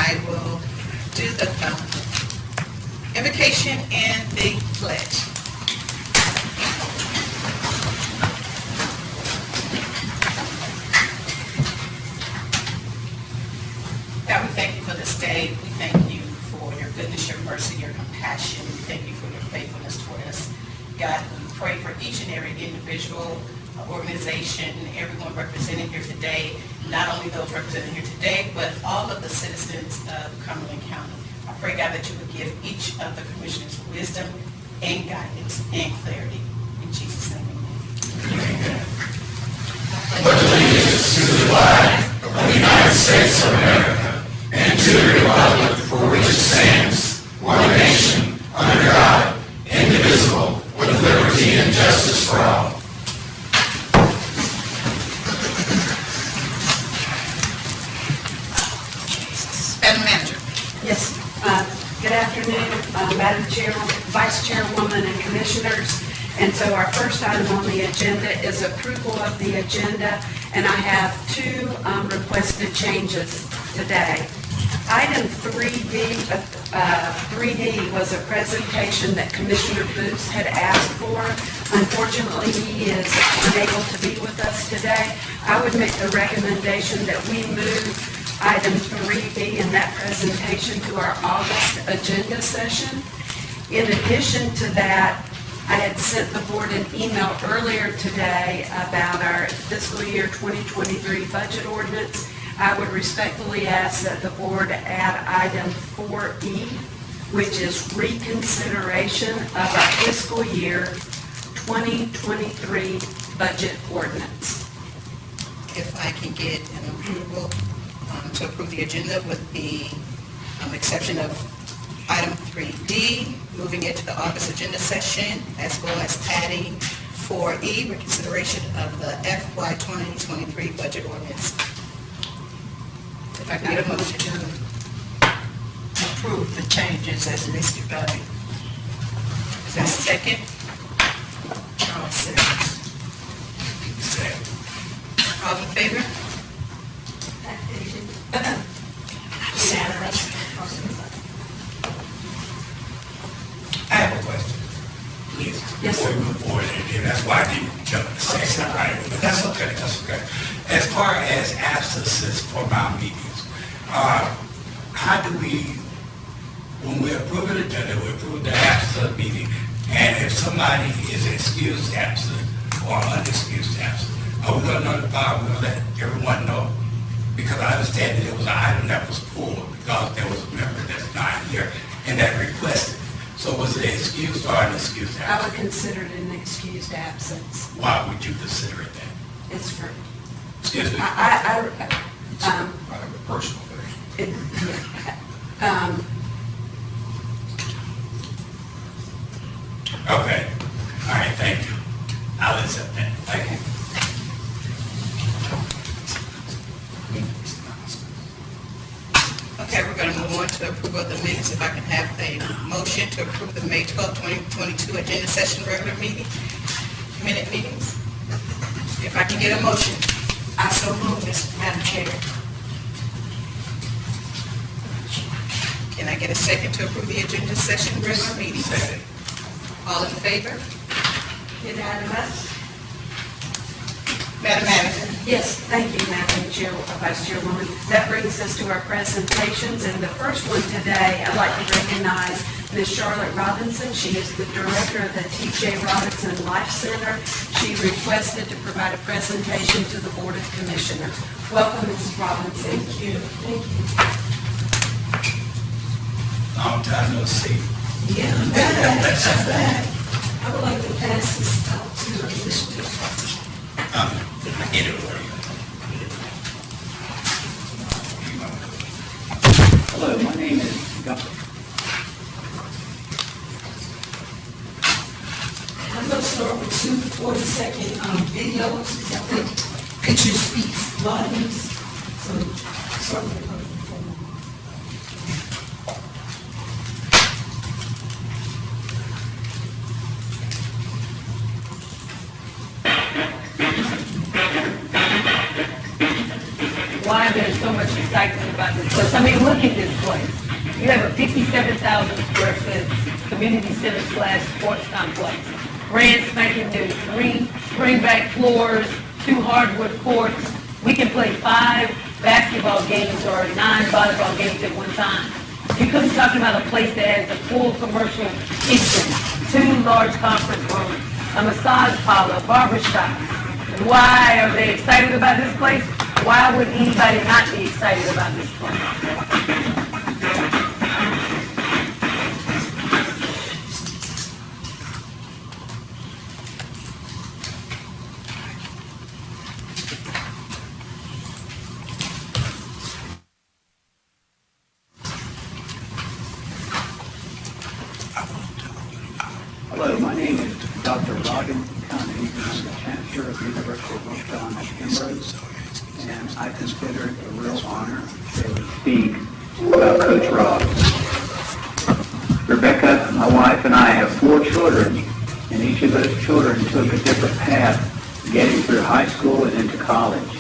I will do the invocation and the pledge. God, we thank you for this day. We thank you for your goodness, your mercy, your compassion. We thank you for your faithfulness toward us. God, we pray for each and every individual, organization, everyone represented here today, not only those represented here today, but all of the citizens of Cumberland County. I pray, God, that you would give each of the commissioners wisdom and guidance and clarity. In Jesus' name, amen. Pledge allegiance to the flag of the United States of America and to the republic for which it stands, one nation, under God, indivisible, with liberty and justice for all. Madam Manager. Yes. Good afternoon, Madam Chair, Vice Chairwoman, and Commissioners. And so our first item on the agenda is approval of the agenda, and I have two requested changes today. Item 3D was a presentation that Commissioner Booth had asked for. Unfortunately, he is unable to be with us today. I would make the recommendation that we move item 3B in that presentation to our August agenda session. In addition to that, I had sent the board an email earlier today about our fiscal year 2023 budget ordinance. I would respectfully ask that the board add item 4E, which is reconsideration of our fiscal year 2023 budget ordinance. If I can get an approval to approve the agenda with the exception of item 3D, moving it to the August agenda session, as well as adding 4E, reconsideration of the FY 2023 budget ordinance. If I can get a motion to approve the changes as listed by me. is there a second? Charles Simmons. All in favor? I have a question, please. Yes, Before we move forward, and that's why I didn't jump to second item, but that's okay, that's okay. As far as absences from our meetings, how do we, when we approve an agenda, we approve the absence of meeting, and if somebody is excused absent or unexcused absent, are we going to notify, we're going to let everyone know? Because I understand that it was an item that was pulled because there was a member that's not here and that requested. So was it excused or unexcused I would absence? consider it an excused absence. Why would you consider it that? It's for, Excuse me? I Kind of a personal thing. Okay. All right, thank you. I'll accept that. Thank you. Okay, we're going to move on to approval of the minutes. If I can have a motion to approve the May 12, 2022 agenda session regular meeting, minute meetings. If I can get a motion. I so move, Madam Chair. Can I get a second to approve the agenda session regular meeting? Second. All in favor? Unanimous? Madam Manager. Yes, thank you, Madam Chair, Vice Chairwoman. That brings us to our presentations, and the first one today, I'd like to recognize Ms. Charlotte Robinson. She is the director of the T.J. Robinson Life Center. She requested to provide a presentation to the Board of Commissioners. Welcome, Mrs. Robinson. Thank you. Long time no see. Yeah, I'm back. I would like to pass this out to the commissioners. Either way. Hello, my name is Gunther. I'm going to start with 2 40-second videos that picture speaks volumes. So, start with the first one. why there's so much excitement about this place. I mean, look at this place. You have a 57,000 square foot community center / sports complex. Brand spanking new, 3 spring-back floors, 2 hardwood courts. We can play 5 basketball games or 9 volleyball games at one time. You could be talking about a place that has a full commercial kitchen, 2 large conference rooms, a massage parlor, barber shop. Why are they excited about this place? Why would anybody not be excited about this place? Hello, my name is Dr. Robin Cummings. I'm the Chancellor of the University of North Carolina at Cumberland, and I consider it a real honor to speak about Coach Rob. Rebecca, my wife, and I have 4 children, and each of those children took a different path getting through high school and into college.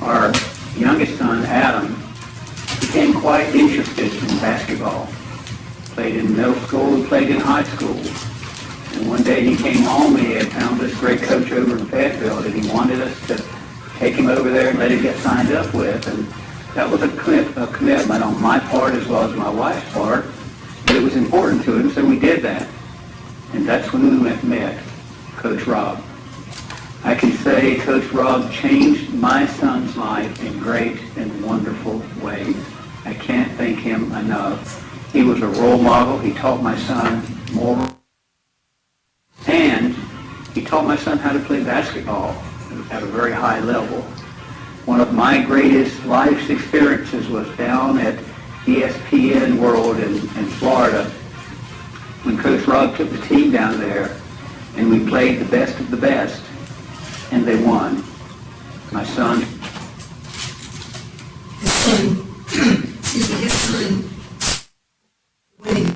Our youngest son, Adam, became quite interested in basketball. Played in middle school and played in high school. And one day he came home and he had found this great coach over in Fayetteville and he wanted us to take him over there and let him get signed up with. And that was a commitment on my part as well as my wife's part. But it was important to him, so we did that. And that's when we met Coach Rob. I can say Coach Rob changed my son's life in great and wonderful ways. I can't thank him enough. He was a role model. He taught my son more. And he taught my son how to play basketball at a very high level. One of my greatest life's experiences was down at ESPN World in Florida when Coach Rob took the team down there and we played the best of the best and they won. My son, his son, winning.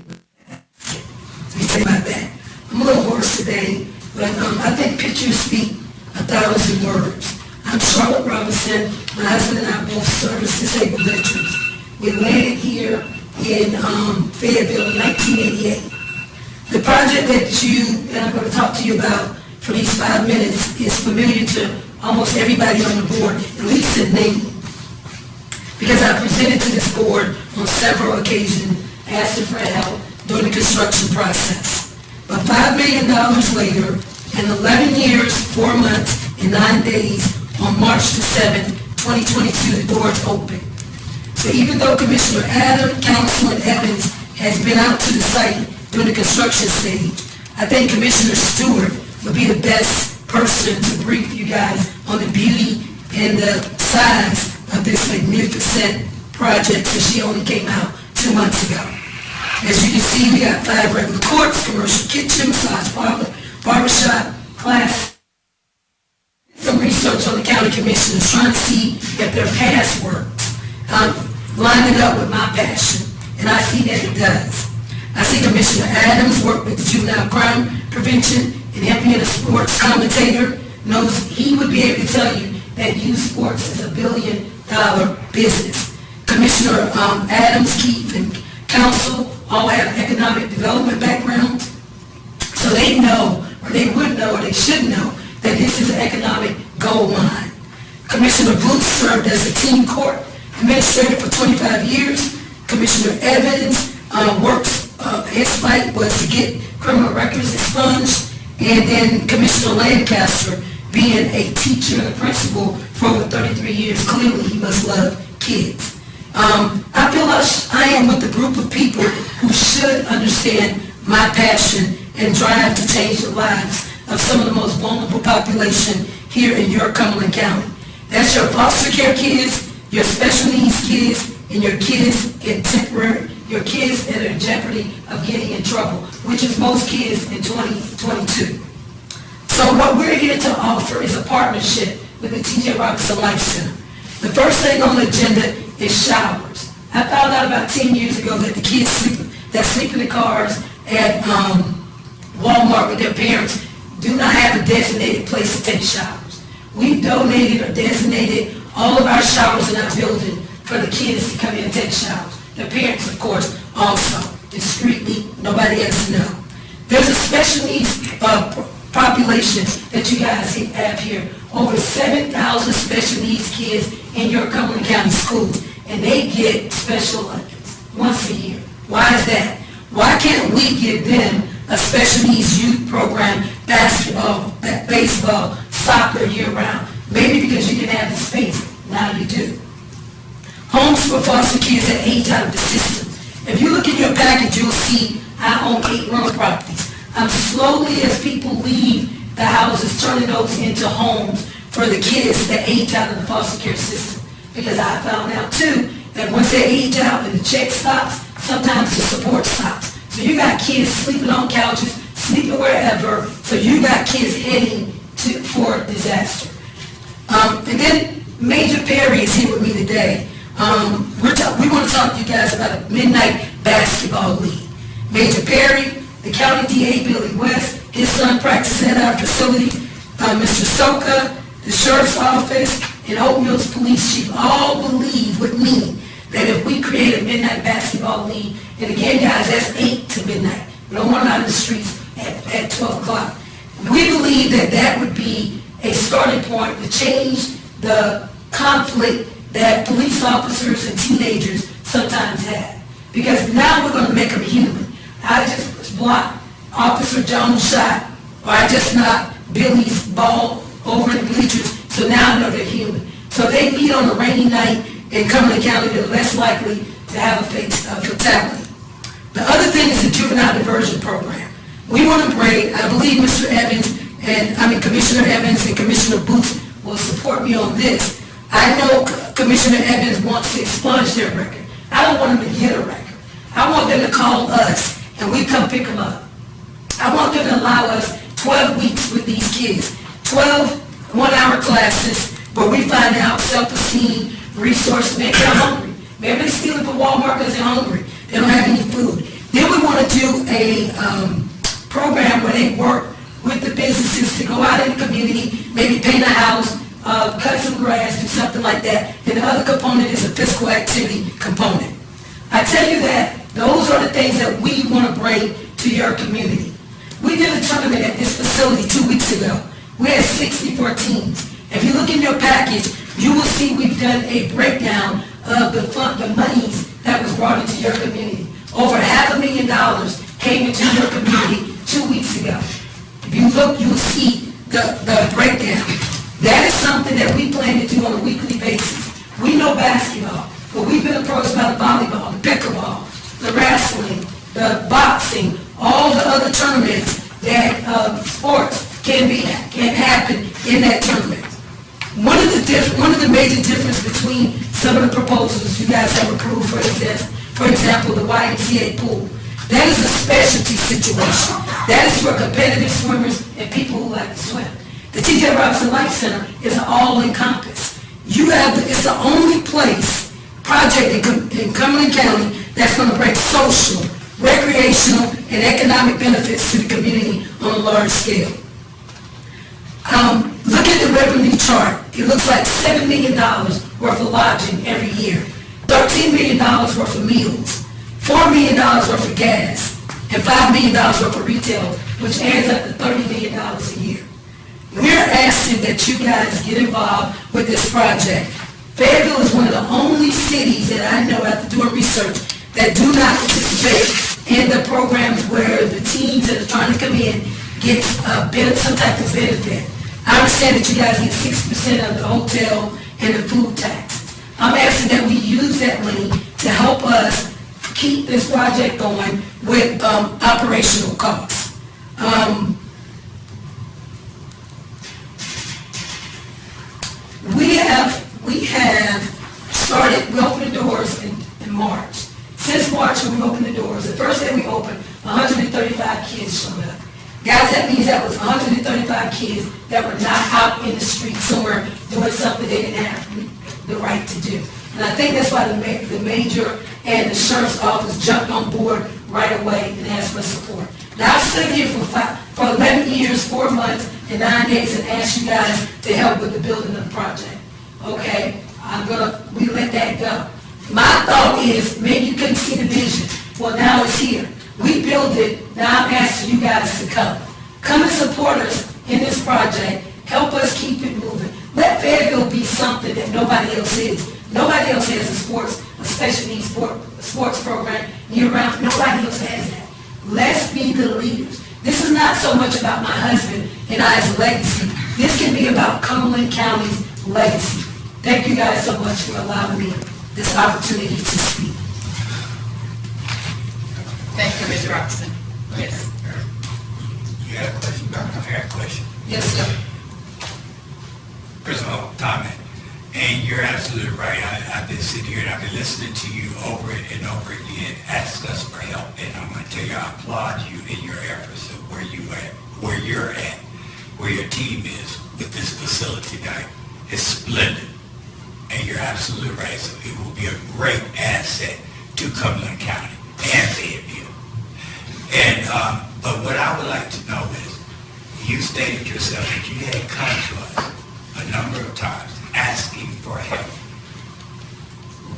So you say about that. I'm a little hoarse today, but I think pictures speak 1,000 words. I'm Charlotte Robinson. My husband and I both service disabled veterans. We landed here in Fayetteville in 1988. The project that I'm going to talk to you about for these 5 minutes is familiar to almost everybody on the board, at least in name. Because I presented to this board on several occasions, asking for help during the construction process. But $5 million later, and 11 years, 4 months, and 9 days, on March the 7th, 2022, the doors open. So even though Commissioner Adams, Councilman Evans has been out to the site during the construction stage, I think Commissioner Stewart would be the best person to brief you guys on the beauty and the size of this magnificent project, since she only came out 2 months ago. As you can see, we got 5 regular courts, commercial kitchen, massage parlor, barbershop, class. Some research on the county commissioners trying to see if their past works line it up with my passion, and I see that it does. I see Commissioner Adams work with the juvenile crime prevention, and him being a sports commentator knows he would be able to tell you that youth sports is $1 billion business. Commissioner Adams, Keith, and Council all have economic development backgrounds, so they know, or they would know, or they should know, that this is an economic gold mine. Commissioner Booth served as a teen court administrator for 25 years. Commissioner Evans his fight was to get criminal records expunged, and then Commissioner Lancaster, being a teacher and a principal for over 33 years, clearly he must love kids. I feel I am with a group of people who should understand my passion and drive to change the lives of some of the most vulnerable population here in your Cumberland County. That's your foster care kids, your special needs kids, and your kids your kids that are in jeopardy of getting in trouble, which is most kids in 2022. So what we're here to offer is a partnership with the T.J. Robinson Life Center. The first thing on the agenda is showers. I found out about 10 years ago that the kids that sleep in the cars at Walmart with their parents do not have a designated place to take showers. We've donated or designated all of our showers in our building for the kids to come in and take showers. Their parents, of course, also discreetly, nobody else know. There's a special needs population that you guys have here. Over 7,000 special needs kids in your Cumberland County schools, and they get special Olympics once a year. Why is that? Why can't we give them a special needs youth program, basketball, baseball, soccer year-round? Maybe because you didn't have the space, now you do. Homes for foster kids that age out of the system. If you look in your package, you'll see I own 8 rental properties. I'm slowly, as people leave the houses, turning those into homes for the kids that age out of the foster care system. Because I found out too, that once they age out and the check stops, sometimes the support stops. So you got kids sleeping on couches, sleeping wherever, so you got kids heading for disaster. And then Major Perry is here with me today. We want to talk to you guys about a midnight basketball league. Major Perry, the county DA Billy West, his son practices at our facility, Mr. Soka, the sheriff's office, and Oak Mills Police Chief all believe with me that if we create a midnight basketball league, and again guys, that's 8 to midnight, we don't want them out in the streets at 12 o'clock. We believe that that would be a starting point to change the conflict that police officers and teenagers sometimes have. Because now we're going to make them human. I just blocked Officer Jones' shot, or I just knocked Billy's ball over in the bleachers, so now I know they're human. So they meet on a rainy night in Cumberland County, they're less likely to have a fatality. The other thing is the juvenile diversion program. We want to bring, I believe Commissioner Evans and Commissioner Booth will support me on this. I know Commissioner Evans wants to expunge their record. I don't want them to get a record. I want them to call us and we come pick them up. I want them to allow us 12 weeks with these kids, 12 one-hour classes where we find out self-esteem, resource, maybe they're hungry. Maybe they're stealing from Walmart because they're hungry. They don't have any food. Then we want to do a program where they work with the businesses to go out in the community, maybe paint a house, cut some grass, do something like that. And the other component is a physical activity component. I tell you that those are the things that we want to bring to your community. We did a tournament at this facility 2 weeks ago. We had 64 teams. If you look in your package, you will see we've done a breakdown of the monies that was brought into your community. Over $500,000 came into your community 2 weeks ago. If you look, you will see the breakdown. That is something that we plan to do on a weekly basis. We know basketball, but we've been approached by the volleyball, the pickleball, the wrestling, the boxing, all the other tournaments that sports can happen in that tournament. One of the major differences between some of the proposals you guys have approved, for example, the YMCA pool, that is a specialty situation. That is for competitive swimmers and people who like to swim. The T.J. Robinson Life Center is an all-encompass. It's the only project in Cumberland County that's going to bring social, recreational, and economic benefits to the community on a large scale. Look at the revenue chart. It looks like $7 million worth of lodging every year, $13 million worth of meals, $4 million worth of gas, and $5 million worth of retail, which adds up to $30 million a year. We're asking that you guys get involved with this project. Fayetteville is one of the only cities that I know after doing research that do not participate in the programs where the teens that are trying to come in get some type of benefit. I understand that you guys get 60% of the hotel and the food tax. I'm asking that we use that money to help us keep this project going with operational costs. We opened the doors in March. Since March when we opened the doors, the first day we opened, 135 kids showed up. Guys, that means that was 135 kids that were not out in the street somewhere doing something they didn't have the right to do. And I think that's why the major and the sheriff's office jumped on board right away and asked for support. Now, I've stood here for 11 years, 4 months, and 9 days and asked you guys to help with the building of the project. Okay? we let that go. My thought is, maybe you couldn't see the vision. Well, now it's here. We built it, now I'm asking you guys to come. Come and support us in this project, help us keep it moving. Let Fayetteville be something that nobody else is. Nobody else has a special needs sports program year-round. Nobody else has that. Let's be the leaders. This is not so much about my husband and I's legacy. This can be about Cumberland County's legacy. Thank you guys so much for allowing me this opportunity to speak. Thank you, Ms. Robinson. Yes. You had a question? I got a question. Yes, sir. First of all, comment, and you're absolutely right. I've been sitting here and I've been listening to you over and over again, ask us for help, and I'm going to tell you, I applaud you in your efforts of where you're at, where your team is with this facility now. It's splendid, and you're absolutely right. So it will be a great asset to Cumberland County and Fayetteville. And but what I would like to know is, you stated yourself that you had come to us a number of times asking for help.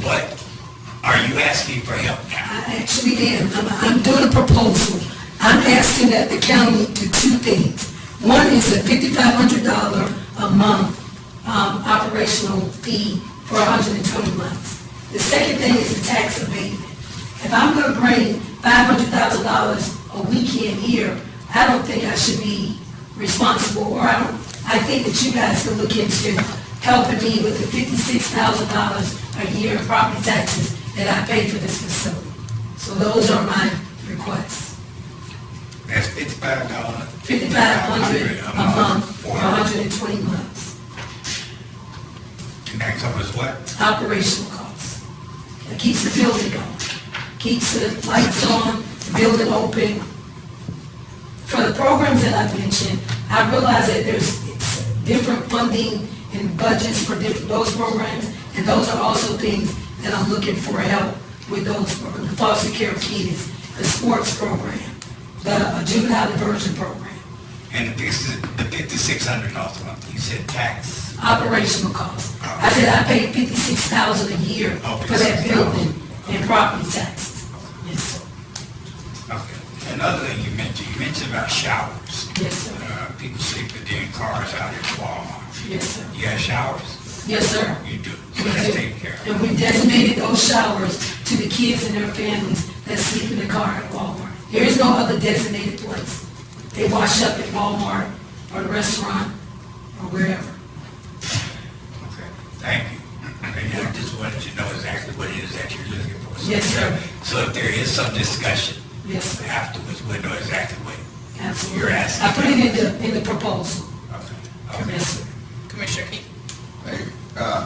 What are you asking for help now? I actually am. I'm doing a proposal. I'm asking that the county do two things. One is a $5,500 a month operational fee for 120 months. The second thing is the tax abatement. If I'm going to bring $500,000 a weekend here, I don't think I should be responsible, or I think that you guys can look into helping me with the $56,000 a year in property taxes that I pay for this facility. So those are my requests. That's $55. $5,500 a month for 120 months. And that covers what? Operational costs. It keeps the building going, keeps the lights on, the building open. For the programs that I've mentioned, I realize that there's different funding and budgets for those programs, and those are also things that I'm looking for help with those programs. The foster care kids, the sports program, the juvenile diversion program. And the $5,600 a month, you said tax. Operational costs. I said I pay $56,000 a year for that building and property taxes. Yes, sir. Okay. Another thing you mentioned about showers. Yes, sir. People sleep in cars out at Walmart. Yes, sir. You got showers? Yes, sir. You do. So that's taken care of. And we designated those showers to the kids and their families that sleep in the car at Walmart. There is no other designated place. They wash up at Walmart or the restaurant or wherever. Okay. Thank you. And I just wanted to know exactly what it is that you're looking for. So Yes, sir. So if there is some discussion Yes, sir. afterwards, we'll know exactly what Absolutely. you're asking. I put it in the proposal. Okay. Okay. Yes, sir. Commissioner Keith. Hey,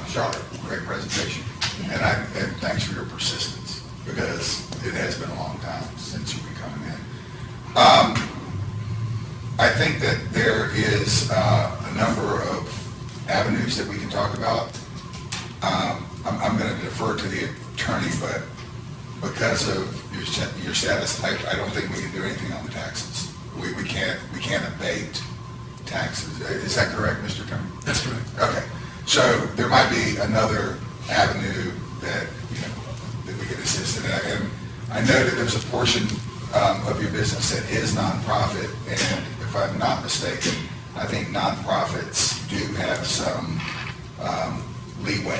Charlotte, great presentation, and thanks for your persistence, because it has been a long time since you've been coming in. I think that there is a number of avenues that we can talk about. I'm going to defer to the attorney, but because of your status, I don't think we can do anything on the taxes. We can't abate taxes. Is that correct, Mr. Attorney? That's correct. Okay, so there might be another avenue that, that we could assist in. And I know that there's a portion of your business that is nonprofit, and if I'm not mistaken, I think nonprofits do have some leeway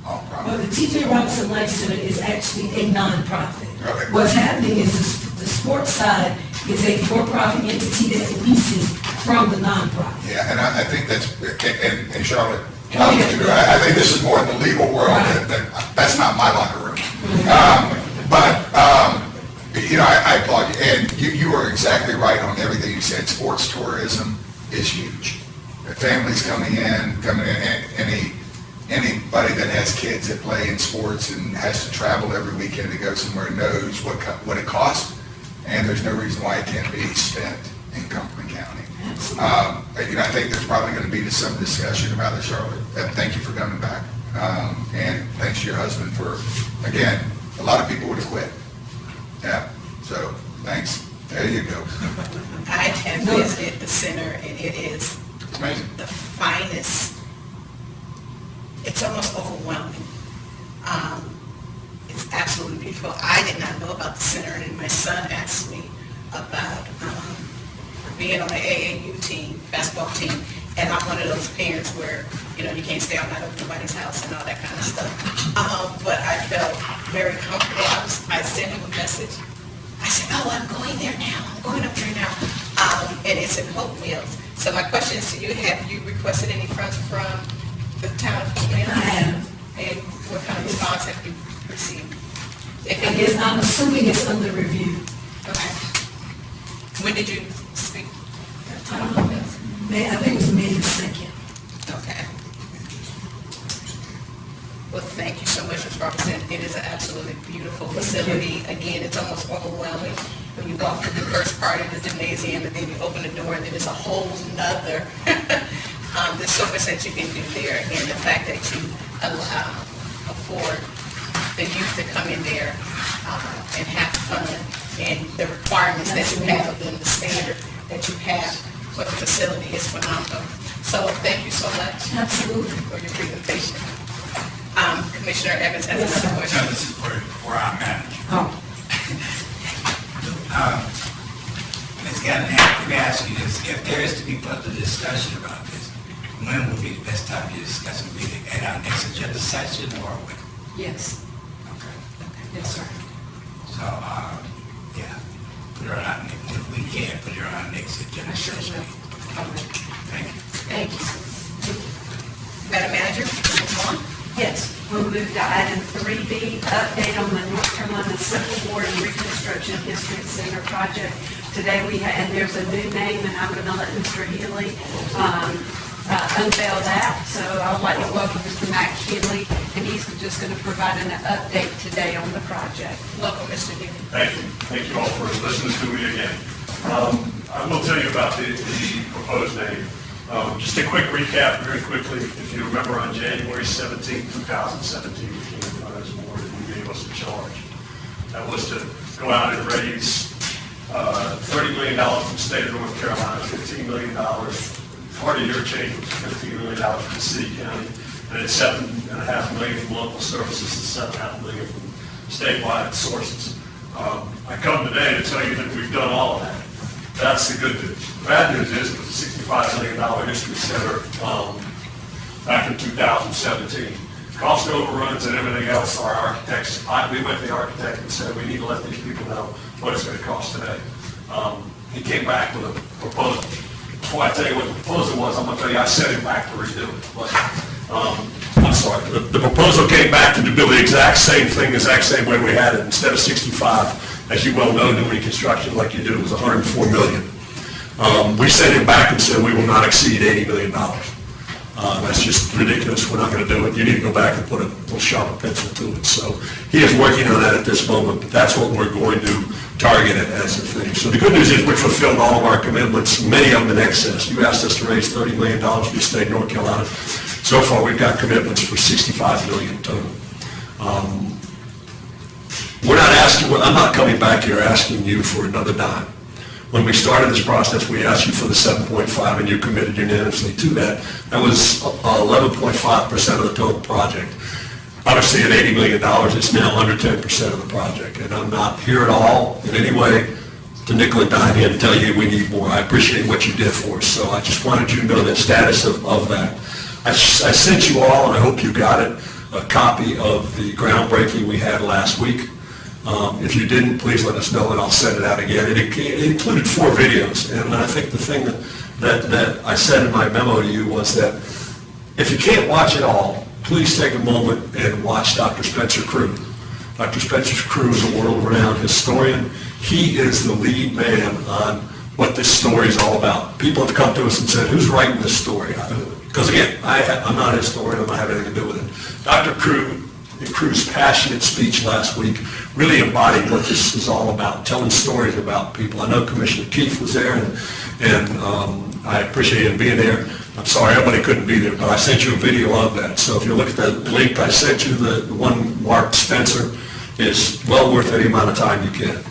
on Well, profit. the T.J. Robinson Life Center is actually a nonprofit. Okay. What's happening is the sports side is a for-profit entity that leases from the nonprofit. Yeah, and I think that's, and Charlotte, Oh, yeah. I think this is more in the legal world, Right. that's not my locker room. I applaud you, and you are exactly right on everything you said. Sports tourism is huge. The families coming in, anybody that has kids that play in sports and has to travel every weekend to go somewhere knows what it costs, and there's no reason why it can't be spent in Cumberland County. I think there's probably going to be some discussion about it, Charlotte. Thank you for coming back. And thanks to your husband for, again, a lot of people would have quit. Yeah, so thanks. There you go. I have visited the center, and it is It's amazing. the finest it's almost overwhelming. It's absolutely beautiful. I did not know about the center, and then my son asked me about being on the AAU team, basketball team, and I'm one of those parents where, you know, you can't stay all night over nobody's house and all that kind of stuff. But I felt very comfortable. I sent him a message. I said, oh, I'm going there now. I'm going up there now. And it's in Hope Mills. So my question is to you, have you requested any funds from the town of Hope Mills? I have. And what kind of response have you received? If I it guess is, I'm assuming it's under review. okay. When did you speak? May, I think it was May the 2nd. Okay. Well, thank you so much, Ms. Robertson. It is an absolutely beautiful facility. Again, it's almost overwhelming when you walk through the first part of the gymnasium and then you open the door and then it's a whole nother. There's so much that you can do there, and the fact that you afford the youth to come in there and have fun, and the requirements that you have and the standard that you have for the facility is phenomenal. So thank you so much. Absolutely. For your presentation. Commissioner Evans has another No, question. this is for our manager. Oh, Ms. Gannon, let me ask you this, if there is to be further discussion about this, when would be the best time to discuss it, be it at our next agenda session or when? Yes, Okay. yes, sir. So, yeah, put her on, if we can, put her on next agenda session. Thank you. Thank you. Madam Manager, move on. Yes, we'll move to item 3B, update on the North Carolina Civil War and Reconstruction History Center project. Today we had, and there's a new name, and I'm going to let Mr. Healy unveil that. So I would like to welcome Mr. Matt Healy, and he's just going to provide an update today on the project. Welcome, Mr. Healy. Thank you. Thank you all for listening to me again. I will tell you about the proposed name. Just a quick recap very quickly. If you remember, on January 17, 2017, we came in front of this board and you gave us a charge. That was to go out and raise $30 million from the state of North Carolina, $15 million. Part of your change was $15 million from the city, county, and it's $7.5 million from local services and $7.5 million from statewide sources. I come today to tell you that we've done all of that. That's the good news. The bad news is it was a $65 million history center back in 2017. Cost overruns and everything else, our architects, we went to the architect and said, we need to let these people know what it's going to cost today. He came back with a proposal. Before I tell you what the proposal was, I'm going to tell you I sent him back to redo it. But, I'm sorry, the proposal came back to do the exact same thing, exact same way we had it. Instead of 65, as you well know, doing reconstruction like you do, it was $104 million. We sent him back and said we will not exceed $80 million. That's just ridiculous. We're not going to do it. You need to go back and put a little sharper pencil to it. So he is working on that at this moment, but that's what we're going to target it as a thing. So the good news is we fulfilled all of our commitments, many of them in excess. You asked us to raise $30 million for the state of North Carolina. So far, we've got commitments for $65 million total. We're not asking, I'm not coming back here asking you for another dime. When we started this process, we asked you for the 7.5 and you committed unanimously to that. That was 11.5% of the total project. Obviously at $80 million, it's now under 10% of the project. And I'm not here at all in any way to nickel and dime you and tell you we need more. I appreciate what you did for us. So I just wanted you to know the status of that. I sent you all, and I hope you got it, a copy of the groundbreaking we had last week. If you didn't, please let us know and I'll send it out again. It included 4 videos, and I think the thing that I said in my memo to you was that if you can't watch it all, please take a moment and watch Dr. Spencer Crew. Dr. Spencer Crew is a world-renowned historian. He is the lead man on what this story is all about. People have come to us and said, who's writing this story? Because again, I'm not a historian, I don't have anything to do with it. Dr. Crew's passionate speech last week really embodied what this is all about, telling stories about people. I know Commissioner Keefe was there, and I appreciate him being there. I'm sorry everybody couldn't be there, but I sent you a video of that. So if you look at the link I sent you, the one marked Spencer, is well worth any amount of time you can.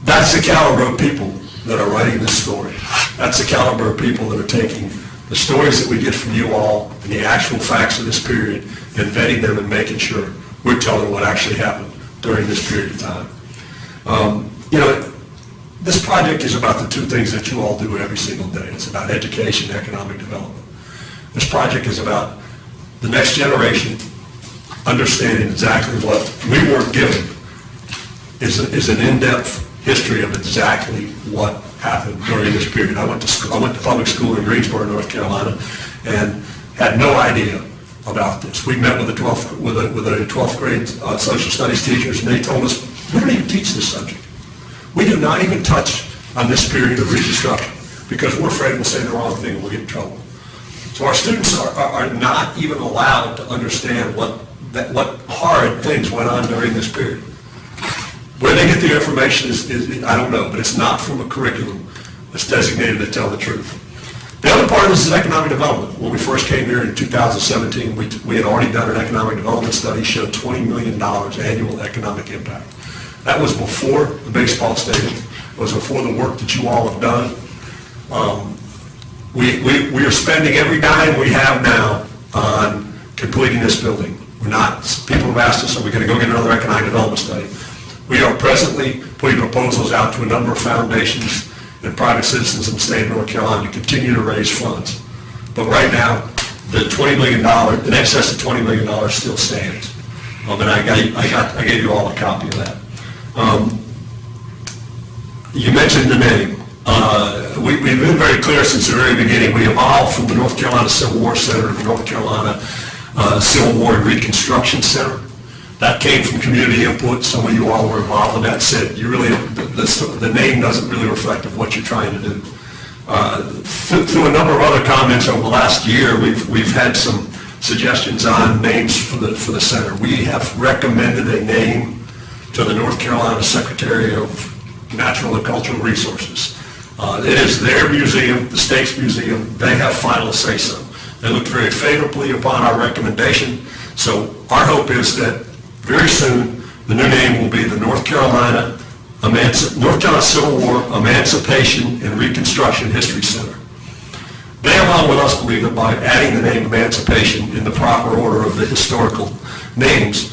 That's the caliber of people that are writing this story. That's the caliber of people that are taking the stories that we get from you all and the actual facts of this period and vetting them and making sure we're telling what actually happened during this period of time. This project is about the two things that you all do every single day. It's about education and economic development. This project is about the next generation understanding exactly what we weren't given is an in-depth history of exactly what happened during this period. I went to public school in Greensboro, North Carolina, and had no idea about this. We met with a 12th grade social studies teachers, and they told us, we don't even teach this subject. We do not even touch on this period of Reconstruction because we're afraid we'll say the wrong thing and we'll get in trouble. So our students are not even allowed to understand what horrid things went on during this period. Where they get the information is I don't know, but it's not from a curriculum that's designated to tell the truth. The other part of this is economic development. When we first came here in 2017, we had already done an economic development study, showed $20 million annual economic impact. That was before the baseball stadium. It was before the work that you all have done. We are spending every dime we have now on completing this building. People have asked us, are we going to go get another economic development study? We are presently putting proposals out to a number of foundations and private citizens in the state of North Carolina to continue to raise funds. But right now, the $20 million, in excess of $20 million still stands. And I gave you all a copy of that. You mentioned the name. We've been very clear since the very beginning. We evolved from the North Carolina Civil War Center to the North Carolina Civil War and Reconstruction Center. That came from community input. Some of you all were involved in that. Said the name doesn't really reflect of what you're trying to do. Through a number of other comments over the last year, we've had some suggestions on names for the center. We have recommended a name to the North Carolina Secretary of Natural and Cultural Resources. It is their museum, the state's museum. They have final say-so. They looked very favorably upon our recommendation. So our hope is that very soon the new name will be the North Carolina Civil War Emancipation and Reconstruction History Center. They, along with us, believe that by adding the name Emancipation in the proper order of the historical names,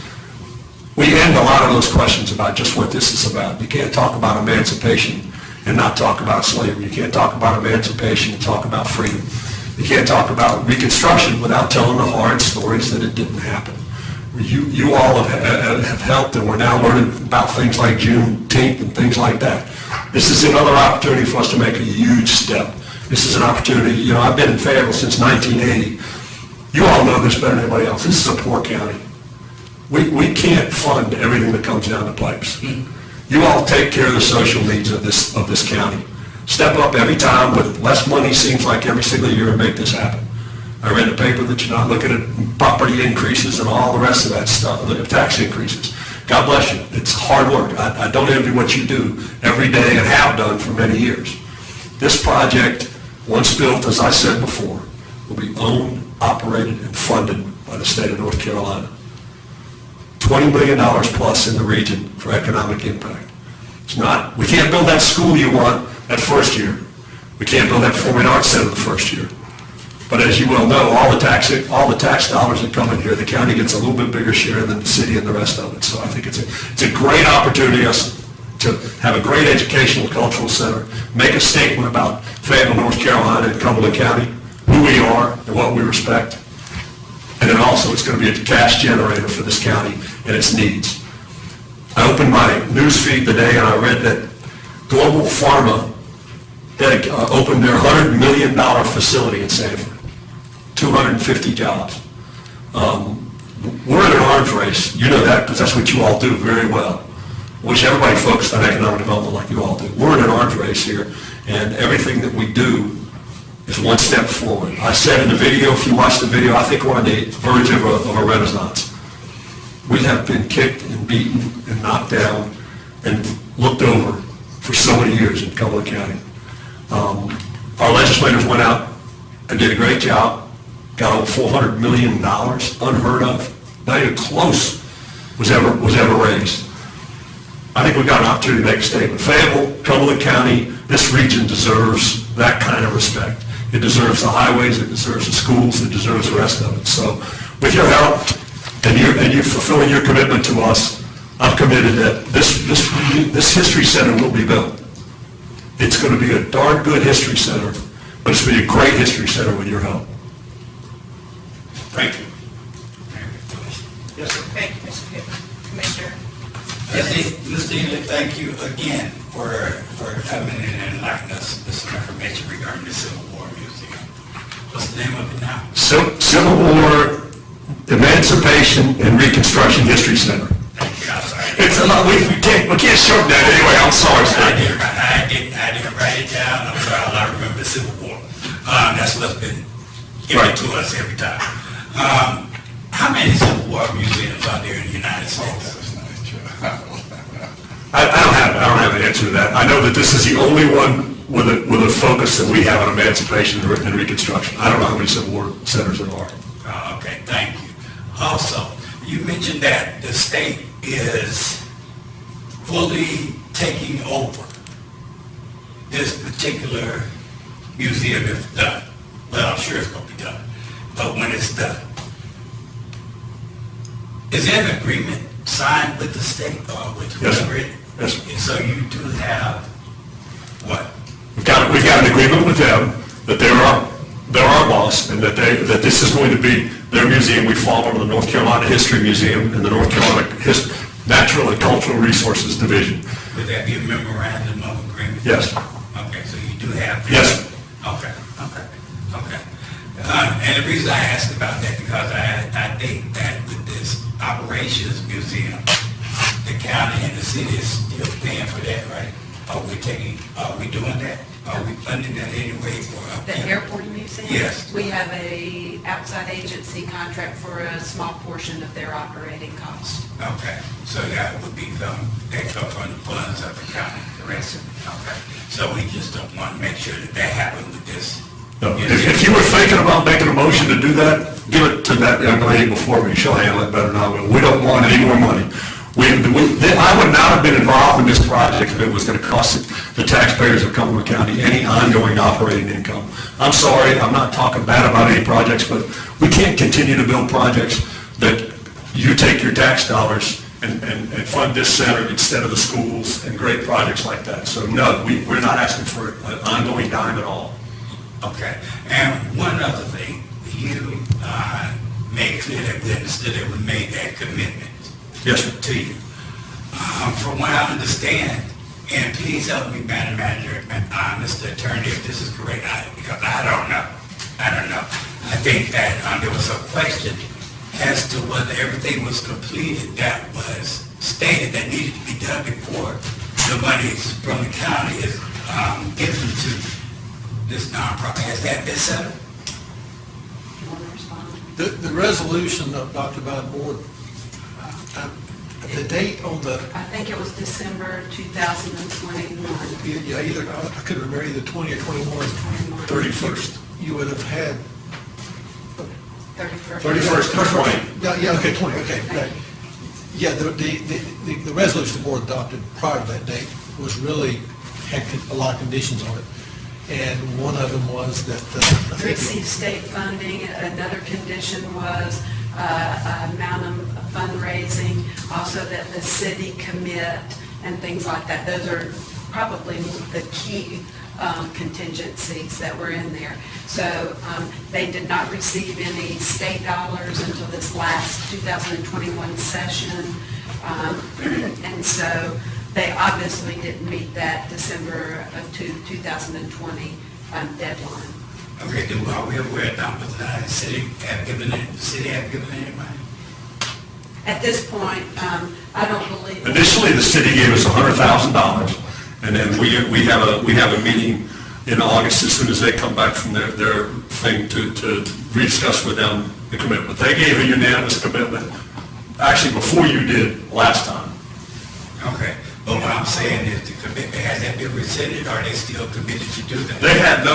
we end a lot of those questions about just what this is about. You can't talk about emancipation and not talk about slavery. You can't talk about emancipation and talk about freedom. You can't talk about Reconstruction without telling the hard stories that it didn't happen. You all have helped, and we're now learning about things like Juneteenth and things like that. This is another opportunity for us to make a huge step. This is an opportunity, I've been in Fayetteville since 1980. You all know this better than anybody else. This is a poor county. We can't fund everything that comes down the pipes. You all take care of the social needs of this county. Step up every time with less money, seems like every single year, and make this happen. I read in the paper that you're not looking at property increases and all the rest of that stuff, the tax increases. God bless you. It's hard work. I don't envy what you do every day and have done for many years. This project, once built, as I said before, will be owned, operated, and funded by the state of North Carolina. $20 million plus in the region for economic impact. We can't build that school you want that first year. We can't build that performing arts center the first year. But as you well know, all the tax dollars that come in here, the county gets a little bit bigger share than the city and the rest of it. So I think it's a great opportunity to have a great educational cultural center, make a statement about Fayetteville, North Carolina, and Cumberland County, who we are and what we respect. And then also it's going to be a cash generator for this county and its needs. I opened my news feed today and I read that Global Pharma opened their $100 million facility in Sanford. 250 jobs. We're in an arms race. You know that because that's what you all do very well. Wish everybody focused on economic development like you all do. We're in an arms race here, and everything that we do is one step forward. I said in the video, if you watch the video, I think we're on the verge of a renaissance. We have been kicked and beaten and knocked down and looked over for so many years in Cumberland County. Our legislators went out and did a great job. Got over $400 million, unheard of, not even close was ever raised. I think we've got an opportunity to make a statement. Fayetteville, Cumberland County, this region deserves that kind of respect. It deserves the highways, it deserves the schools, it deserves the rest of it. So with your help and you fulfilling your commitment to us, I'm committed that this history center will be built. It's going to be a darn good history center, but it's going to be a great history center with your help. Thank you. Yes, sir. Thank you, Mr. Pittman. Commissioner? Mr. Ely, thank you again for coming in and enlightening us with some information regarding the Civil War Museum. What's the name of it now? Civil War Emancipation and Reconstruction History Center. Thank you, I'm sorry. It's a lot, we can't shorten that anyway, I'm sorry, sir. I didn't write it down, I'm sorry, I remember the Civil War. That's what's been given to us every time. How many Civil War museums are there in the United States? I don't have an answer to that. I know that this is the only one with a focus that we have on emancipation and reconstruction. I don't know how many Civil War centers there are. Okay, thank you. Also, you mentioned that the state is fully taking over this particular museum if done. Well, I'm sure it's going to be done, but when it's done, is there an agreement signed with the state or with whoever it? Yes, sir. So you do have what? We've got an agreement with them that they're our boss and that this is going to be their museum. We fall under the North Carolina History Museum and the North Carolina Natural and Cultural Resources Division. Would that be a memorandum of agreement? Yes. Okay, so you do have. Yes. Okay. And the reason I asked about that because I think that with this operations museum, the county and the city is still paying for that, right? Are we doing that? Are we funding that anyway for? The airport museum? Yes. We have a outside agency contract for a small portion of their operating costs. Okay, so that would be that come from the funds of the county, correct? Okay, so we just don't want to make sure that happens with this. No, if you were thinking about making a motion to do that, give it to that young lady before me. She'll handle it better than I will. We don't want any more money. I would not have been involved in this project if it was going to cost the taxpayers of Cumberland County any ongoing operating income. I'm sorry, I'm not talking bad about any projects, but we can't continue to build projects that you take your tax dollars and fund this center instead of the schools and great projects like that. So no, we're not asking for an ongoing dime at all. Okay, and one other thing, you made clear that we understood that we made that commitment. Yes, sir. To you. From what I understand, and please help me, Madam Manager, Mr. Attorney, if this is correct, because I don't know. I think that there was a question as to whether everything was completed that was stated that needed to be done before the monies from the county is given to this nonprofit. Has that been settled? You want to respond? The resolution adopted by the board, the date on the, I think it was December 2021. yeah, either, I couldn't remember, either 20 or 21. 31st. You would have had, 31st. 31st, 20. yeah, okay, 20, okay, right. Yeah, the resolution the board adopted prior to that date was really, had a lot of conditions on it. And one of them was that, I think, Receive state funding. Another condition was amount of fundraising, also that the city commit and things like that. Those are probably the key contingencies that were in there. So they did not receive any state dollars until this last 2021 session. And so they obviously didn't meet that December of 2020 deadline. Okay, are we aware now that the city have given any money? At this point, I don't believe. Initially, the city gave us $100,000, and then we have a meeting in August as soon as they come back from their thing to rediscuss with them the commitment. They gave a unanimous commitment, actually before you did last time. Okay, but what I'm saying is the commitment, has that been rescinded, or are they still committed to do that? They had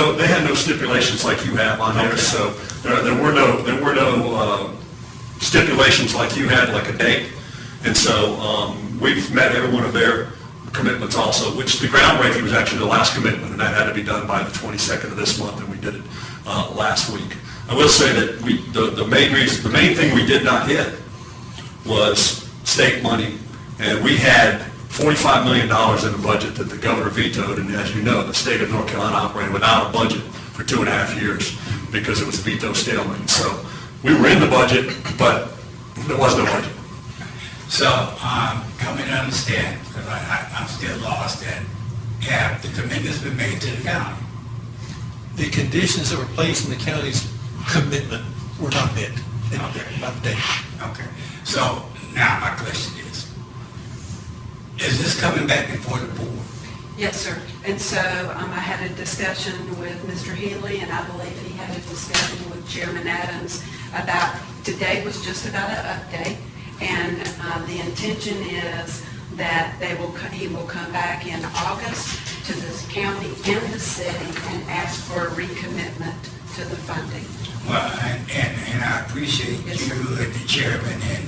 no stipulations like you have on there, so there were no stipulations like you had, like a date. And so we've met every one of their commitments also, which the groundbreaking was actually the last commitment, and that had to be done by the 22nd of this month, and we did. did it last week. I will say that the main thing we did not hit was state money, and we had $45 million in the budget that the governor vetoed, and as you know, the state of North Carolina operated without a budget for 2.5 years because it was a veto stalemate. So we were in the budget, but there was no budget. So, come and understand, because I'm still lost, that have the commitment's been made to the county. The conditions that were placed in the county's commitment were not met by the date. Okay, so now my question is this coming back before the board? Yes, sir. And so I had a discussion with Mr. Healy, and I believe he had a discussion with Chairman Adams about, today was just about an update, and the intention is that he will come back in August to this county and the city and ask for a recommitment to the funding. Well, and I appreciate Yes, you and the chairman and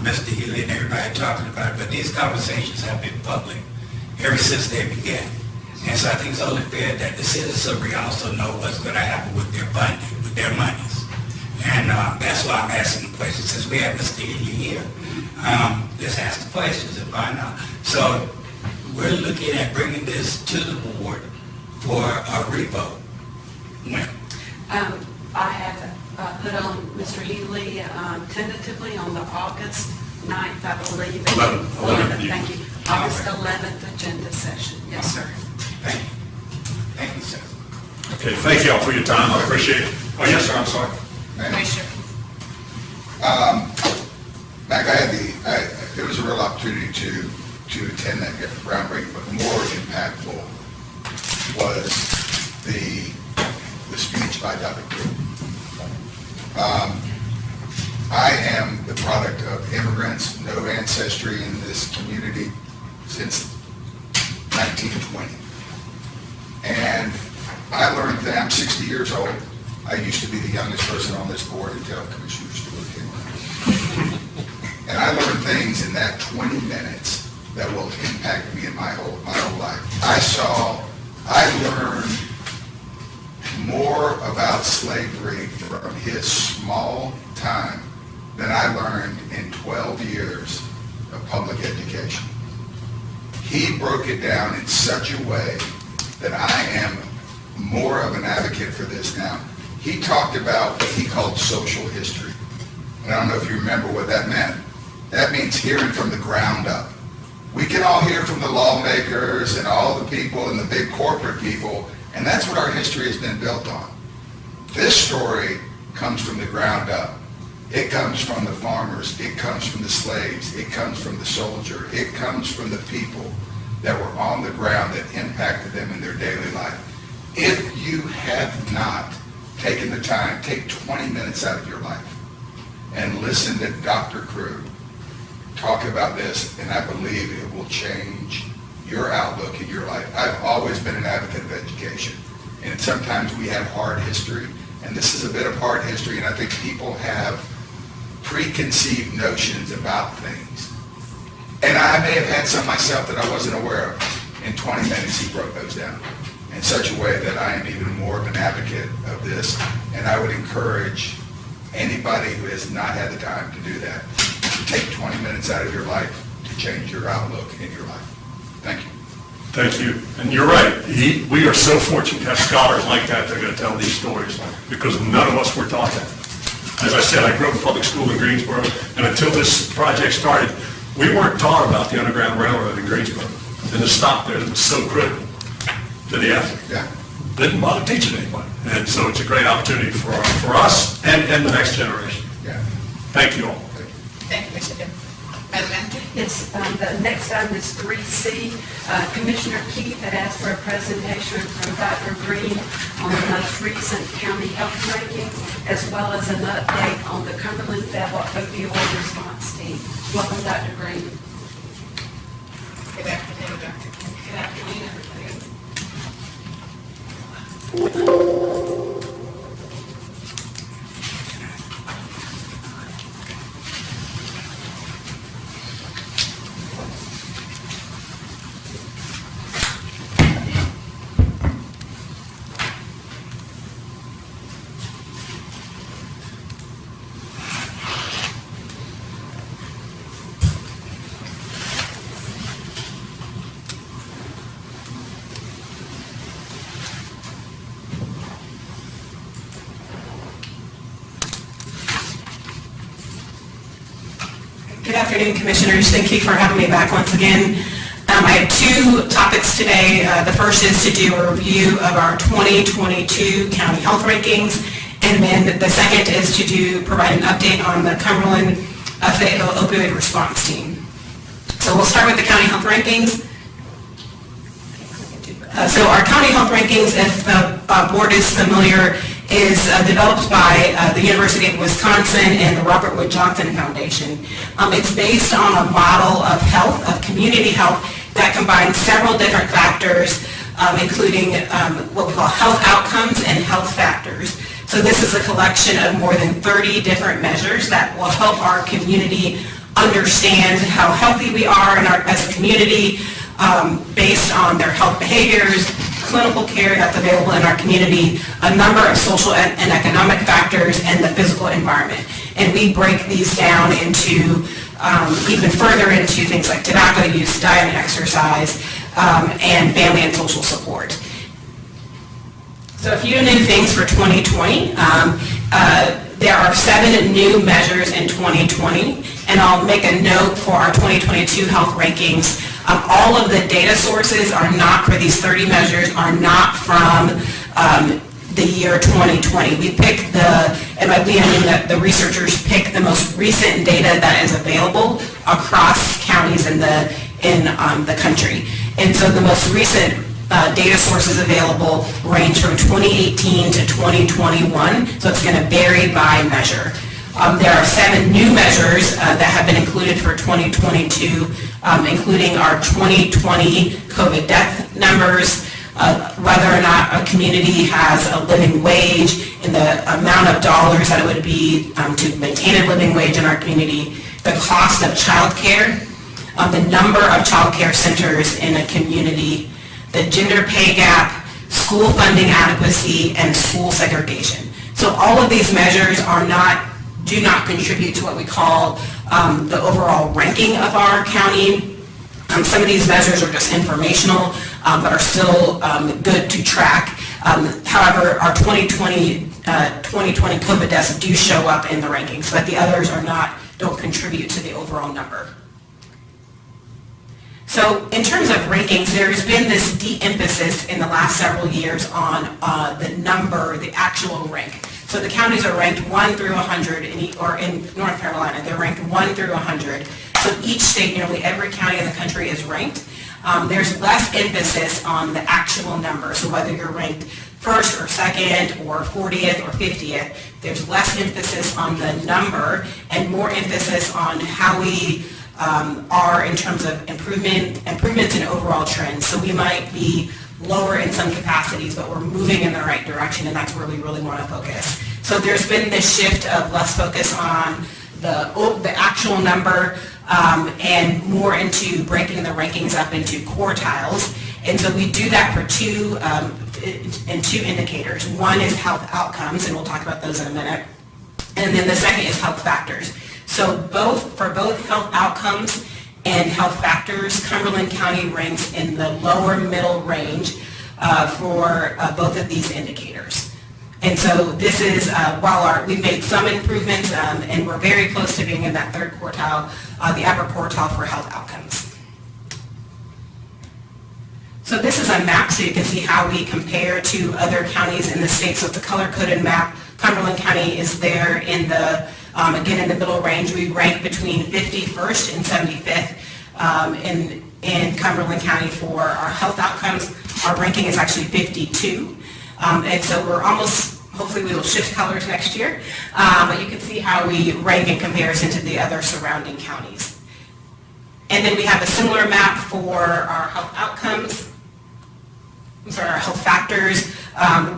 Mr. Healy and everybody talking about it, but these conversations have been public ever since they began. And so I think it's only fair that the citizenry also know what's going to happen with their funding, with their monies. And that's why I'm asking the questions. Since we have Mr. Healy here, just ask the questions and find out. So we're looking at bringing this to the board for a revote. When? I have put on Mr. Healy tentatively on the August 9th, I believe. 11th, yeah. Thank you. August 11th agenda session. Yes, sir. Thank you. Thank you, sir. Okay, thank you all for your time, I appreciate it. Oh, yes, sir, I'm sorry. Commissioner. Mac, it was a real opportunity to attend that groundbreaking, but more impactful was the speech by Dr. Crew. I am the product of immigrants, no ancestry in this community since 1920. And I learned that I'm 60 years old. I used to be the youngest person on this board until Commissioner Stewart came around. And I learned things in that 20 minutes that will impact me in my whole life. I learned more about slavery from his small time than I learned in 12 years of public education. He broke it down in such a way that I am more of an advocate for this now. He talked about what he called social history. And I don't know if you remember what that meant. That means hearing from the ground up. We can all hear from the lawmakers and all the people and the big corporate people, and that's what our history has been built on. This story comes from the ground up. It comes from the farmers. It comes from the slaves. It comes from the soldier. It comes from the people that were on the ground that impacted them in their daily life. If you have not taken the time, take 20 minutes out of your life and listen to Dr. Crew talk about this, and I believe it will change your outlook in your life. I've always been an advocate of education, and sometimes we have hard history, and this is a bit of hard history, and I think people have preconceived notions about things. And I may have had some myself that I wasn't aware of. In 20 minutes, he broke those down in such a way that I am even more of an advocate of this, and I would encourage anybody who has not had the time to do that, to take 20 minutes out of your life to change your outlook in your life. Thank you. Thank you. And you're right. We are so fortunate to have scholars like that that are going to tell these stories because none of us were taught that. As I said, I grew up in public school in Greensboro, and until this project started, we weren't taught about the Underground Railroad in Greensboro. And the stop there was so critical to the effort. Yeah. Didn't bother teaching anybody. And so it's a great opportunity for us and the next generation. Yeah. Thank you all. Thank you, Mr. Dillon. Madam Manager? Yes, the next item is 3C. Commissioner Keith had asked for a presentation from Dr. Green on the most recent county health ranking, as well as an update on the Cumberland federal opioid response team. Welcome, Dr. Green. Good afternoon, Dr. Good afternoon, everybody. Good afternoon, Commissioners. Thank you for having me back once again. I have two topics today. The first is to do a review of our 2022 county health rankings, and then the second is to provide an update on the Cumberland Fayetteville opioid response team. So we'll start with the county health rankings. So our county health rankings, if the board is familiar, is developed by the University of Wisconsin and the Robert Wood Johnson Foundation. It's based on a model of health, of community health, that combines several different factors, including what we call health outcomes and health factors. So this is a collection of more than 30 different measures that will help our community understand how healthy we are as a community, based on their health behaviors, clinical care that's available in our community, a number of social and economic factors, and the physical environment. And we break these down into even further into things like tobacco use, diet and exercise, and family and social support. So a few new things for 2020. There are 7 new measures in 2020, and I'll make a note for our 2022 health rankings. All of the data sources are not, for these 30 measures, are not from the year 2020. We picked and by we I mean that the researchers picked the most recent data that is available across counties in the country. And so the most recent data sources available range from 2018 to 2021, so it's going to vary by measure. There are 7 new measures that have been included for 2022, including our 2020 COVID death numbers, whether or not a community has a living wage, and the amount of dollars that it would be to maintain a living wage in our community, the cost of child care, the number of child care centers in a community, the gender pay gap, school funding adequacy, and school segregation. So all of these measures do not contribute to what we call the overall ranking of our county. Some of these measures are just informational, but are still good to track. However, our 2020 COVID deaths do show up in the rankings, but the others don't contribute to the overall number. So in terms of rankings, there's been this de-emphasis in the last several years on the actual rank. So the counties are ranked 1 through 100, in North Carolina, they're ranked 1 through 100. So each state, nearly every county in the country is ranked. There's less emphasis on the actual number. So whether you're ranked first or second or 40th or 50th, there's less emphasis on the number and more emphasis on how we are in terms of improvements in overall trends. So we might be lower in some capacities, but we're moving in the right direction, and that's where we really want to focus. So there's been this shift of less focus on the actual number and more into breaking the rankings up into quartiles. And so we do that for two indicators. One is health outcomes, and we'll talk about those in a minute. And then the second is health factors. So for both health outcomes and health factors, Cumberland County ranks in the lower middle range for both of these indicators. And so this is, while we've made some improvements and we're very close to being in that third quartile, the upper quartile for health outcomes. So this is a map so you can see how we compare to other counties in the state. So it's a color-coded map. Cumberland County is there in the, again, in the middle range. We rank between 51st and 75th in Cumberland County for our health outcomes. Our ranking is actually 52. And so we're almost, hopefully we will shift colors next year. But you can see how we rank in comparison to the other surrounding counties. And then we have a similar map for our health outcomes. Our health factors.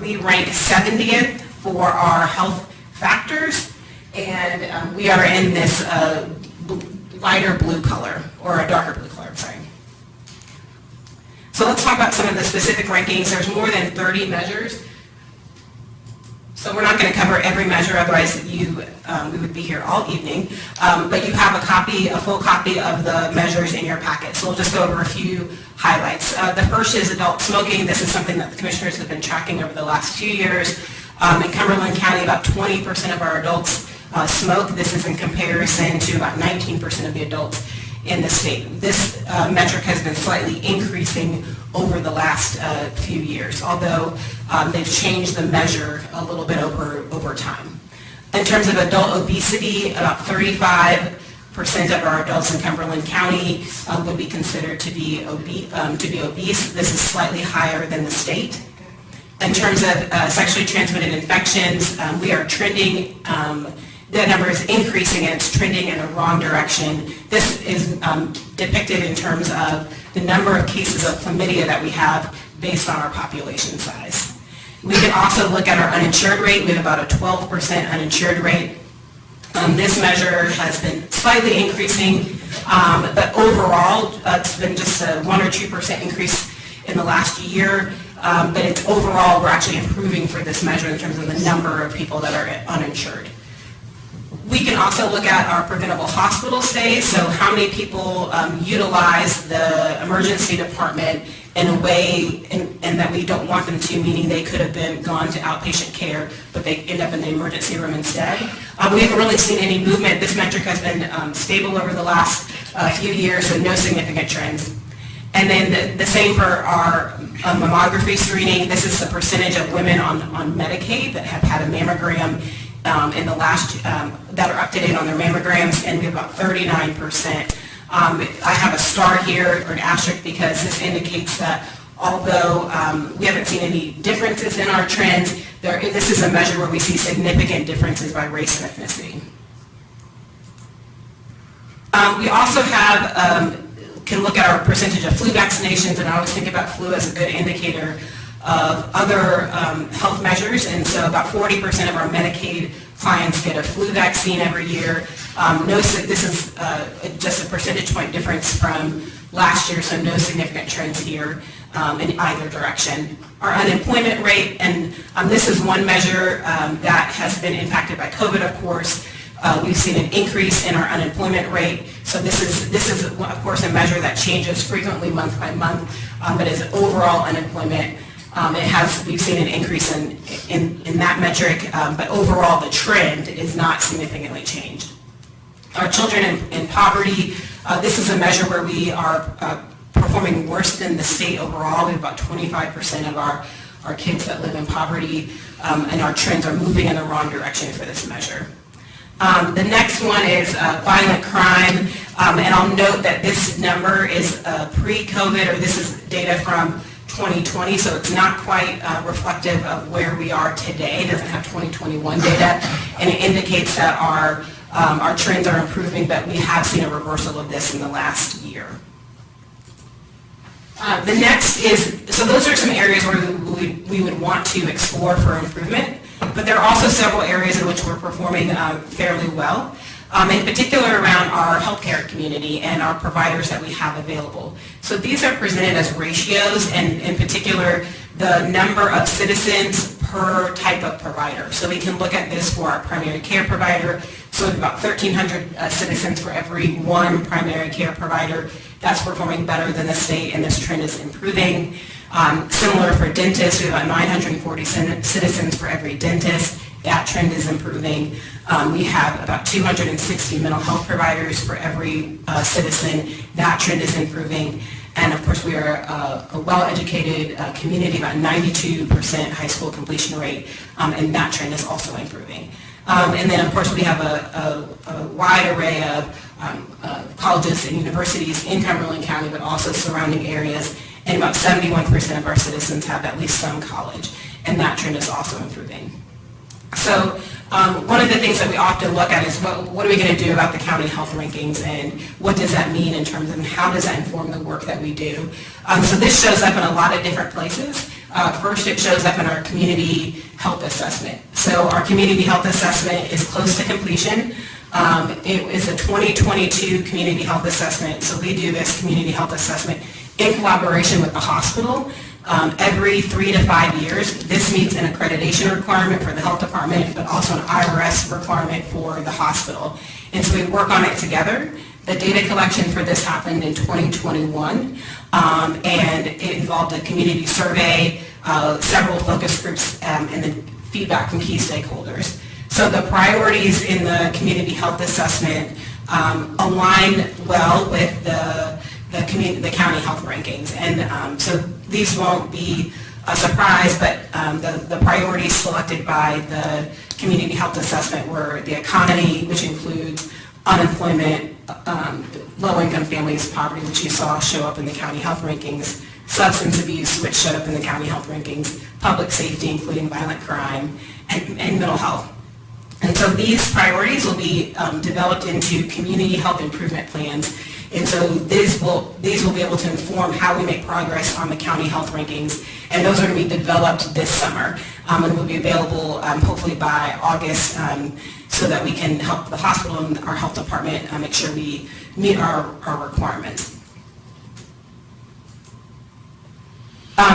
We rank 70th for our health factors, and we are in this lighter blue color, or a darker blue color, I'm sorry. So let's talk about some of the specific rankings. There's more than 30 measures. So we're not going to cover every measure, otherwise we would be here all evening. But you have a full copy of the measures in your packet. So we'll just go over a few highlights. The first is adult smoking. This is something that the commissioners have been tracking over the last few years. In Cumberland County, about 20% of our adults smoke. This is in comparison to about 19% of the adults in the state. This metric has been slightly increasing over the last few years, although they've changed the measure a little bit over time. In terms of adult obesity, about 35% of our adults in Cumberland County would be considered to be obese. This is slightly higher than the state. In terms of sexually transmitted infections, we are trending, the number is increasing and it's trending in the wrong direction. This is depicted in terms of the number of cases of chlamydia that we have based on our population size. We can also look at our uninsured rate. We have about a 12% uninsured rate. This measure has been slightly increasing, but overall, it's been just a 1 or 2% increase in the last year. But it's overall, we're actually improving for this measure in terms of the number of people that are uninsured. We can also look at our preventable hospital stays, so how many people utilize the emergency department in a way and that we don't want them to, meaning they could have been gone to outpatient care, but they end up in the emergency room instead. We haven't really seen any movement. This metric has been stable over the last few years, so no significant trends. And then the same for our mammography screening. This is the percentage of women on Medicaid that have had a mammogram in the last, that are up to date on their mammograms, and we have about 39%. I have a star here, or an asterisk, because this indicates that although we haven't seen any differences in our trends, this is a measure where we see significant differences by race and ethnicity. We also have, can look at our percentage of flu vaccinations, and I always think about flu as a good indicator of other health measures, and so about 40% of our Medicaid clients get a flu vaccine every year. This is just a percentage point difference from last year, so no significant trends here in either direction. Our unemployment rate, and this is one measure that has been impacted by COVID, of course. We've seen an increase in our unemployment rate. So this is of course a measure that changes frequently month by month, but as overall unemployment, we've seen an increase in that metric, but overall the trend is not significantly changed. Our children in poverty, this is a measure where we are performing worse than the state overall. We have about 25% of our kids that live in poverty, and our trends are moving in the wrong direction for this measure. The next one is violent crime, and I'll note that this number is pre-COVID, or this is data from 2020, so it's not quite reflective of where we are today. It doesn't have 2021 data, and it indicates that our trends are improving, but we have seen a reversal of this in the last year. The next is, so those are some areas where we would want to explore for improvement, but there are also several areas in which we're performing fairly well, in particular around our healthcare community and our providers that we have available. So these are presented as ratios, and in particular, the number of citizens per type of provider. So we can look at this for our primary care provider. So we have about 1,300 citizens for every one primary care provider. That's performing better than the state, and this trend is improving. Similar for dentists, we have about 940 citizens for every dentist. That trend is improving. We have about 260 mental health providers for every citizen. That trend is improving. And of course, we are a well-educated community, about 92% high school completion rate, and that trend is also improving. And then, of course, we have a wide array of colleges and universities in Cumberland County, but also surrounding areas, and about 71% of our citizens have at least some college, and that trend is also improving. So one of the things that we often look at is what are we going to do about the county health rankings, and what does that mean in terms of how does that inform the work that we do? So this shows up in a lot of different places. First, it shows up in our community health assessment. So our community health assessment is close to completion. It is a 2022 community health assessment. So we do this community health assessment in collaboration with the hospital. Every 3 to 5 years. This meets an accreditation requirement for the health department, but also an IRS requirement for the hospital. And so we work on it together. The data collection for this happened in 2021, and it involved a community survey, several focus groups, and then feedback from key stakeholders. So So the priorities in the community health assessment align well with the county health rankings. And so these won't be a surprise, but the priorities selected by the community health assessment were the economy, which includes unemployment, low-income families, poverty, which you saw show up in the county health rankings, substance abuse, which showed up in the county health rankings, public safety, including violent crime, and mental health. And so these priorities will be developed into community health improvement plans. And so these will be able to inform how we make progress on the county health rankings. And those are going to be developed this summer and will be available hopefully by August so that we can help the hospital and our health department make sure we meet our requirements.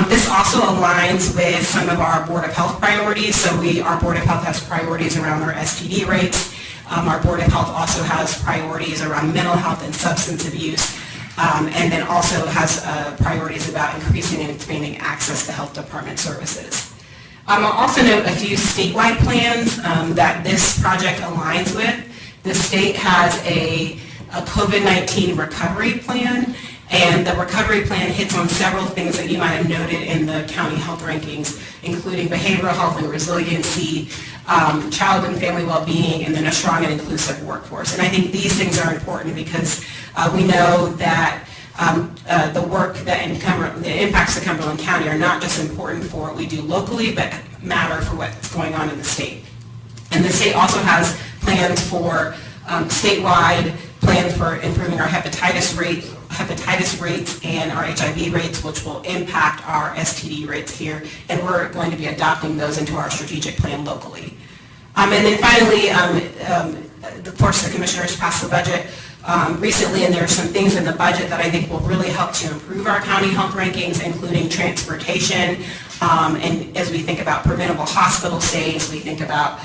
This also aligns with some of our Board of Health priorities. So our Board of Health has priorities around our STD rates. Our Board of Health also has priorities around mental health and substance abuse, and then also has priorities about increasing and expanding access to health department services. I'll also note a few statewide plans that this project aligns with. The state has a COVID-19 recovery plan, and the recovery plan hits on several things that you might have noted in the county health rankings, including behavioral health and resiliency, child and family well-being, and then a strong and inclusive workforce. And I think these things are important because we know that the work that impacts the Cumberland County are not just important for what we do locally, but matter for what's going on in the state. And the state also has plans for statewide plans for improving our hepatitis rates and our HIV rates, which will impact our STD rates here, and we're going to be adopting those into our strategic plan locally. And then finally, of course, the commissioners passed the budget recently, and there are some things in the budget that I think will really help to improve our county health rankings, including transportation, and as we think about preventable hospital stays, we think about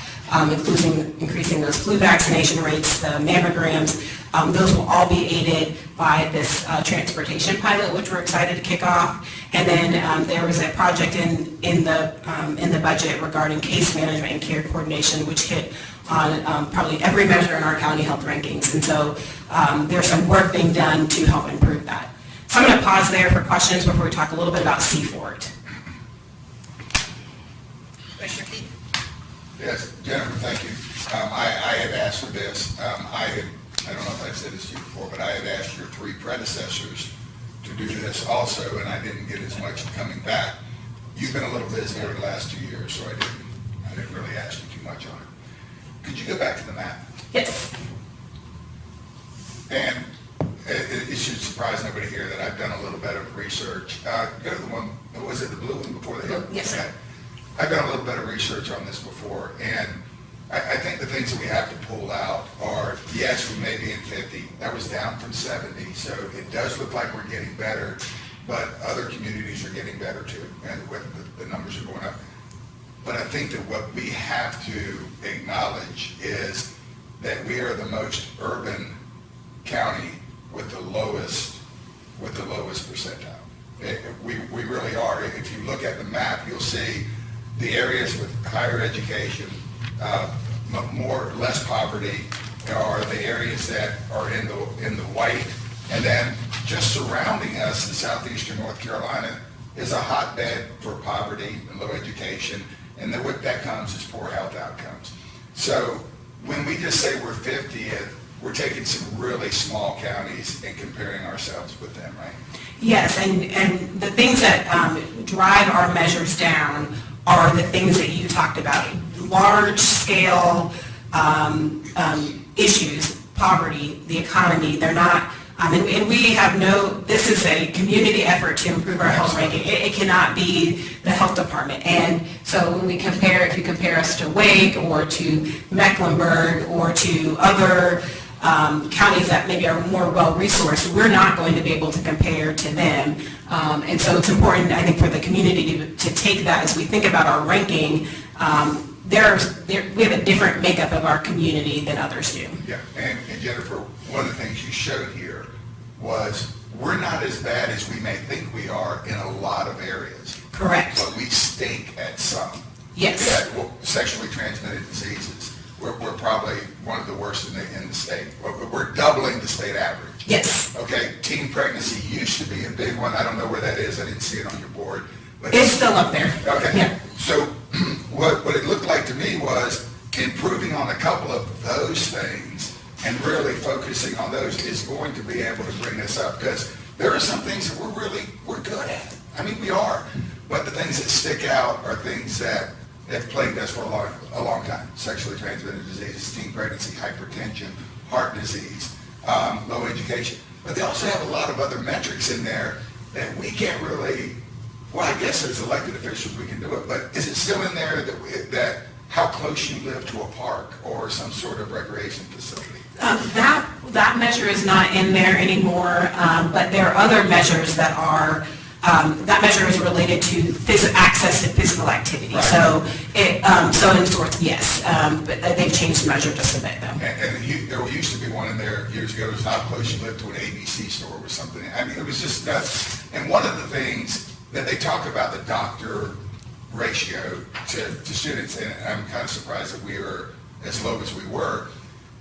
increasing those flu vaccination rates, the mammograms. Those will all be aided by this transportation pilot, which we're excited to kick off. And then there was a project in the budget regarding case management and care coordination, which hit on probably every measure in our county health rankings. And so there's some work being done to help improve that. So I'm going to pause there for questions before we talk a little bit about Seafort. Commissioner Keith? Yes, Jennifer, thank you. I had asked for this. I don't know if I've said this to you before, but I had asked your three predecessors to do this also, and I didn't get as much coming back. You've been a little busy over the last 2 years, so I didn't really ask you too much on it. Could you go back to the map? Yes. And it should surprise nobody here that I've done a little bit of research. Go to the one, was it the blue one before the hill? Yes, sir. Okay. I've done a little bit of research on this before, and I think the things that we have to pull out are, yes, we may be in 50. That was down from 70, so it does look like we're getting better, but other communities are getting better too, and the numbers are going up. But I think that what we have to acknowledge is that we are the most urban county with the lowest percentile. We really are. If you look at the map, you'll see the areas with higher education, less poverty, are the areas that are in the white, and then just surrounding us in southeastern North Carolina is a hotbed for poverty and low education, and then what that comes is poor health outcomes. So when we just say we're 50th, we're taking some really small counties and comparing ourselves with them, right? Yes, and the things that drive our measures down are the things that you talked about. Large-scale issues, poverty, the economy, they're not, and we have this is a community effort to improve our health ranking. It cannot be the health department. And so when if you compare us to Wake or to Mecklenburg or to other counties that maybe are more well-resourced, we're not going to be able to compare to them. And so it's important, I think, for the community to take that as we think about our ranking. We have a different makeup of our community than others do. Yeah, and Jennifer, one of the things you showed here was we're not as bad as we may think we are in a lot of areas. Correct. But we stink at some. Yes. Sexually transmitted diseases. probably one of the worst in the state. We're doubling the state average. Yes, Okay, teen pregnancy used to be a big one. I don't know where that is. I didn't see it on your board. But it's still up there. Okay, Yeah. so what it looked like to me was improving on a couple of those things and really focusing on those is going to be able to bring us up, because there are some things that we're good at. I mean, we are, but the things that stick out are things that have plagued us for a long time. Sexually transmitted diseases, teen pregnancy, hypertension, heart disease, low education. But they also have a lot of other metrics in there that we can't really, well, I guess as elected officials we can do it, but is it still in there that how close you live to a park or some sort of recreation facility? That measure is not in there anymore, but there are other measures that are, that measure is related to access to physical activity. Right. So in sorts, yes, but they've changed the measure just a bit though. And there used to be one in there years ago, it was how close you lived to an ABC store or something. I mean, it was just nuts. And one of the things that they talk about, the doctor ratio to students, and I'm kind of surprised that we were as low as we were,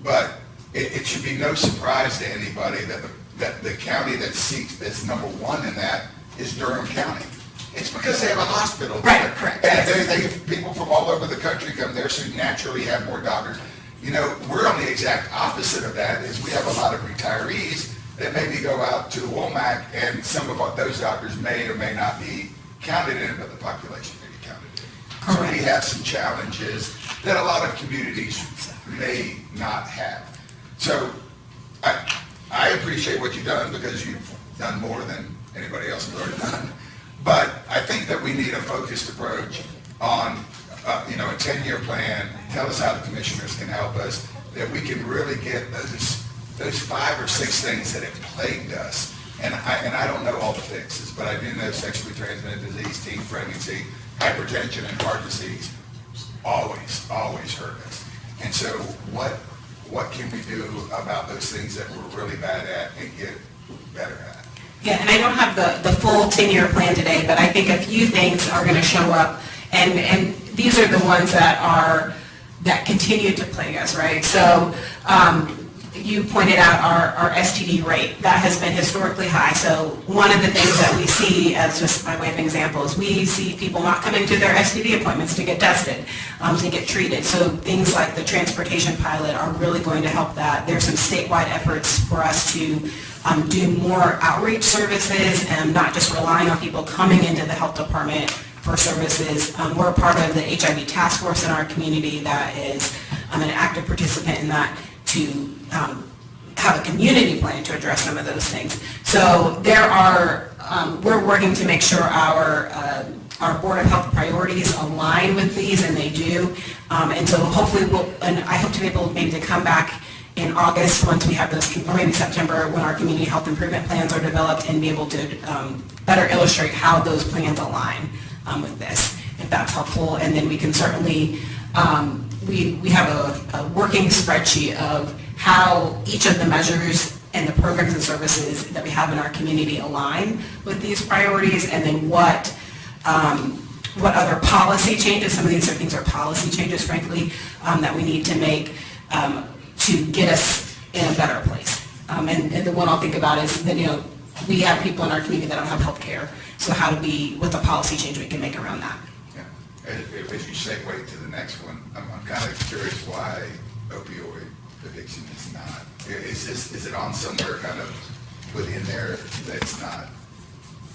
but it should be no surprise to anybody that the county that's number one in that is Durham County. It's because they have a hospital there. Right, correct. And people from all over the country come there, so naturally have more doctors. You know, we're on the exact opposite of that, is we have a lot of retirees that maybe go out to Womack, and some of those doctors may or may not be counted in, but the population may be counted in. So we have some challenges that a lot of communities may not have. So I appreciate what you've done, because you've done more than anybody else has already done. But I think that we need a focused approach on, a 10-year plan. Tell us how the commissioners can help us, that we can really get those 5 or 6 things that have plagued us. And I don't know all the fixes, but I do know sexually transmitted disease, teen pregnancy, hypertension, and heart disease always hurt us. And so what can we do about those things that we're really bad at and get better at? Yeah, and I don't have the full 10-year plan today, but I think a few things are going to show up, and these are the ones that continue to plague us, right? So you pointed out our STD rate. That has been historically high. So one of the things that we see, as just by way of example, is we see people not coming to their STD appointments to get tested, to get treated. So things like the transportation pilot are really going to help that. There's some statewide efforts for us to do more outreach services and not just relying on people coming into the health department for services. We're part of the HIV task force in our community that is an active participant in that, to have a community plan to address some of those things. So we're working to make sure our Board of Health priorities align with these, and they do. And so hopefully I hope to be able maybe to come back in August, once we have those, or maybe September, when our community health improvement plans are developed, and be able to better illustrate how those plans align with this, if that's helpful. And then we can certainly, we have a working spreadsheet of how each of the measures and the programs and services that we have in our community align with these priorities, and then what other policy changes, some of these things are policy changes, frankly, that we need to make to get us in a better place. And the one I'll think about is that, we have people in our community that don't have health care. So how do what's a policy change we can make around that? Yeah. As you segue to the next one, I'm kind of curious why opioid addiction is not. Is it on somewhere kind of put in there that's not?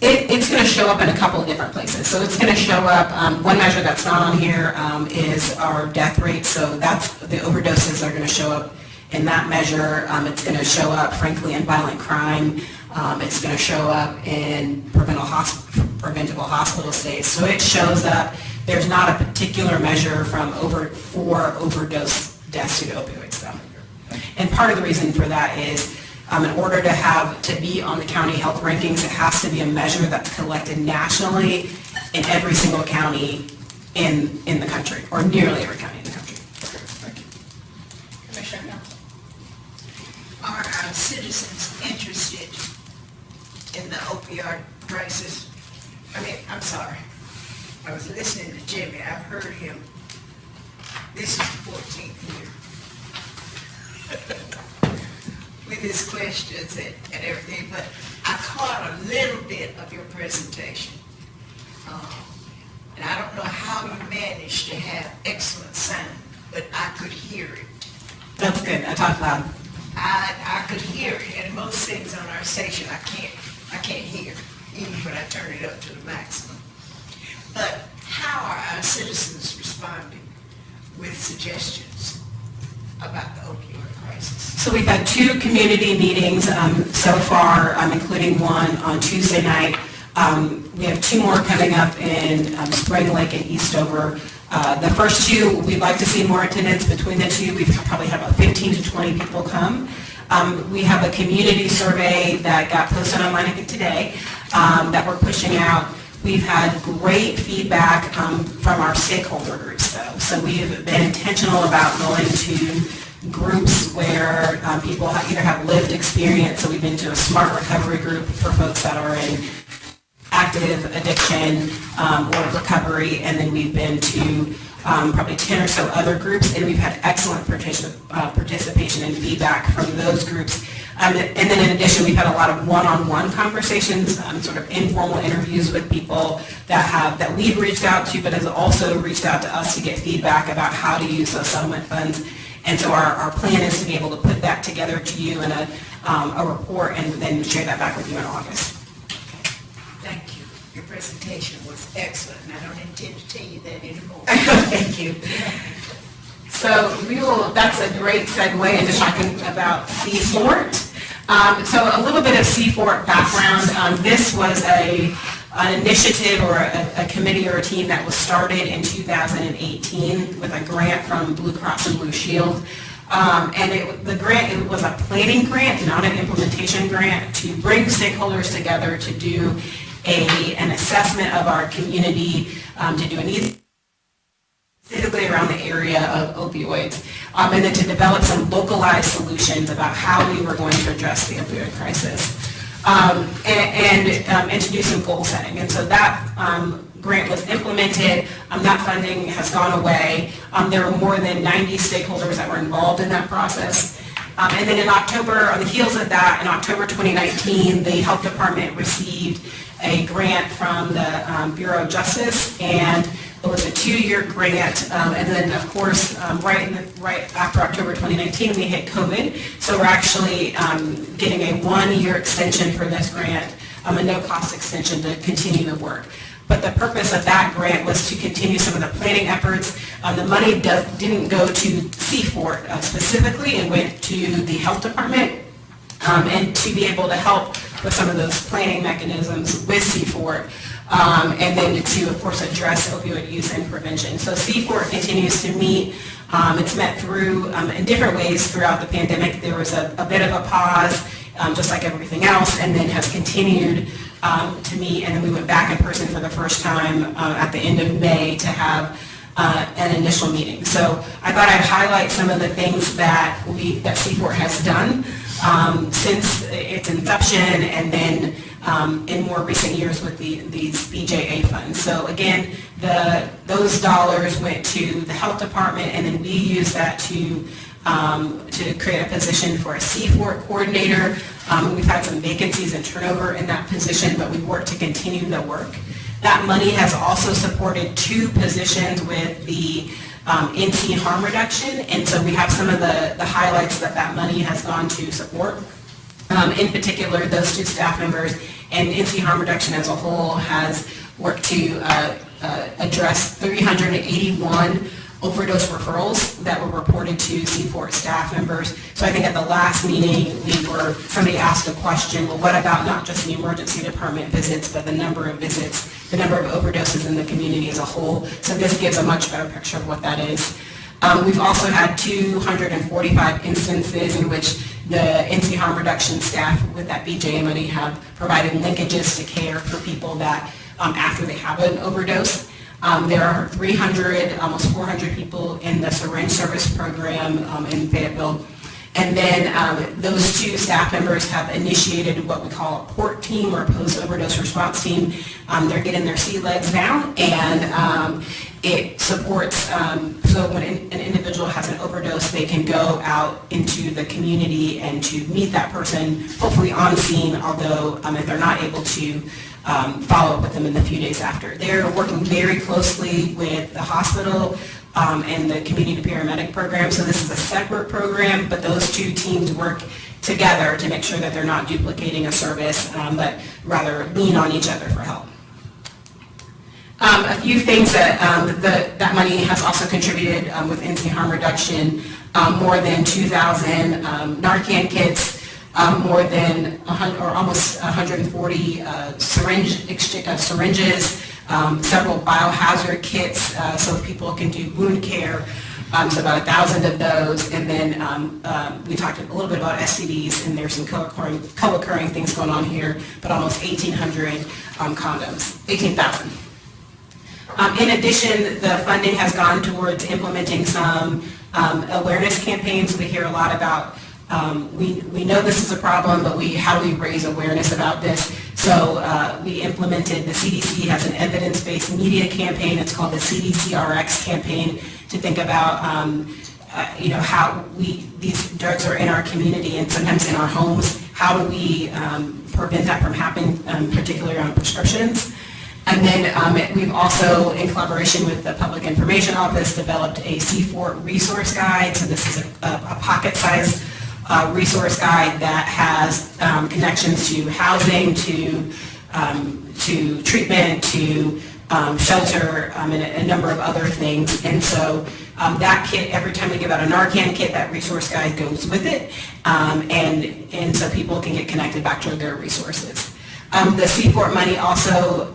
It's going to show up in a couple of different places. So it's going to show up, one measure that's not on here is our death rate. So that's, the overdoses are going to show up in that measure. It's going to show up, frankly, in violent crime. It's going to show up in preventable hospital stays. So it shows up. There's not a particular measure for overdose deaths due to opioids, though. And part of the reason for that is, in order to be on the county health rankings, it has to be a measure that's collected nationally in every single county in the country, or nearly every county in the country. Okay, thank you. Commissioner Nelson? Are our citizens interested in the opioid crisis? I'm sorry. I was listening to Jimmy. I've heard him. This is the 14th year. with his questions and everything, but I caught a little bit of your presentation. And I don't know how you managed to have excellent sound, but I could hear it. That's good. I talk loud. I could hear it, and most things on our station I can't hear, even when I turn it up to the maximum. But how are our citizens responding with suggestions about the opioid crisis? So we've had 2 community meetings so far, including one on Tuesday night. We have 2 more coming up in Spring Lake and Eastover. The first 2, we'd like to see more attendance. Between the 2, we've probably had about 15 to 20 people come. We have a community survey that got posted online, I think today, that we're pushing out. We've had great feedback from our stakeholder groups, though. So we have been intentional about going to groups where people either have lived experience. So we've been to a smart recovery group for folks that are in active addiction or recovery, and then we've been to probably 10 or so other groups, and we've had excellent participation and feedback from those groups. And then in addition, we've had a lot of one-on-one conversations, sort of informal interviews with people that we've reached out to, but has also reached out to us to get feedback about how to use those settlement funds. And so our plan is to be able to put that together to you in a report and then share that back with you in August. Thank you. Your presentation was excellent, and I don't intend to tell you that anymore. Thank you. So that's a great segue into talking about C-Fort. So a little bit of C-Fort background. This was an initiative or a committee or a team that was started in 2018 with a grant from Blue Cross and Blue Shield. And the grant, it was a planning grant, not an implementation grant, to bring stakeholders together to do an assessment of our community, to do a needs specifically around the area of opioids, and then to develop some localized solutions about how we were going to address the opioid crisis, and to do some goal setting. And so that grant was implemented. That funding has gone away. There were more than 90 stakeholders that were involved in that process. And then in October, on the heels of that, in October 2019, the Health Department received a grant from the Bureau of Justice, and it was a 2-year grant. And then, of course, right after October 2019, we hit COVID. So we're actually getting a 1-year extension for this grant, a no-cost extension to continue the work. But the purpose of that grant was to continue some of the planning efforts. The money didn't go to C-Fort specifically. It went to the Health Department, and to be able to help with some of those planning mechanisms with C-Fort, and then to, of course, address opioid use and prevention. So C-Fort continues to meet. It's met through in different ways throughout the pandemic. There was a bit of a pause, just like everything else, and then has continued to meet. And then we went back in person for the first time at the end of May to have an initial meeting. So I thought I'd highlight some of the things that C-Fort has done since its inception, and then in more recent years with these BJA funds. So again, those dollars went to the Health Department, and then we used that to create a position for a C-Fort coordinator. We've had some vacancies and turnover in that position, but we worked to continue the work. That money has also supported 2 positions with the NC harm reduction, and so we have some of the highlights that money has gone to support. In particular, those 2 staff members and NC harm reduction as a whole has worked to address 381 overdose referrals that were reported to C-Fort staff members. So I think at the last meeting, somebody asked a question, well, what about not just the emergency department visits, but the number of visits, the number of overdoses in the community as a whole. So this gives a much better picture of what that is. We've also had 245 instances in which the NC harm reduction staff with that BJA money have provided linkages to care for people that after they have an overdose. There are 300, almost 400 people in the syringe service program in Fayetteville. And then those two staff members have initiated what we call a PORT team, or post-overdose response team. They're getting their sea legs now, and it supports, so when an individual has an overdose, they can go out into the community and to meet that person, hopefully on scene, although if they're not able to, follow up with them in the few days after. They're working very closely with the hospital and the community paramedic program, so this is a separate program, but those two teams work together to make sure that they're not duplicating a service, but rather lean on each other for help. A few things that that money has also contributed with NC harm reduction, more than 2,000 Narcan kits, more than almost 140 syringes, several biohazard kits, so people can do wound care, so about 1,000 of those, and then we talked a little bit about STDs, and there's some co-occurring things going on here, but almost 1,800 condoms, 18,000. In addition, the funding has gone towards implementing some awareness campaigns. We hear a lot about, we know this is a problem, but how do we raise awareness about this? So we implemented, the CDC has an evidence-based media campaign. It's called the CDCRX campaign, to think about how these drugs are in our community and sometimes in our homes. How do we prevent that from happening, particularly on prescriptions? And then we've also, in collaboration with the Public Information Office, developed a C4 resource guide. So this is a pocket-sized resource guide that has connections to housing, to treatment, to shelter, and a number of other things. And so that kit, every time we give out a Narcan kit, that resource guide goes with it, and so people can get connected back to their resources. The Seaport money also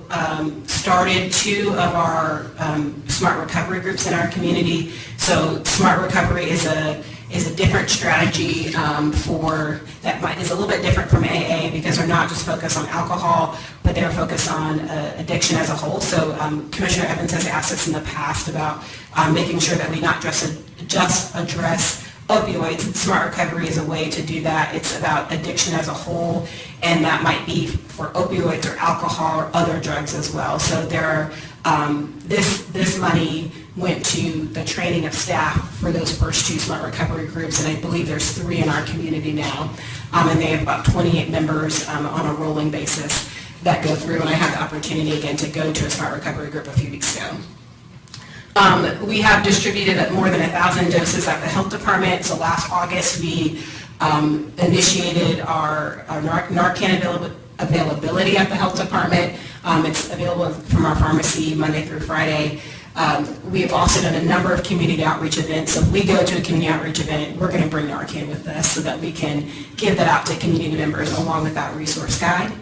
started 2 of our smart recovery groups in our community. So smart recovery is a different strategy is a little bit different from AA, because they're not just focused on alcohol, but they're focused on addiction as a whole. So Commissioner Evans has asked us in the past about making sure that we not just address opioids. Smart recovery is a way to do that. It's about addiction as a whole, and that might be for opioids or alcohol or other drugs as well. So there are, this money went to the training of staff for those first 2 smart recovery groups, and I believe there's 3 in our community now, and they have about 28 members on a rolling basis that go through, and I had the opportunity again to go to a smart recovery group a few weeks ago. We have distributed more than 1,000 doses at the health department. So last August, we initiated our Narcan availability at the health department. It's available from our pharmacy Monday through Friday. We have also done a number of community outreach events. So if we go to a community outreach event, we're going to bring Narcan with us so that we can give that out to community members along with that resource guide.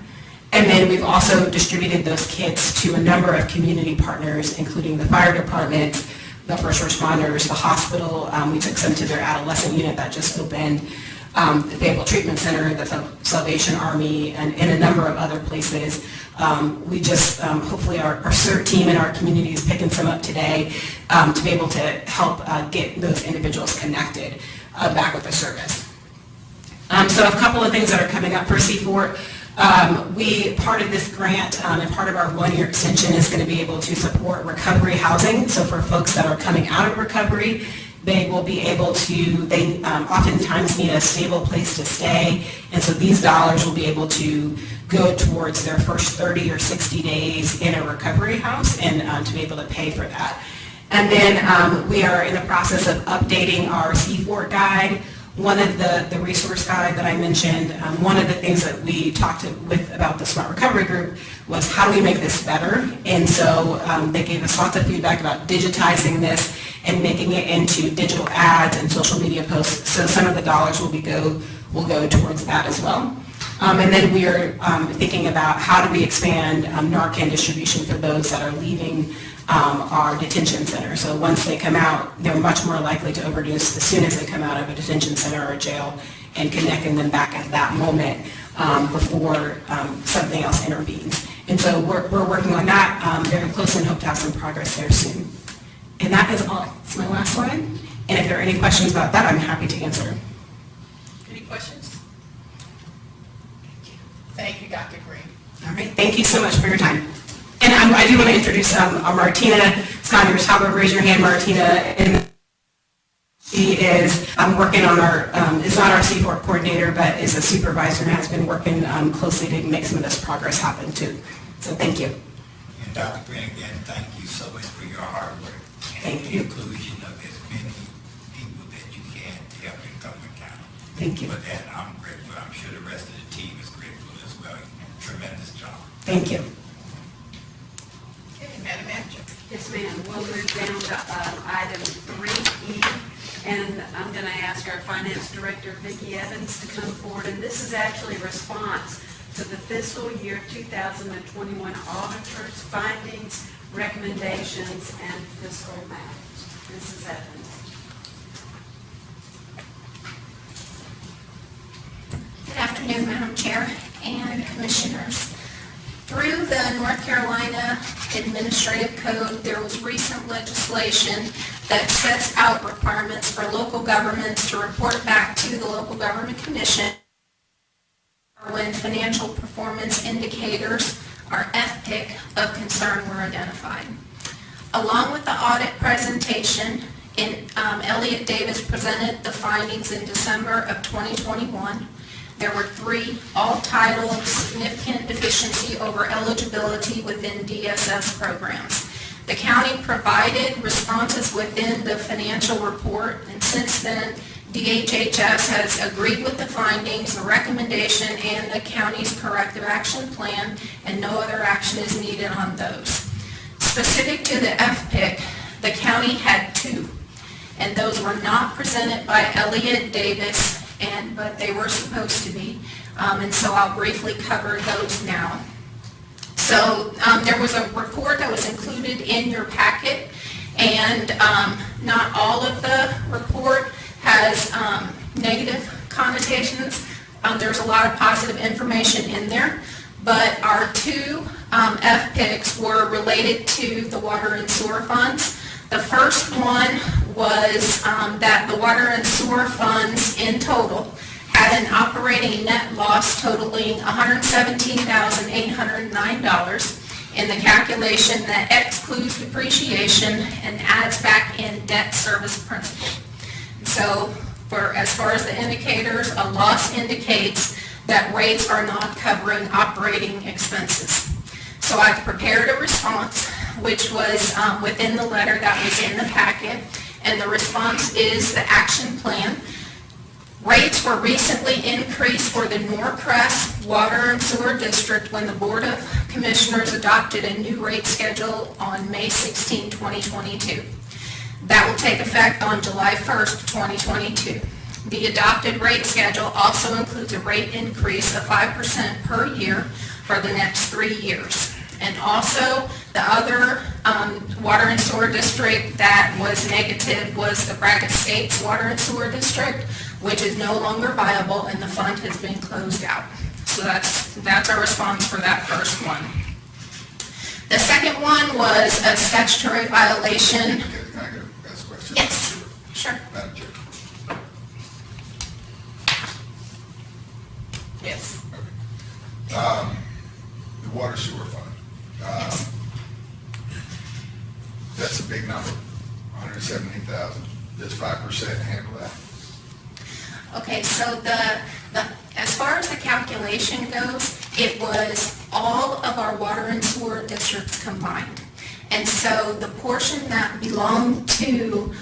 And then we've also distributed those kits to a number of community partners, including the fire department, the first responders, the hospital. We took some to their adolescent unit that just opened, the Fayetteville Treatment Center, the Salvation Army, and a number of other places. We just, hopefully our CERT team in our community is picking some up today to be able to help get those individuals connected back with the service. So a couple of things that are coming up for C4. Part of this grant and part of our 1-year extension is going to be able to support recovery housing. So for folks that are coming out of recovery, they will be able to, they oftentimes need a stable place to stay, and so these dollars will be able to go towards their first 30 or 60 days in a recovery house, and to be able to pay for that. And then we are in the process of updating our C4 guide. One of the resource guide that I mentioned, one of the things that we talked about the Smart Recovery Group was how do we make this better? And so they gave us lots of feedback about digitizing this and making it into digital ads and social media posts. So some of the dollars will go towards that as well. And then we are thinking about how do we expand Narcan distribution for those that are leaving our detention center. So once they come out, they're much more likely to overdose as soon as they come out of a detention center or a jail, and connecting them back at that moment before something else intervenes. And so we're working on that very closely and hope to have some progress there soon. And that is all. It's my last slide. And if there are any questions about that, I'm happy to answer. questions? Thank you, Dr. Green. All right, thank you so much for your time. And I do want to introduce Martina Scott, top raise your hand, Martina. And she is working on our, is not our C4 coordinator, but is a supervisor and has been working closely to make some of this progress happen too. So thank you. And Dr. Green, again, thank you so much for your hard work. And Thank you. the inclusion of as many people that you can to help in Cumberland County. Thank you. For that, I'm grateful. I'm sure the rest of the team is grateful as well. Tremendous job. Thank you. Okay, Madam Manager. Yes, ma'am. We'll move down to item 3E, and I'm going to ask our Finance Director, Vicki Evans, to come forward. And this is actually a response to the fiscal year 2021 auditor's findings, recommendations, and fiscal matters. Mrs. Evans. Good afternoon, Madam Chair and Commissioners. Through the North Carolina Administrative Code, there was recent legislation that sets out requirements for local governments to report back to the Local Government Commission when financial performance indicators, or FPIC, of concern were identified. Along with the audit presentation, Elliott Davis presented the findings in December of 2021. There were 3, all titled Significant Deficiency over Eligibility within DSS Programs. The county provided responses within the financial report, and since then, DHHS has agreed with the findings, the recommendation, and the county's corrective action plan, and no other action is needed on those. Specific to the FPIC, the county had 2, and those were not presented by Elliott Davis, but they were supposed to be, and so I'll briefly cover those now. So there was a report that was included in your packet, and not all of the report has negative connotations. There's a lot of positive information in there, but our 2 FPICs were related to the water and sewer funds. The first one was that the water and sewer funds in total had an operating net loss totaling $117,809 in the calculation that excludes depreciation and adds back in debt service principal. So as far as the indicators, a loss indicates that rates are not covering operating expenses. So I've prepared a response, which was within the letter that was in the packet, and the response is the action plan. Rates were recently increased for the Norcrest Water and Sewer District when the Board of Commissioners adopted a new rate schedule on May 16, 2022. That will take effect on July 1st, 2022. The adopted rate schedule also includes a rate increase of 5% per year for the next 3 years. And also, the other water and sewer district that was negative was the Bragg Estates Water and Sewer District, which is no longer viable and the fund has been closed out. So that's our response for that first one. The second one was a statutory violation. Can I go ask a question? Yes, sure. Madam Chair. Yes. Okay. The water sewer fund. That's a big number, 117,000. Does 5% handle that? Okay, so as far as the calculation goes, it was all of our water and sewer districts combined. And so the portion that belonged to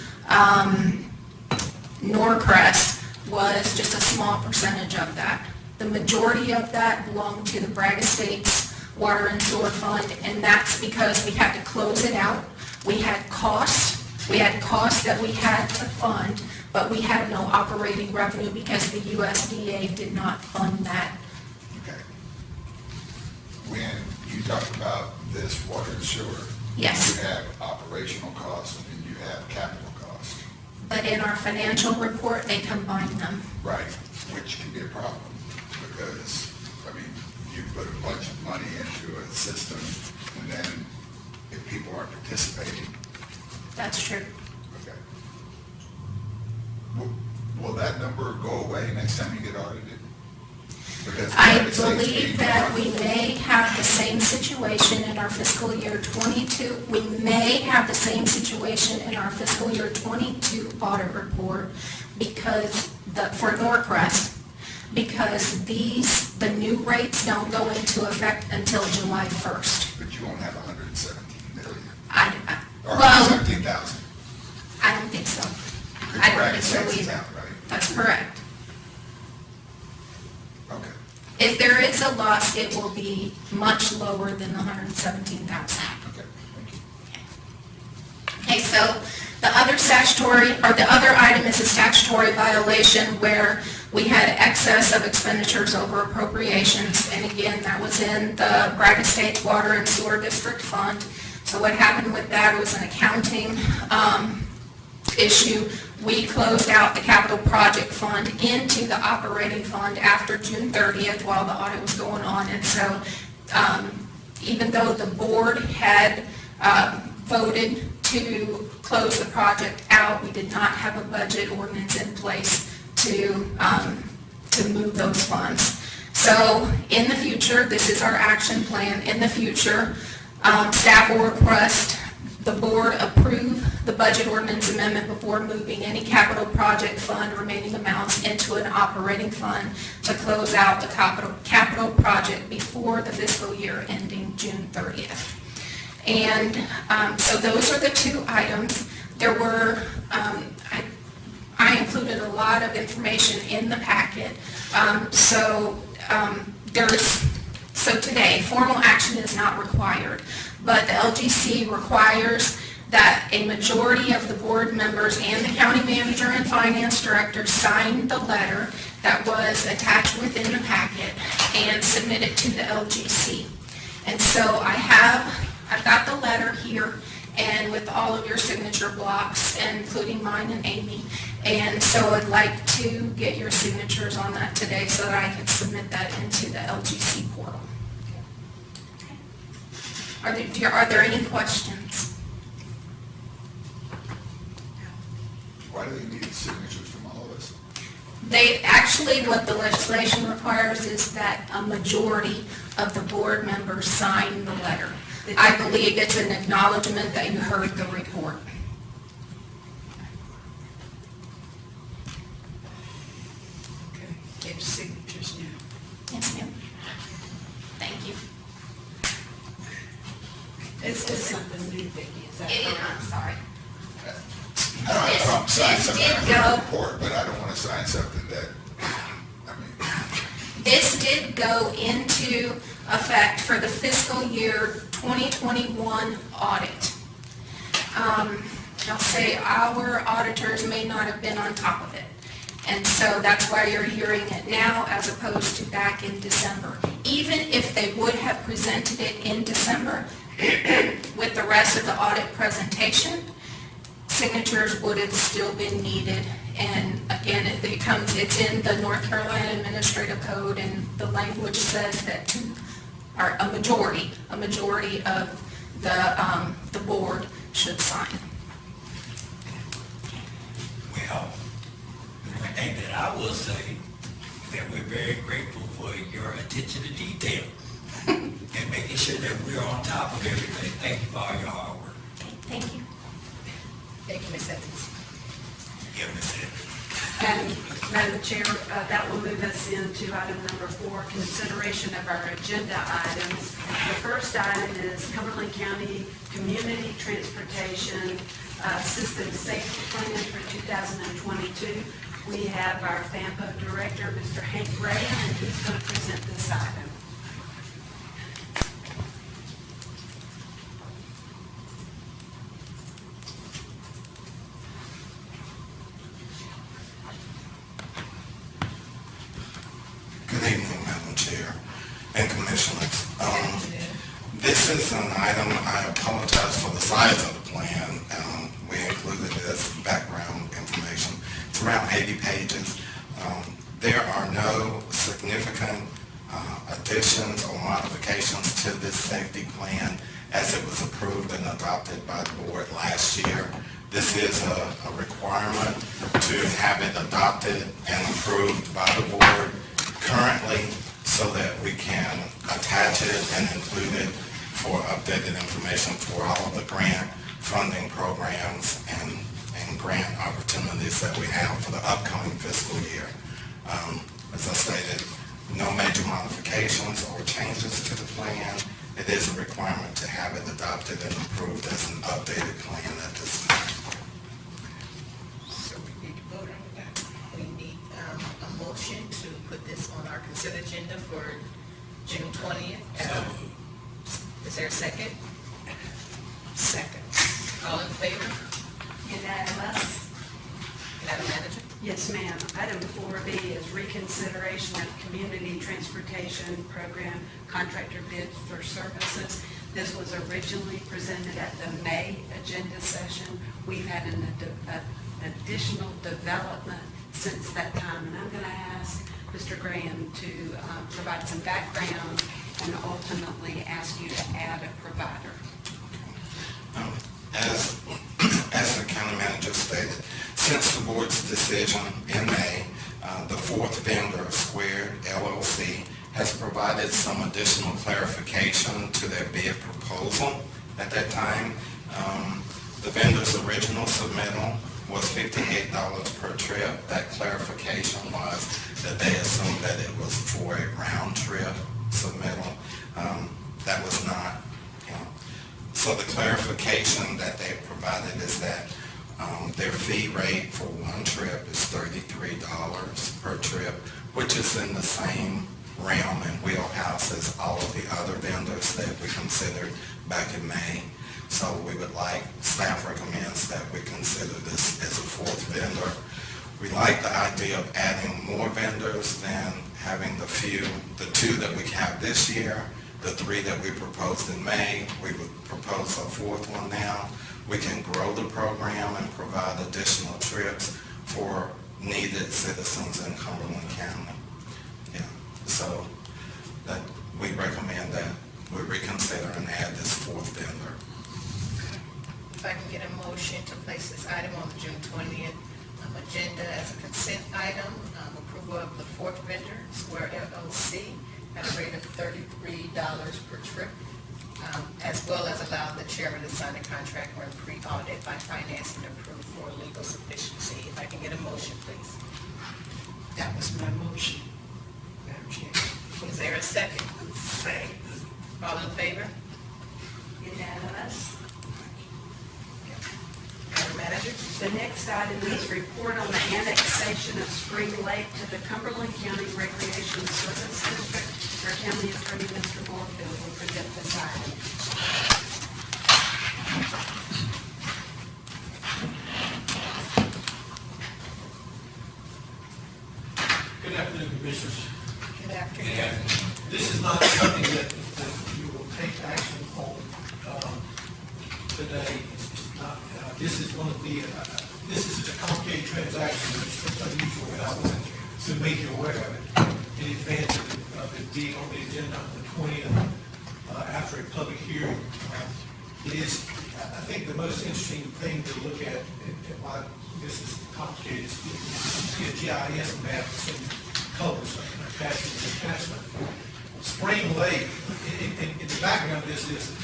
Norcrest was just a small percentage of that. The majority of that belonged to the Bragg Estates Water and Sewer Fund, and that's because we had to close it out. We had costs that we had to fund, but we had no operating revenue because the USDA did not fund that. Okay. When you talk about this water and sewer, Yes. you have operational costs and you have capital costs. But in our financial report, they combine them. Right, which can be a problem because, you put a bunch of money into a system and then if people aren't participating, That's true. okay. Will that number go away next next time you get audited? Because the I United States believe paid that for it. we may have the same situation in our fiscal year '22. We may have the same situation in our fiscal year '22 audit report because for Norcrest, because the new rates don't go into effect until July 1st. But you won't have 117 million, or Well, 117,000. I don't think so. Because I don't bracket think so taxes either. out, right? That's correct. Okay. If there is a loss, it will be much lower than the 117,000. Okay, thank you. Okay, so the other item is a statutory violation where we had excess of expenditures over appropriations. And again, that was in the Bragg State Water and Sewer District Fund. So what happened with that was an accounting issue. We closed out the capital project fund into the operating fund after June 30th while the audit was going on. And so even though the board had voted to close the project out, we did not have a budget ordinance in place to move those funds. So in the future, this is our action plan. In the future, staff will request the board approve the budget ordinance amendment before moving any capital project fund remaining amounts into an operating fund to close out the capital project before the fiscal year ending June 30th. And so those are the two items. There were, I included a lot of information in the packet. So today, formal action is not required, but the LGC requires that a majority of the board members and the county manager and finance director sign the letter that was attached within the packet and submit it to the LGC. And so I've got the letter here and with all of your signature blocks, including mine and Amy. And so I'd like to get your signatures on that today so that I can submit that into the LGC portal. Are there any questions? Why do they need signatures from all of us? What the legislation requires is that a majority of the board members sign the letter. I believe it's an acknowledgement that you heard the report. Okay, get signatures now. Yes, ma'am. Thank you. This is something new, Vicki, is that correct? I'm sorry. I don't have a problem signing This something did on go- the report, but I don't want to sign something that, This did go into effect for the fiscal year 2021 audit. I'll say our auditors may not have been on top of it. And so that's why you're hearing it now as opposed to back in December. Even if they would have presented it in December with the rest of the audit presentation, signatures would have still been needed. And again, it's in the North Carolina Administrative Code, and the language says that a majority of the board should sign. Well, one thing that I will say is that we're very grateful for your attention to detail and making sure that we're on top of everything. Thank you for all your hard work. Thank you. Thank you, Ms. Evans. Yeah, Ms. Evans. And Madam Chair, that will move us into item number 4, consideration of our agenda items. The first item is Cumberland County Community Transportation System Safety Plan for 2022. We have our FAMPA Director, Mr. Hank Ray, and he's going to present this item. Good evening, Madam Chair and Commissioners. This is an item, I apologize for the size of the plan. We included this background information. It's around 80 pages. There are no significant additions or modifications to this safety plan as it was approved and adopted by the board last year. This is a requirement to have it adopted and approved by the board currently so that we can attach it and include it for updated information for all of the grant funding programs and grant opportunities that we have for the upcoming fiscal year. As I stated, no major modifications or changes to the plan. It is a requirement to have it adopted and approved as an updated plan at this time. So we need to vote on that. We need a motion to put this on our consent agenda for June 20th. Is there a second? Second. All in favor? Unanimous? Madam Manager? Yes, ma'am. Item 4B is reconsideration of community transportation program contractor bid for services. This was originally presented at the May agenda session. We've had an additional development since that time, and I'm going to ask Mr. Graham to provide some background and ultimately ask you to add a provider. As the county manager stated, since the board's decision in May, the fourth vendor, Squared LLC, has provided some additional clarification to their bid proposal. At that time, the vendor's original submittal was $58 per trip. That clarification was that they assumed that it was for a round trip submittal. That was not. So the clarification that they provided is that their fee rate for one trip is $33 per trip, which is in the same realm and wheelhouse as all of the other vendors that we considered back in May. So we would like, staff recommends that we consider this as a fourth vendor. We like the idea of adding more vendors than having the two that we have this year. The three that we proposed in May, we would propose a fourth one now. We can grow the program and provide additional trips for needed citizens in Cumberland County. Yeah, so that we recommend that we reconsider and add this fourth vendor. If I can get a motion to place this item on the June 20th agenda as a consent item, approval of the fourth vendor, Square LLC, at a rate of $33 per trip, as well as allow the chairman to sign a contract when pre-audit by finance and approved for legal sufficiency. If I can get a motion, please. That was my motion, Madam Chair. Is there a second? Second. All in favor? Unanimous? Madam Manager? The next item is report on the annexation of Spring Lake to the Cumberland County Recreation Service District. Our County Attorney, Mr. Moorfield, will present this item. Good afternoon, Commissioners. Good afternoon. This is not something that you will take action on today. It's not, this is one of the, this is a complicated transaction. It's unusual, and I wanted to make you aware of it in advance of it being on the agenda on the 20th after a public hearing. It is, I think, the most interesting thing to look at and why this is complicated is you see a GIS map in colors, attachment. Spring Lake, in the background of this is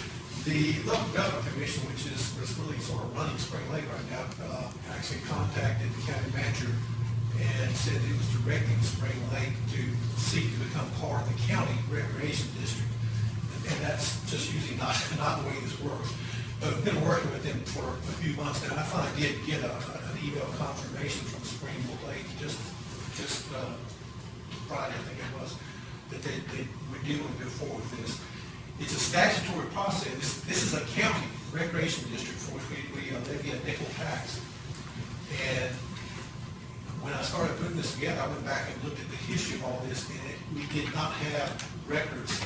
the local government commission, which is really sort of running Spring Lake right now, actually contacted the county manager and said it was directing Spring Lake to seek to become part of the county recreation district. And that's just usually not the way this works. But I've been working with them for a few months now. I finally did get an email confirmation from Spring Lake just Friday, I think it was, that they were dealing with move forward with this. It's a statutory process. This is a county recreation district for which we levy a nickel tax. And when I started putting this together, I went back and looked at the history of all this, and we did not have records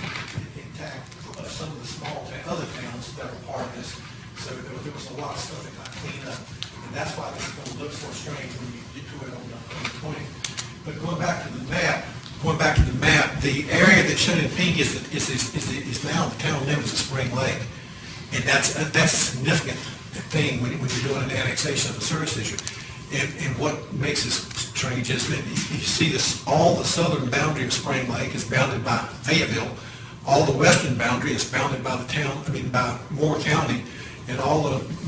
intact of some of the other towns that are part of this. So there was a lot of stuff that got cleaned up, and that's why this is going to look so strange when you get to it on the 20th. But going back to the map, the area that's shown in pink is now the town limits of Spring Lake, and that's a significant thing when you're doing an annexation of a service district. And what makes this strange is that you see this, all the southern boundary of Spring Lake is bounded by Fayetteville, all the western boundary is bounded by by Moore County, and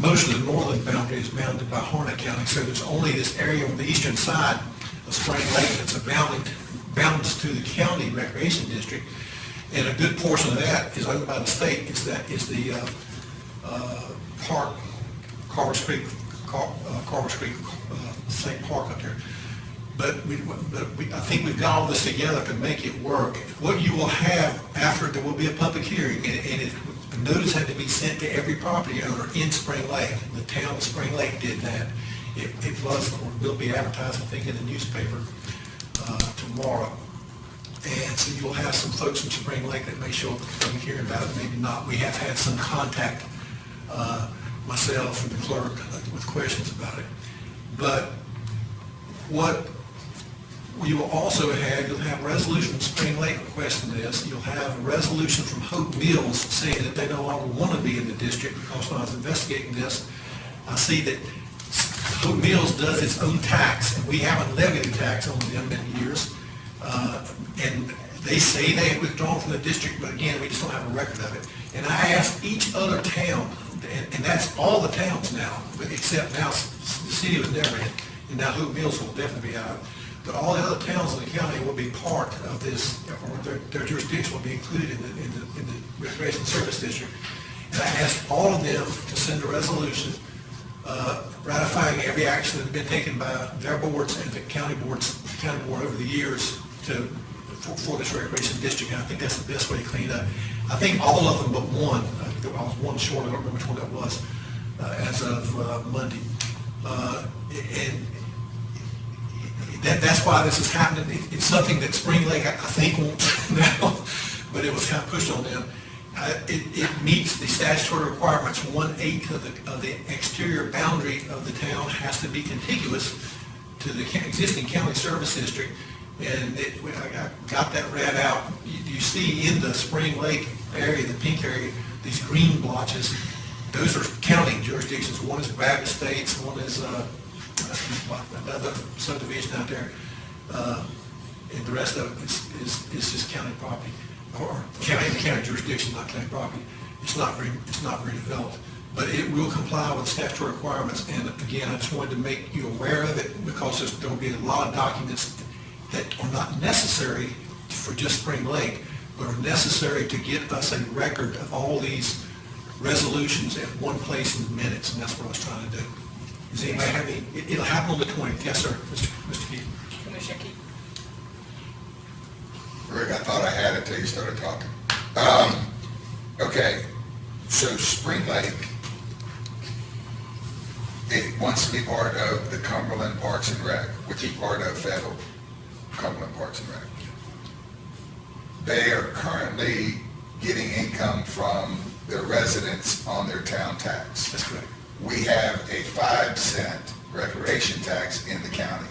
most of the northern boundary is bounded by Harnett County. So there's only this area on the eastern side of Spring Lake that's bounds to the county recreation district, and a good portion of that is owned by the state. Is the park, Carver's Creek State Park up there. But I think we've got all this together to make it work. What you will have after, there will be a public hearing, and notice had to be sent to every property owner in Spring Lake. The town of Spring Lake did that. It will be advertised, I think, in the newspaper tomorrow. And so you'll have some folks from Spring Lake that may show up at the public hearing about it, maybe not. We have had some contact, myself and the clerk, with questions about it. But what you will also have, you'll have a resolution from Spring Lake requesting this. You'll have a resolution from Hope Mills saying that they no longer want to be in the district, because when I was investigating this, I see that Hope Mills does its own tax, and we haven't levied a tax on them in years. And they say they have withdrawn from the district, but again, we just don't have a record of it. And I asked each other town, and that's all the towns now, except now the city was never in, and now Hope Mills will definitely be out. But all the other towns in the county will be part of this, or their jurisdiction will be included in the recreation service district. And I asked all of them to send a resolution ratifying every action that has been taken by their boards and the county board over the years for this recreation district. And I think that's the best way to clean it up. I think all of them but one, I was one short, I don't remember which one that was, as of Monday. And that's why this is happening. It's something that Spring Lake, I think, won't now, but it was kind of pushed on them. It meets the statutory requirements. 1/8 of the exterior boundary of the town has to be contiguous to the existing county service district. And I got that read out. You see in the Spring Lake area, the pink area, these green blotches, those are county jurisdictions. One is Bragg Estates, one is another subdivision out there, and the rest of it is just county property, or county jurisdiction, not county property. It's not very developed, but it will comply with statutory requirements. And again, I just wanted to make you aware of it, because there will be a lot of documents that are not necessary for just Spring Lake, but are necessary to get us a record of all these resolutions at one place in the minutes, and that's what I was trying to do. Does anybody have any? It'll happen on the 20th. Yes, sir, Mr. Keith. Commissioner Keith. Rick, I thought I had it till you started talking. Okay, so Spring Lake, it wants to be part of the Cumberland Parks and Rec, which is part of federal Cumberland Parks and Rec. They are currently getting income from their residents on their town tax. That's correct. We have a 5-cent recreation tax in the county.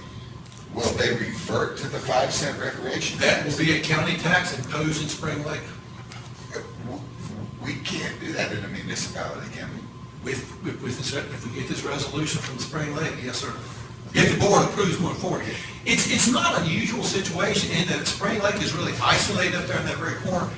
Will they revert to the 5-cent recreation tax? That will be a county tax imposed in Spring Lake. We can't do that in a municipality, can we? With this, if we get this resolution from Spring Lake, yes, sir. If the board approves going forward. It's not an unusual situation in that Spring Lake is really isolated up there in that very corner,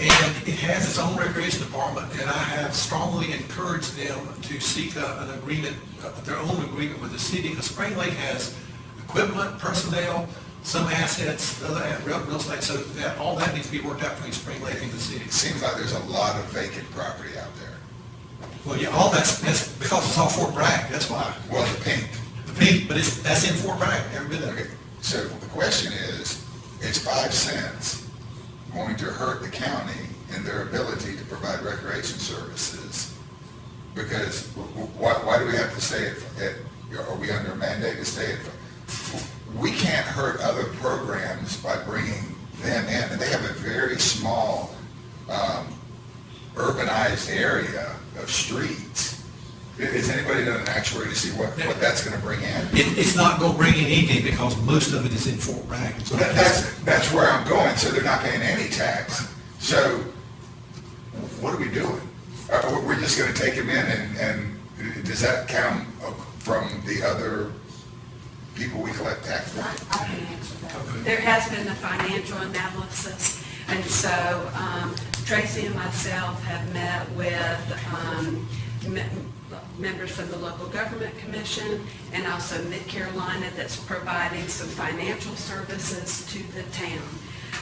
and it has its own recreation department, and I have strongly encouraged them to seek an agreement, their own agreement with the city, because Spring Lake has equipment, personnel, some assets, other real estate, so that all that needs to be worked out between Spring Lake and the city. It seems like there's a lot of vacant property out there. Well, yeah, all that's because it's all Fort Bragg, that's why. Well, the pink. The pink, but that's in Fort Bragg, every bit of it. Okay, so the question is 5 cents going to hurt the county in their ability to provide recreation services? Because why do we have to stay are we under a mandate to stay we can't hurt other programs by bringing them in. And they have a very small urbanized area of streets. Is anybody done an actuary to see what that's going to bring in? It's not going to bring in anything, because most of it is in Fort Bragg. So that's where I'm going. So they're not paying any tax. So what are we doing? We're just going to take them in and Does that count from the other people we collect tax from? I can answer that. There has been a financial analysis, and so Tracy and myself have met with members from the local government commission and also Mid-Carolina that's providing some financial services to the town.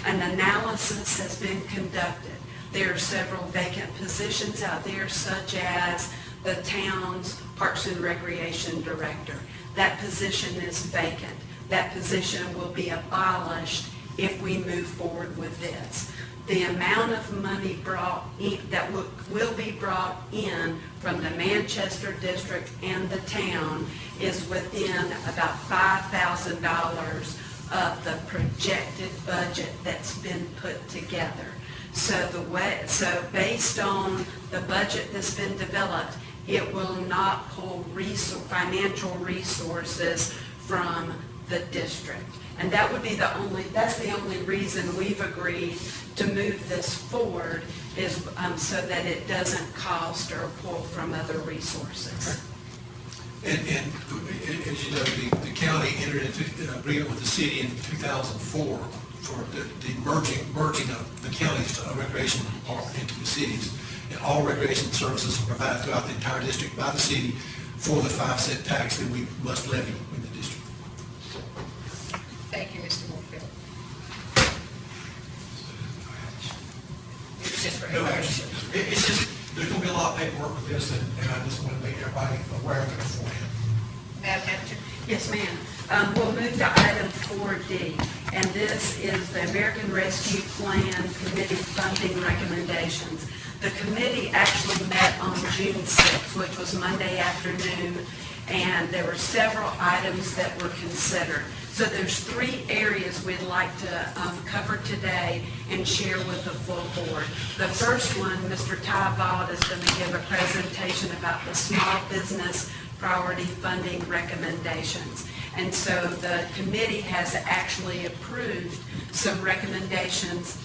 An analysis has been conducted. There are several vacant positions out there, such as the town's Parks and Recreation Director. That position is vacant. That position will be abolished if we move forward with this. The amount of money brought in, that will be brought in from the Manchester district and the town is within about $5,000 of the projected budget that's been put together. So based on the budget that's been developed, it will not pull financial resources from the district. And that would be that's the only reason we've agreed to move this forward is so that it doesn't cost or pull from other resources. And as you know, the county entered into an agreement with the city in 2004 for the merging of the county's recreation department into the cities. And all recreation services are provided throughout the entire district by the city for the 5-cent tax that we must levy in the district. Thank you, Mr. Moorfield. It's just for No information. action. It's just, there's going to be a lot of paperwork with this, and I just want to make everybody aware of it beforehand. Madam Manager? Yes, ma'am. We'll move to item 4D, and this is the American Rescue Plan Committee funding recommendations. The committee actually met on June 6th, which was Monday afternoon, and there were several items that were considered. So there's 3 areas we'd like to cover today and share with the full board. The first one, Mr. Ty Vaught is going to give a presentation about the small business priority funding recommendations. And so the committee has actually approved some recommendations.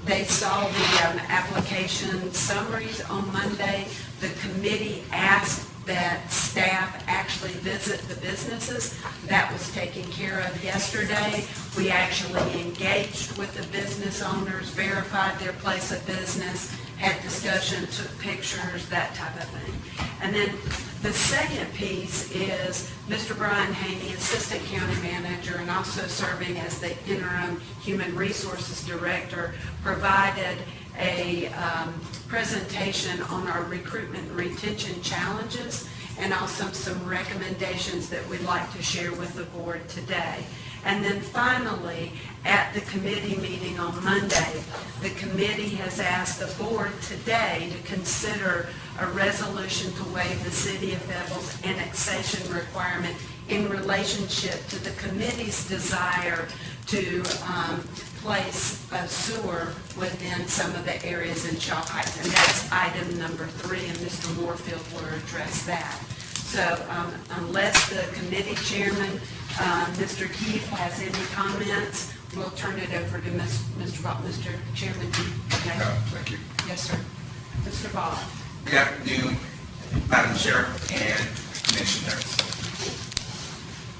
They saw the application summaries on Monday. The committee asked that staff actually visit the businesses. That was taken care of yesterday. We actually engaged with the business owners, verified their place of business, had discussion, took pictures, that type of thing. And then the second piece is Mr. Brian Haney, Assistant County Manager and also serving as the Interim Human Resources Director, provided a presentation on our recruitment and retention challenges and also some recommendations that we'd like to share with the board today. And then finally, at the committee meeting on Monday, the committee has asked the board today to consider a resolution to waive the City of Bevel's annexation requirement in relationship to the committee's desire to place a sewer within some of the areas in Shaw Heights. And that's item number 3, and Mr. Moorfield will address that. So unless the committee chairman, Mr. Keefe, has any comments, we'll turn it over to Mr. Vaught. Mr. Chairman, okay? Thank you. Yes, sir. Mr. Vaught. Good afternoon, Madam Chair and Commissioners.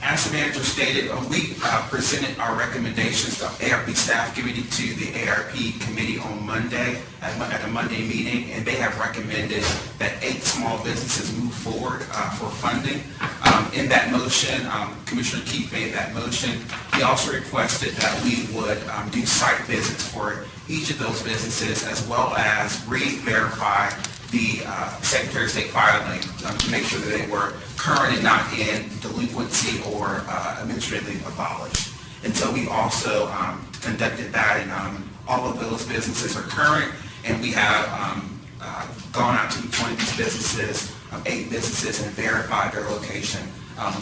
As the manager stated, we presented our recommendations to ARP staff committee to the ARP committee on Monday at a Monday meeting, and they have recommended that 8 small businesses move forward for funding. In that motion, Commissioner Keefe made that motion. He also requested that we would do site visits for each of those businesses, as well as re-verify the Secretary of State filing to make sure that they were current and not in delinquency or administratively abolished. And so we also conducted that, and all of those businesses are current, and we have gone out to each one of these businesses, 8 businesses, and verified their location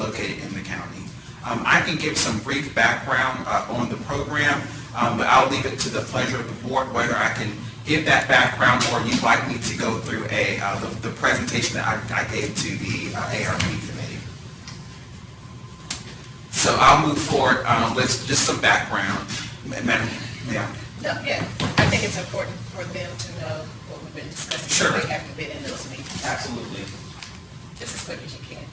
located in the county. I can give some brief background on the program, but I'll leave it to the pleasure of the board whether I can give that background or you'd like me to go through the presentation that I gave to the ARP committee. So I'll move forward with just some background. Madam, yeah. No, yeah, I think it's important for them to know what we've been discussing. Sure. They haven't been in those meetings. Absolutely. just as quick as you can.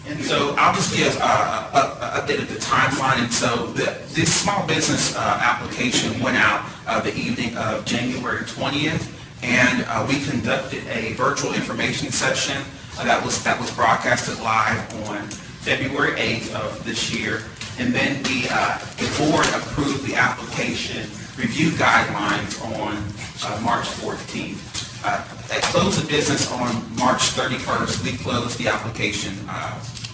And so I'll just give a bit of the timeline. And so this small business application went out the evening of January 20th, and we conducted a virtual information session that was broadcasted live on February 8th of this year. And then the board approved the application review guidelines on March 14th. At close of business on March 31st, we closed the application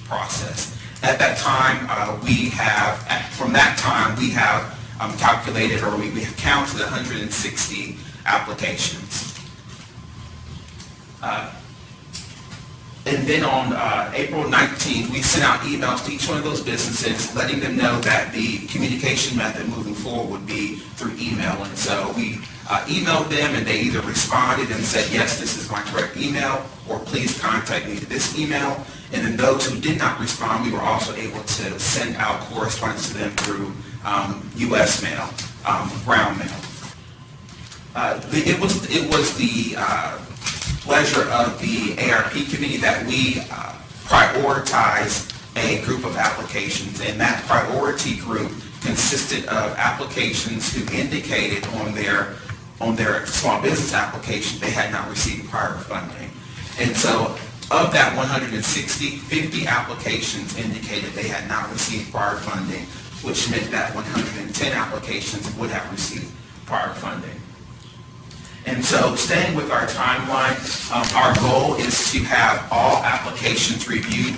process. At that time, from that time, we have calculated, or we have counted 160 applications. And then on April 19th, we sent out emails to each one of those businesses, letting them know that the communication method moving forward would be through email. And so we emailed them, and they either responded and said, yes, this is my correct email, or please contact me to this email. And then those who did not respond, we were also able to send out correspondence to them through U.S. mail, ground mail. It was the pleasure of the ARP committee that we prioritize a group of applications, and that priority group consisted of applications who indicated on their small business application they had not received prior funding. And so of that 160, 50 applications indicated they had not received prior funding, which meant that 110 applications would have received prior funding. And so staying with our timeline, our goal is to have all applications reviewed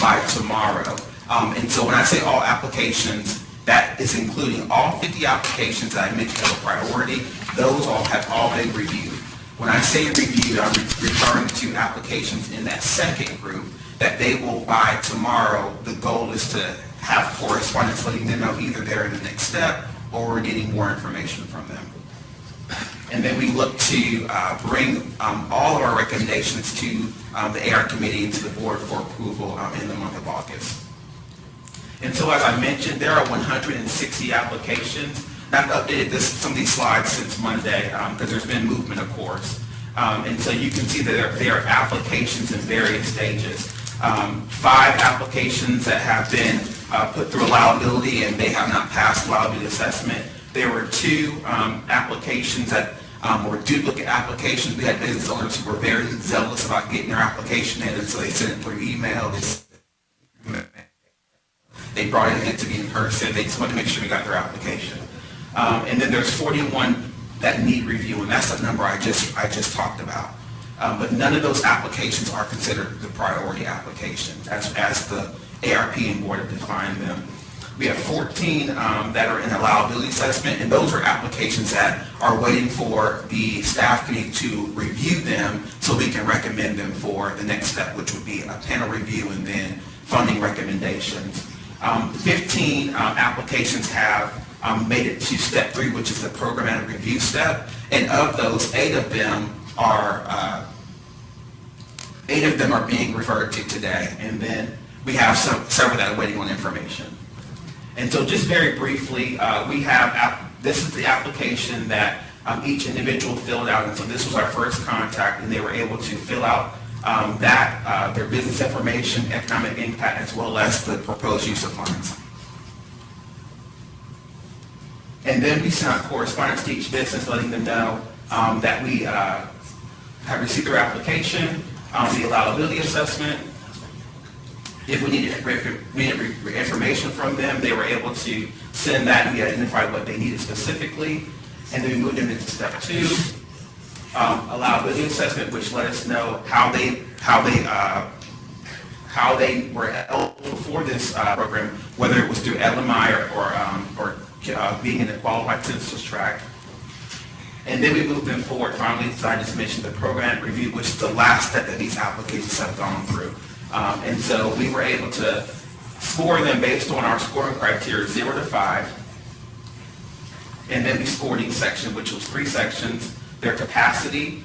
by tomorrow. And so when I say all applications, that is including all 50 applications that I mentioned as a priority. Those have all been reviewed. When I say reviewed, I'm referring to applications in that second group that they will, by tomorrow, the goal is to have correspondence letting them know either they're in the next step or we're getting more information from them. And then we look to bring all of our recommendations to the AR committee and to the board for approval in the month of August. And so as I mentioned, there are 160 applications. And I've updated some of these slides since Monday because there's been movement, of course. And so you can see that there are applications in various stages. 5 applications that have been put through allowability and they have not passed allowability assessment. There were 2 applications that were duplicate applications. We had business owners who were very zealous about getting their application in, and so they sent it through email. They brought it in to be in person. They just wanted to make sure we got their application. And then there's 41 that need review, and that's the number I just talked about. But none of those applications are considered the priority application as the ARP and board have defined them. We have 14 that are in allowability assessment, and those are applications that are waiting for the staff committee to review them so we can recommend them for the next step, which would be a panel review and then funding recommendations. 15 applications have made it to step 3, which is the programmatic review step, and of those, 8 of them are being referred to today, and then we have several that are waiting on information. And so just very briefly, this is the application that each individual filled out, and so this was our first contact, and they were able to fill out their business information, economic impact, as well as the proposed use of funds. And then we sent out correspondence to each business letting them know that we have received their application, the allowability assessment. If we needed information from them, they were able to send that, and we identified what they needed specifically. And then we moved them into step 2, allowability assessment, which let us know how they were eligible for this program, whether it was through LMI or being in the qualified census tract. And then we moved them forward, finally, as I just mentioned, the program review, which is the last step that these applications have gone through. And so we were able to score them based on our scoring criteria, 0 to 5. And then we scored each section, which was 3 sections, their capacity,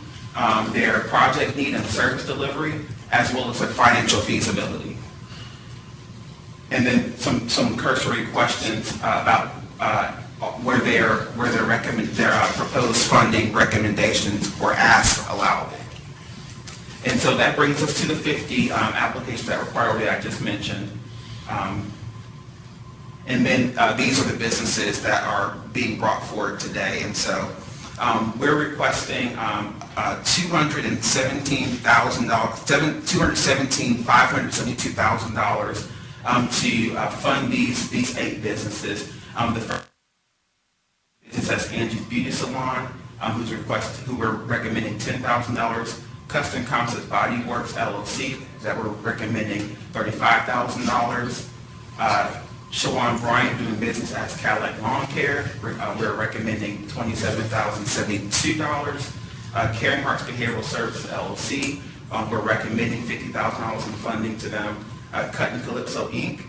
their project need and service delivery, as well as their financial feasibility. And then some cursory questions about proposed funding recommendations or asks allowable. And so that brings us to the 50 applications that were priority I just mentioned. And then these are the businesses that are being brought forward today. And so we're requesting $217,572,000 to fund these 8 businesses. The first business is Angie's Beauty Salon, who we're recommending $10,000. Custom Composites Body Works LLC, that we're recommending $35,000. Shawan Bryant, doing business as Cadillac Lawn Care, we're recommending $27,072. Caring Hearts Behavioral Services LLC, we're recommending $50,000 in funding to them. Cut and Calypso Inc.,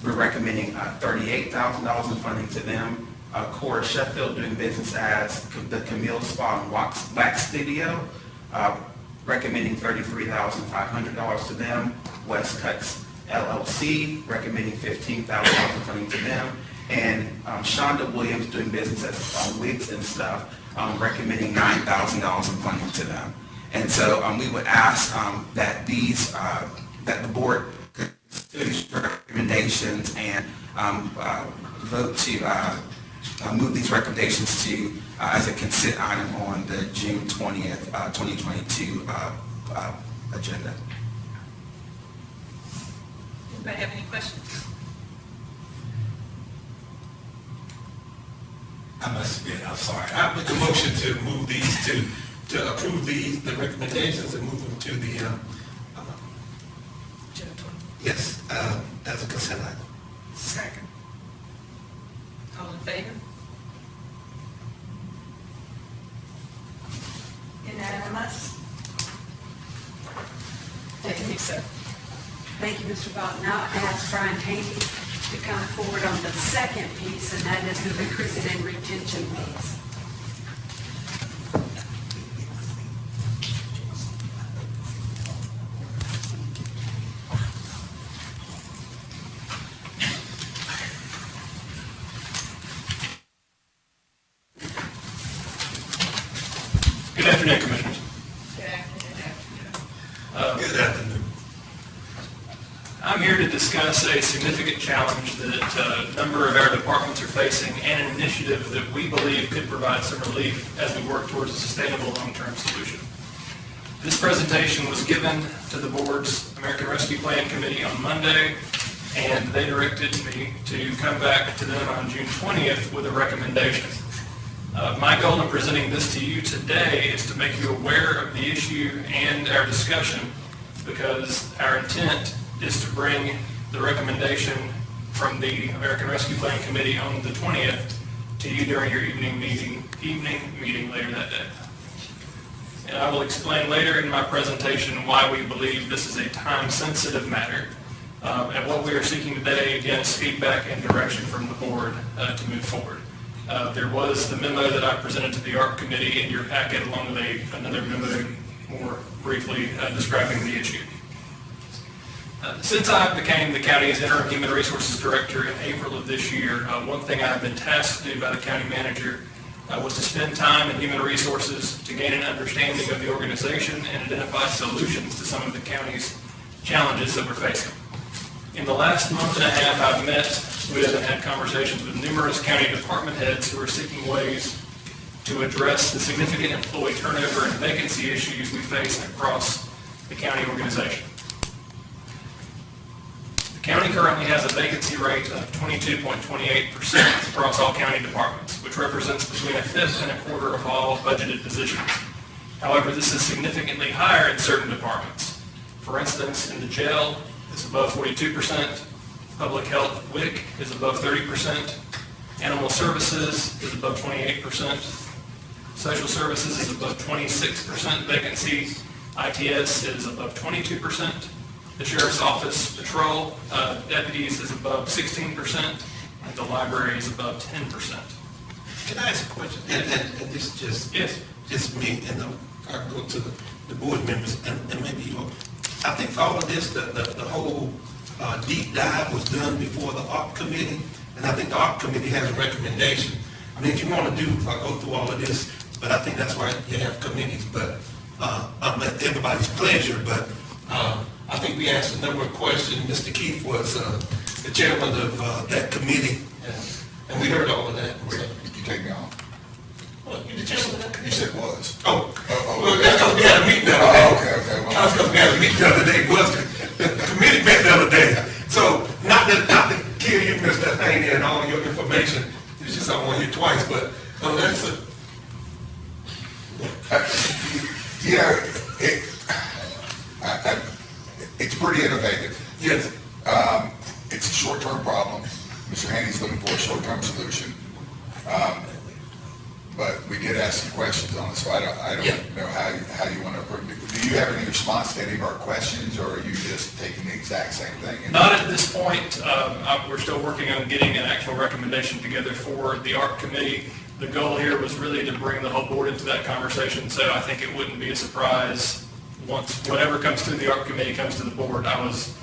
we're recommending $38,000 in funding to them. Cora Sheffield, doing business as the Camille Spa and Wax Studio, recommending $33,500 to them. West Cuts LLC, recommending $15,000 in funding to them. And Shonda Williams, doing business as Wigs and Stuff, recommending $9,000 in funding to them. And so we would ask that that the board consider these recommendations and vote to move these recommendations to as a consent item on the June 20th, 2022 agenda. Anybody have any questions? I'm sorry. I make a motion to move these to approve the recommendations and move them to the, yes, as a consent item. Second. All in favor? Unanimous? Thank you, sir. Thank you, Mr. Vaughn. Now I ask Brian Haney to come forward on the second piece, and that is the recruitment and retention piece. Good afternoon, Commissioners. Good afternoon. I'm here to discuss a significant challenge that a number of our departments are facing and an initiative that we believe could provide some relief as we work towards a sustainable long-term solution. This presentation was given to the board's American Rescue Plan Committee on Monday, and they directed me to come back to them on June 20th with a recommendation. My goal in presenting this to you today is to make you aware of the issue and our discussion, because our intent is to bring the recommendation from the American Rescue Plan Committee on the 20th to you during your evening meeting later that day. And I will explain later in my presentation why we believe this is a time-sensitive matter. And what we are seeking today, again, is feedback and direction from the board to move forward. There was the memo that I presented to the ARP committee in your packet, along with another memo more briefly describing the issue. Since I became the county's interim human resources director in April of this year, one thing I've been tasked to do by the county manager was to spend time in human resources to gain an understanding of the organization and identify solutions to some of the county's challenges that we're facing. In the last month and a half, I've met with and had conversations with numerous county department heads who are seeking ways to address the significant employee turnover and vacancy issues we face across the county organization. The county currently has a vacancy rate of 22.28% across all county departments, which represents between a fifth and a quarter of all budgeted positions. However, this is significantly higher in certain departments. For instance, in the jail, it's above 42%, public health WIC is above 30%, animal services is above 28%, social services is above 26% vacancy, ITS is above 22%, the sheriff's office patrol deputies is above 16%, and the library is above 10%. Can I ask a question? And this is just me, and I'll go to the board members, and maybe you all. I think all of this, the whole deep dive was done before the ARP committee, And I think the ARC committee has a recommendation. I mean, if you want to do, I'll go through all of this, but I think that's why you have committees, but I'm at everybody's pleasure, but I think we asked a number of questions. Mr. Keith was the chairman of that committee, and we heard all of that. Wait, you take me off. Well, you the chairman of that committee? You said was. Oh, well, that's because we had a meeting the other day. Oh, okay. Well, That's because we had a meeting the other day, was the committee met the other day. So, not to kill you, Mr. Haney, and all your information, it's just I want to hear twice, but that's a, you know, it's pretty innovative. yes. It's a short-term problem. Mr. Haney's looking for a short-term solution. But we did ask some questions on it, so I don't know how you want to approach it. Do you have any response to any of our questions, or are you just taking the exact same thing? Not at this point. We're still working on getting an actual recommendation together for the ARC committee. The goal here was really to bring the whole board into that conversation, so I think it wouldn't be a surprise once whatever comes through the ARC committee comes to the board. I was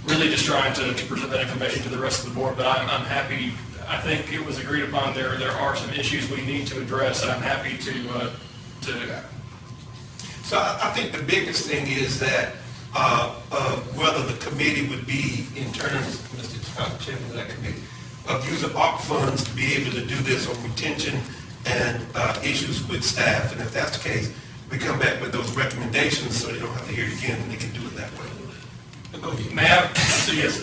really just trying to present that information to the rest of the board, but I'm happy. I think it was agreed upon there are some issues we need to address, and I'm happy to. So I think the biggest thing is that whether the committee would be, in terms, Mr. Chairman of that committee, of using ARC funds to be able to do this on retention and issues with staff. And if that's the case, we come back with those recommendations so they don't have to hear it again and they can do it that way. Go ahead. May I? Yes.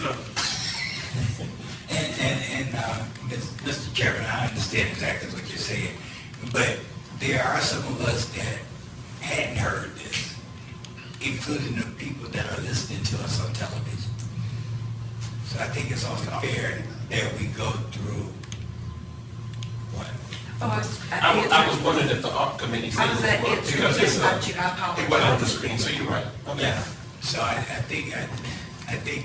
Mr. Chairman, I understand exactly what you're saying, but there are some of us that hadn't heard this, including the people that are listening to us on television. So I think it's only fair that we go through what? I was wondering if the ARC committee said it was, because it's it wasn't on the screen, so you're right. Okay. Yeah, so I think that would be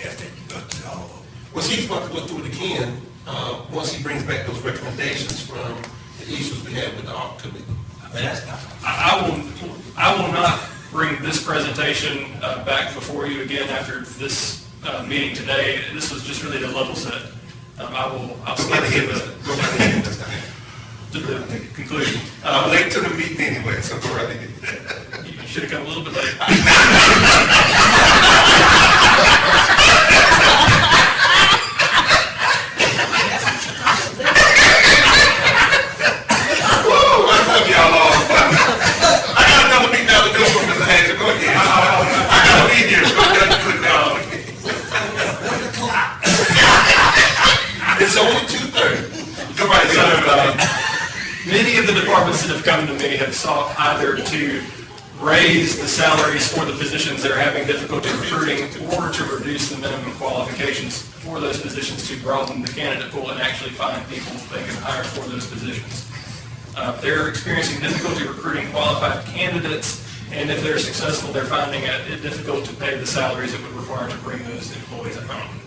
best that you go through the whole. Well, he's about to go through it again, once he brings back those recommendations from the issues we had with the ARC committee. But that's not. I will not bring this presentation back before you again after this meeting today. This was just really the level set. I'll skip to the conclusion. I'm late to the meeting anyway, so go right ahead. You should have come a little bit later. It's only 2:30. Go right ahead. Many of the departments that have come to me have sought either to raise the salaries for the positions they're having difficulty recruiting or to reduce the minimum qualifications for those positions to broaden the candidate pool and actually find people they can hire for those positions. They're experiencing difficulty recruiting qualified candidates, and if they're successful, they're finding it difficult to pay the salaries it would require to bring those employees home.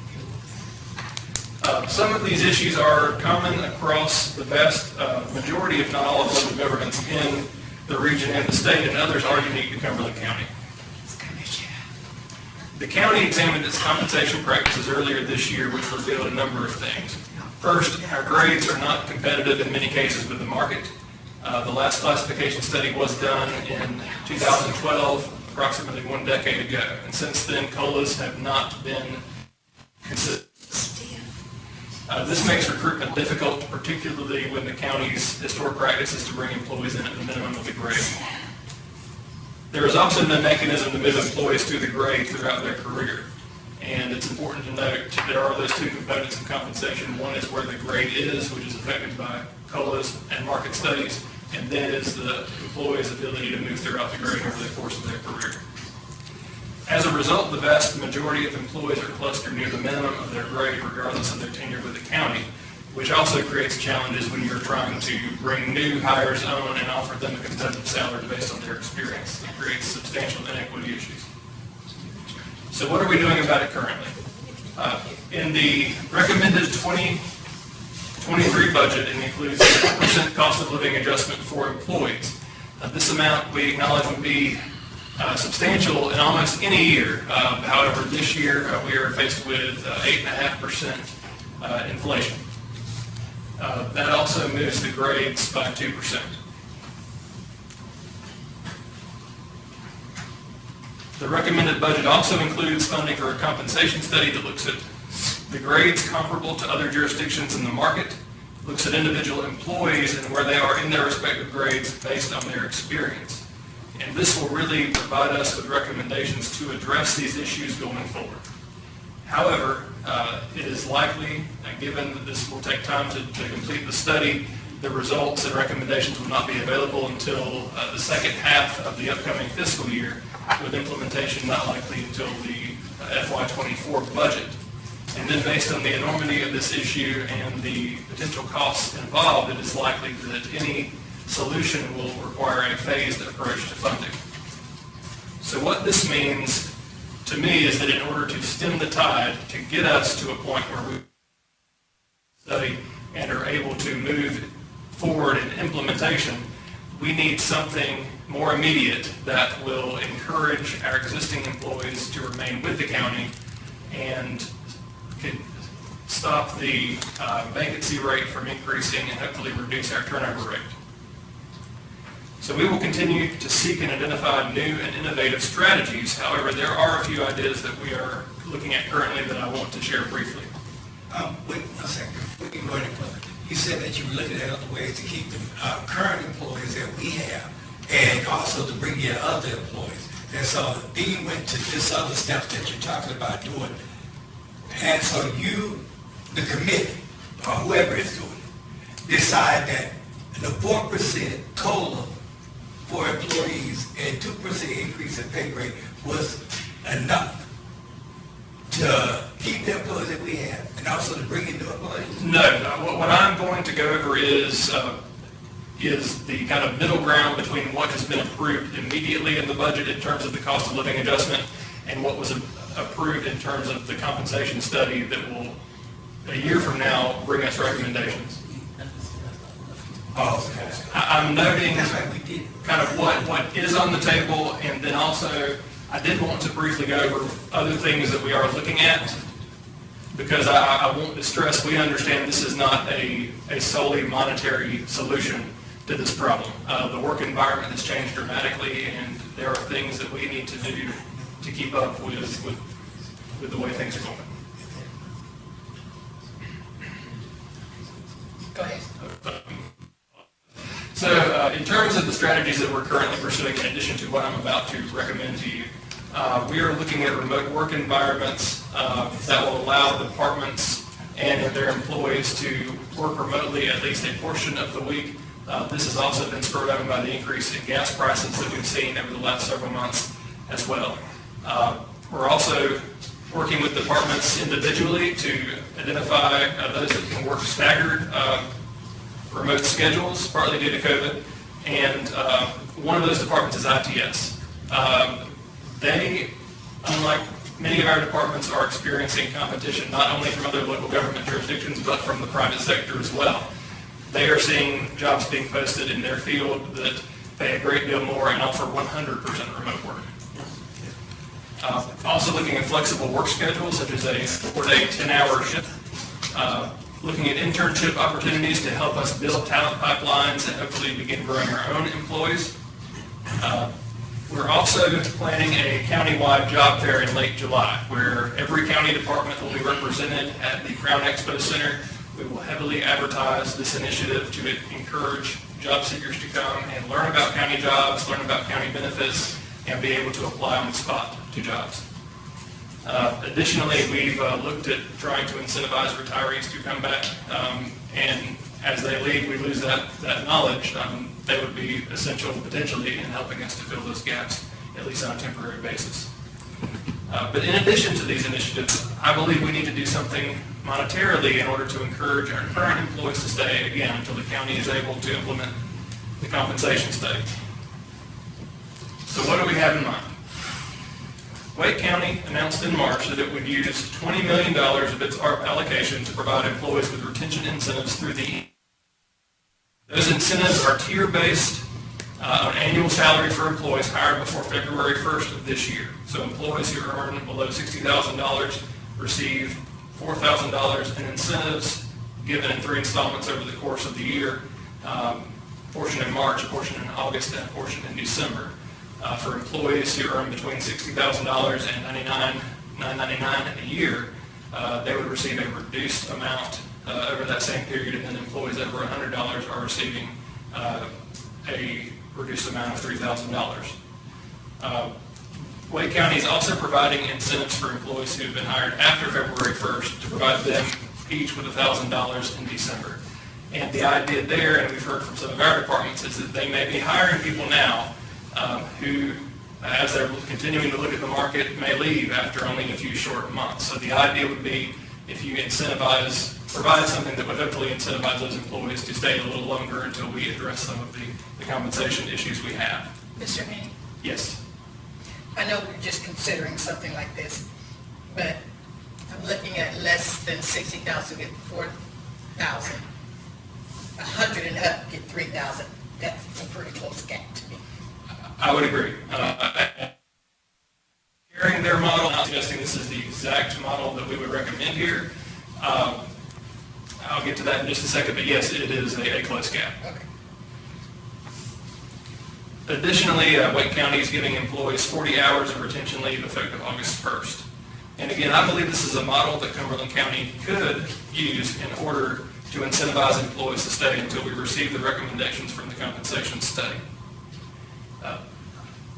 Some of these issues are common across the vast majority, if not all, of local governments in the region and the state, and others are unique to Cumberland County. The county examined its compensation practices earlier this year, which revealed a number of things. First, our grades are not competitive in many cases with the market. The last classification study was done in 2012, approximately 1 decade ago, and since then, COLAs have not been consistent. This makes recruitment difficult, particularly when the county's historic practice is to bring employees in at the minimum of the grade. There is also no mechanism to move employees through the grade throughout their career. And it's important to note there are those two components of compensation. One is where the grade is, which is affected by COLAs and market studies, and then is the employee's ability to move throughout the grade over the course of their career. As a result, the vast majority of employees are clustered near the minimum of their grade regardless of their tenure with the county, which also creates challenges when you're trying to bring new hires on and offer them a competitive salary based on their experience. It creates substantial inequity issues. So what are we doing about it currently? In the recommended 2023 budget, it includes a 4% cost of living adjustment for employees. This amount we acknowledge would be substantial in almost any year. However, this year we are faced with 8.5% inflation. That also moves the grades by 2%. The recommended budget also includes funding for a compensation study that looks at the grades comparable to other jurisdictions in the market, looks at individual employees and where they are in their respective grades based on their experience. And this will really provide us with recommendations to address these issues going forward. However, it is likely, given that this will take time to complete the study, the results and recommendations will not be available until the second half of the upcoming fiscal year, with implementation not likely until the FY24 budget. And then based on the enormity of this issue and the potential costs involved, it is likely that any solution will require a phased approach to funding. So what this means to me is that in order to stem the tide, to get us to a point where we study and are able to move forward in implementation, we need something more immediate that will encourage our existing employees to remain with the county and could stop the vacancy rate from increasing and hopefully reduce our turnover rate. So we will continue to seek and identify new and innovative strategies. However, there are a few ideas that we are looking at currently that I want to share briefly. Wait a second, we can go any further. You said that you were looking at other ways to keep the current employees that we have and also to bring in other employees. And so Dean went to this other steps that you're talking about doing. And so you, the committee, or whoever is doing it, decide that the 4% COLA for employees and 2% increase in pay grade was enough to keep the employees that we have and also to bring in new employees? No, what I'm going to go over is the kind of middle ground between what has been approved immediately in the budget in terms of the cost of living adjustment and what was approved in terms of the compensation study that will, a year from now, bring us recommendations. I'm noting kind of what is on the table, and then also I did want to briefly go over other things that we are looking at, because I want to stress we understand this is not a solely monetary solution to this problem. The work environment has changed dramatically, and there are things that we need to do to keep up with the way things are going. Go ahead. So in terms of the strategies that we're currently pursuing, in addition to what I'm about to recommend to you, we are looking at remote work environments that will allow departments and their employees to work remotely at least a portion of the week. This has also been spurred on by the increase in gas prices that we've seen over the last several months as well. We're also working with departments individually to identify those that can work staggered remote schedules, partly due to COVID, and one of those departments is ITS. They, unlike many of our departments, are experiencing competition not only from other local government jurisdictions, but from the private sector as well. They are seeing jobs being posted in their field that pay a great deal more and offer 100% remote work. Also looking at flexible work schedules, such as a 4-day, 10-hour shift. Looking at internship opportunities to help us build talent pipelines and hopefully begin growing our own employees. We're also planning a countywide job fair in late July, where every county department will be represented at the Crown Expo Center. We will heavily advertise this initiative to encourage job seekers to come and learn about county jobs, learn about county benefits, and be able to apply on the spot to jobs. Additionally, we've looked at trying to incentivize retirees to come back, and as they leave, we lose that knowledge. They would be essential potentially in helping us to fill those gaps, at least on a temporary basis. But in addition to these initiatives, I believe we need to do something monetarily in order to encourage our current employees to stay, again, until the county is able to implement the compensation study. So what do we have in mind? Wake County announced in March that it would use $20 million of its ARP allocation to provide employees with retention incentives through the. Those incentives are tier-based on annual salary for employees hired before February 1st of this year. So employees who earn below $60,000 receive $4,000 in incentives given in 3 installments over the course of the year, a portion in March, a portion in August, and a portion in December. For employees who earn between $60,000 and $999 a year, they would receive a reduced amount over that same period, and then employees over $100 are receiving a reduced amount of $3,000. Wake County is also providing incentives for employees who have been hired after February 1st to provide them each with $1,000 in December. And the idea there, and we've heard from some of our departments, is that they may be hiring people now who, as they're continuing to look at the market, may leave after only a few short months. So the idea would be if you provide something that would hopefully incentivize those employees to stay a little longer until we address some of the compensation issues we have. Mr. Haney, Yes. I know we're just considering something like this, but I'm looking at less than 60,000 get 4,000. 100 and up get 3,000. That's a pretty close gap to me. I would agree. Hearing their model, not suggesting this is the exact model that we would recommend here. I'll get to that in just a second, but yes, it is a close gap. Okay. Additionally, Wake County is giving employees 40 hours of retention leave effective August 1st. And again, I believe this is a model that Cumberland County could use in order to incentivize employees to stay until we receive the recommendations from the compensation study.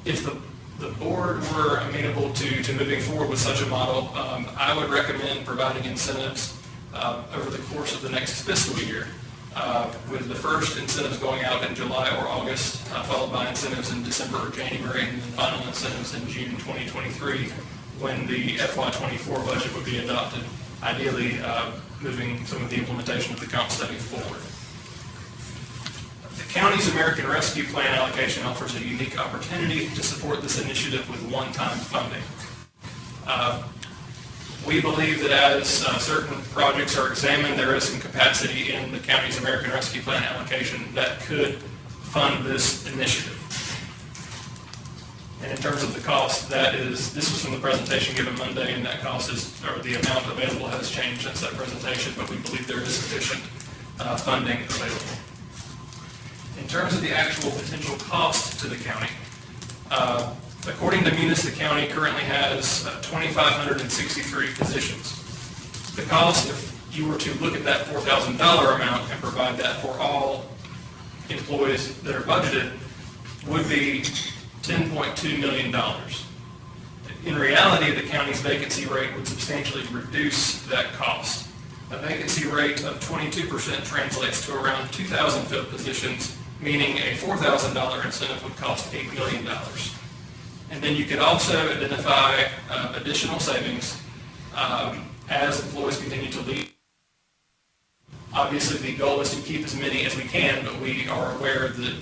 If the board were amenable to moving forward with such a model, I would recommend providing incentives over the course of the next fiscal year, with the first incentives going out in July or August, followed by incentives in December or January, and then final incentives in June 2023, when the FY24 budget would be adopted, ideally moving some of the implementation of the comp study forward. The county's American Rescue Plan allocation offers a unique opportunity to support this initiative with one-time funding. We believe that as certain projects are examined, there is some capacity in the county's American Rescue Plan allocation that could fund this initiative. And in terms of the cost, this was from the presentation given Monday, and that cost or the amount available has changed since that presentation, but we believe there is sufficient funding available. In terms of the actual potential cost to the county, according to Munis, the county currently has 2,563 positions. The cost, if you were to look at that $4,000 amount and provide that for all employees that are budgeted, would be $10.2 million. In reality, the county's vacancy rate would substantially reduce that cost. A vacancy rate of 22% translates to around 2,000 filled positions, meaning a $4,000 incentive would cost $8 million. And then you could also identify additional savings as employees continue to leave. Obviously, the goal is to keep as many as we can, but we are aware that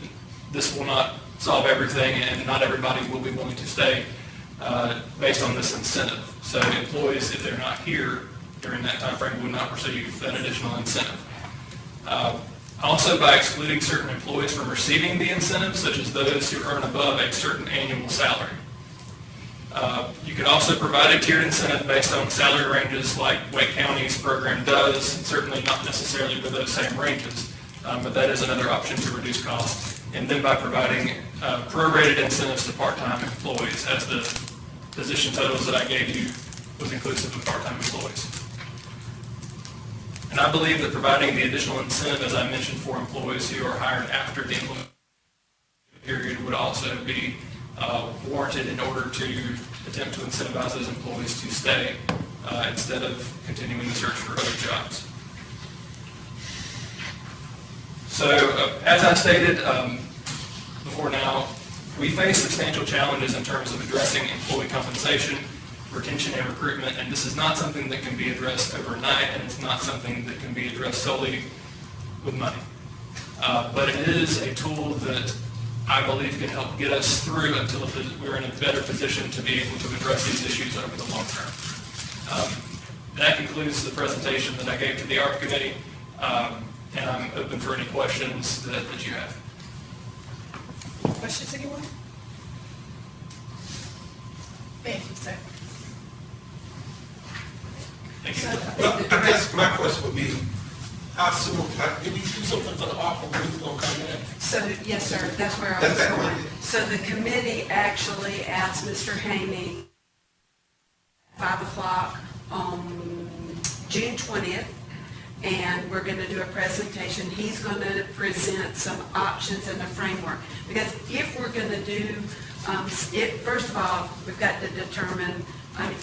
this will not solve everything, and not everybody will be willing to stay based on this incentive. So employees, if they're not here during that time frame, would not receive that additional incentive. Also, by excluding certain employees from receiving the incentive, such as those who earn above a certain annual salary. You could also provide a tiered incentive based on salary ranges like Wake County's program does, certainly not necessarily with those same ranges, but that is another option to reduce costs. And then by providing prorated incentives to part-time employees, as the position totals that I gave you was inclusive of part-time employees. And I believe that providing the additional incentive, as I mentioned, for employees who are hired after the implementation period would also be warranted in order to attempt to incentivize those employees to stay instead of continuing the search for other jobs. So, as I stated before now, we face substantial challenges in terms of addressing employee compensation, retention, and recruitment, and this is not something that can be addressed overnight, and it's not something that can be addressed solely with money. But it is a tool that I believe can help get us through until we're in a better position to be able to address these issues over the long term. That concludes the presentation that I gave to the ARP committee, and I'm open for any questions that you have. Questions, anyone? Thank you, sir. Thank you. Well, I guess my question would be, how soon, did we do something for the ARPA, when it's gonna come in? So, yes, sir, that's where I That's was that going. one. So the committee actually asked Mr. Haney 5 o'clock on June 20th, and we're gonna do a presentation. He's gonna present some options and a framework. Because if we're gonna do, first of all, we've got to determine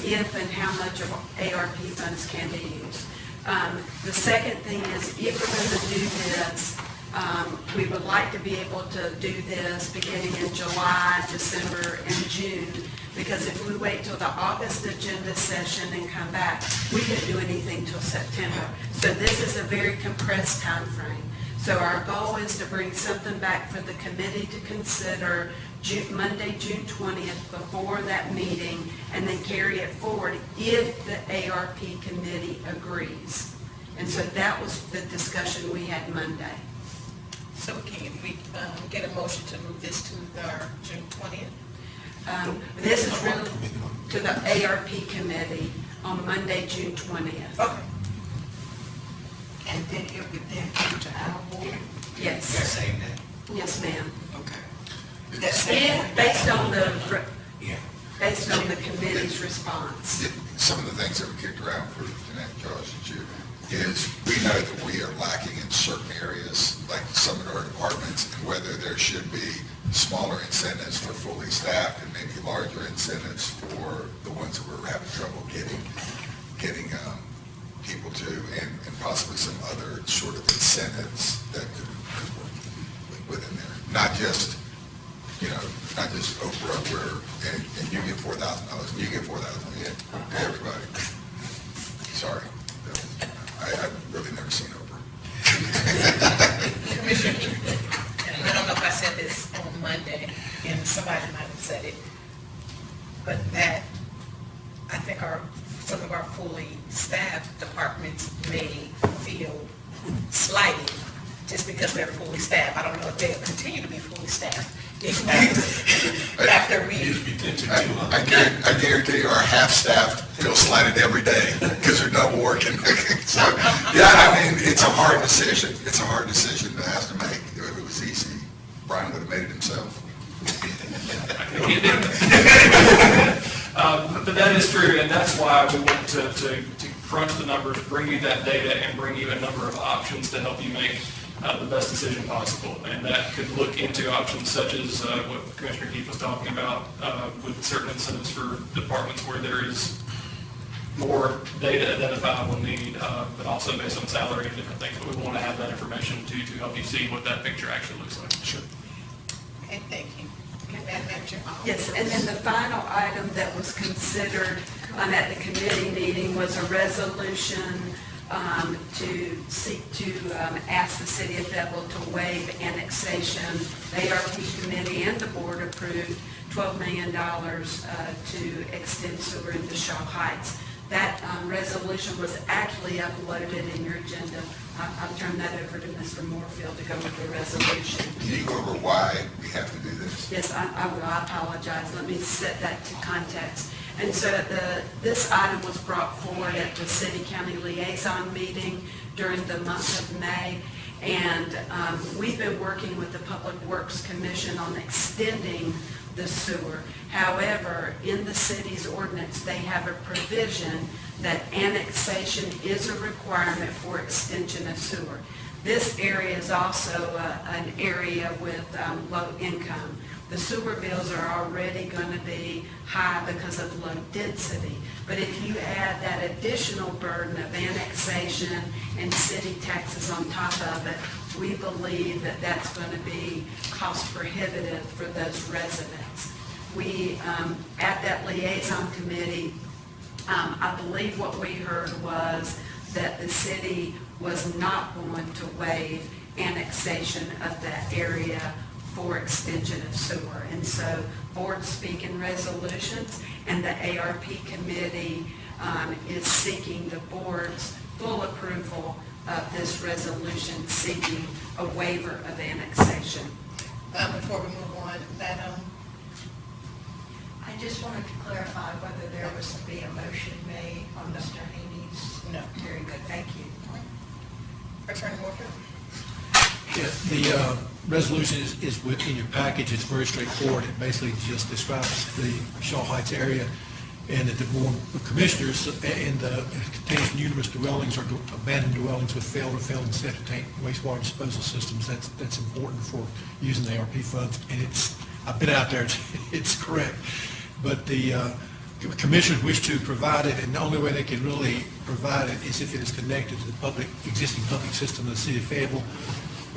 if and how much of ARP funds can be used. The second thing is, if we're going to do this, we would like to be able to do this beginning in July, December, and June, because if we wait till the August agenda session and come back, we can't do anything till September. So this is a very compressed time frame. So our goal is to bring something back for the committee to consider Monday, June 20th, before that meeting, and then carry it forward if the ARP committee agrees. And so that was the discussion we had Monday. So can we get a motion to move this to our June 20th? This is really to the ARP committee on Monday, June 20th. Okay. And then it would then come to our board. Yes, Same day. yes, ma'am. Okay. If, based on the, Yeah. based on the committee's response. Some of the things that we kicked around for Jeanette, Josh, and you, is we know that we are lacking in certain areas, like some of our departments, and whether there should be smaller incentives for fully staffed and maybe larger incentives for the ones that we're having trouble getting people to, and possibly some other sort of incentives that could work within there. Not just Oprah, and you get $4,000, and you get $4,000, yeah, everybody. Sorry. I've really never seen Oprah. Commissioner, and I don't know if I said this on Monday, and somebody might have said it, but that I think some of our fully staffed departments may feel slighted just because they're fully staffed. I don't know if they'll continue to be fully staffed after we. I guarantee you our half-staffed feel slighted every day because they're double working. So, yeah, I mean, it's a hard decision. It's a hard decision to have to make. If it was easy, Brian would have made it himself. But that is true, and that's why we want to crunch the numbers, bring you that data, and bring you a number of options to help you make the best decision possible. And that could look into options such as what Commissioner Keith was talking about, with certain incentives for departments where there is more data identifiable need, but also based on salary and different things. But we want to have that information to help you see what that picture actually looks like. Sure. Okay, thank you. Madam Manager. Yes, and then the final item that was considered at the committee meeting was a resolution to seek to ask the city of Fayetteville to waive annexation. The ARP committee and the board approved $12 million to extend sewer into Shaw Heights. That resolution was actually uploaded in your agenda. I'll turn that over to Mr. Moorfield to go with the resolution. Can you go over why we have to do this? Yes, I will. I apologize. Let me set that to context. And so this item was brought forward at the city-county liaison meeting during the month of May. And we've been working with the Public Works Commission on extending the sewer. However, in the city's ordinance, they have a provision that annexation is a requirement for extension of sewer. This area is also an area with low income. The sewer bills are already going to be high because of low density. But if you add that additional burden of annexation and city taxes on top of it, we believe that that's going to be cost prohibitive for those residents. We, at that liaison committee, I believe what we heard was that the city was not going to waive annexation of that area for extension of sewer. And so boards speak in resolutions, and the ARP committee is seeking the board's full approval of this resolution seeking a waiver of annexation. Before we move on, Madam. I just wanted to clarify whether there was to be a motion made on Mr. Haney's Attorney Warfield? Yeah, the resolution is within your package. It's very straightforward. It basically just describes the Shaw Heights area and that the Board of Commissioners and it contains numerous dwellings or abandoned dwellings with failed or failing septic tank wastewater disposal systems. That's important for using the ARP funds. And I've been out there, it's correct. But the Commissioners wish to provide it, and the only way they can really provide it is if it is connected to the existing public system of the City of Fayetteville.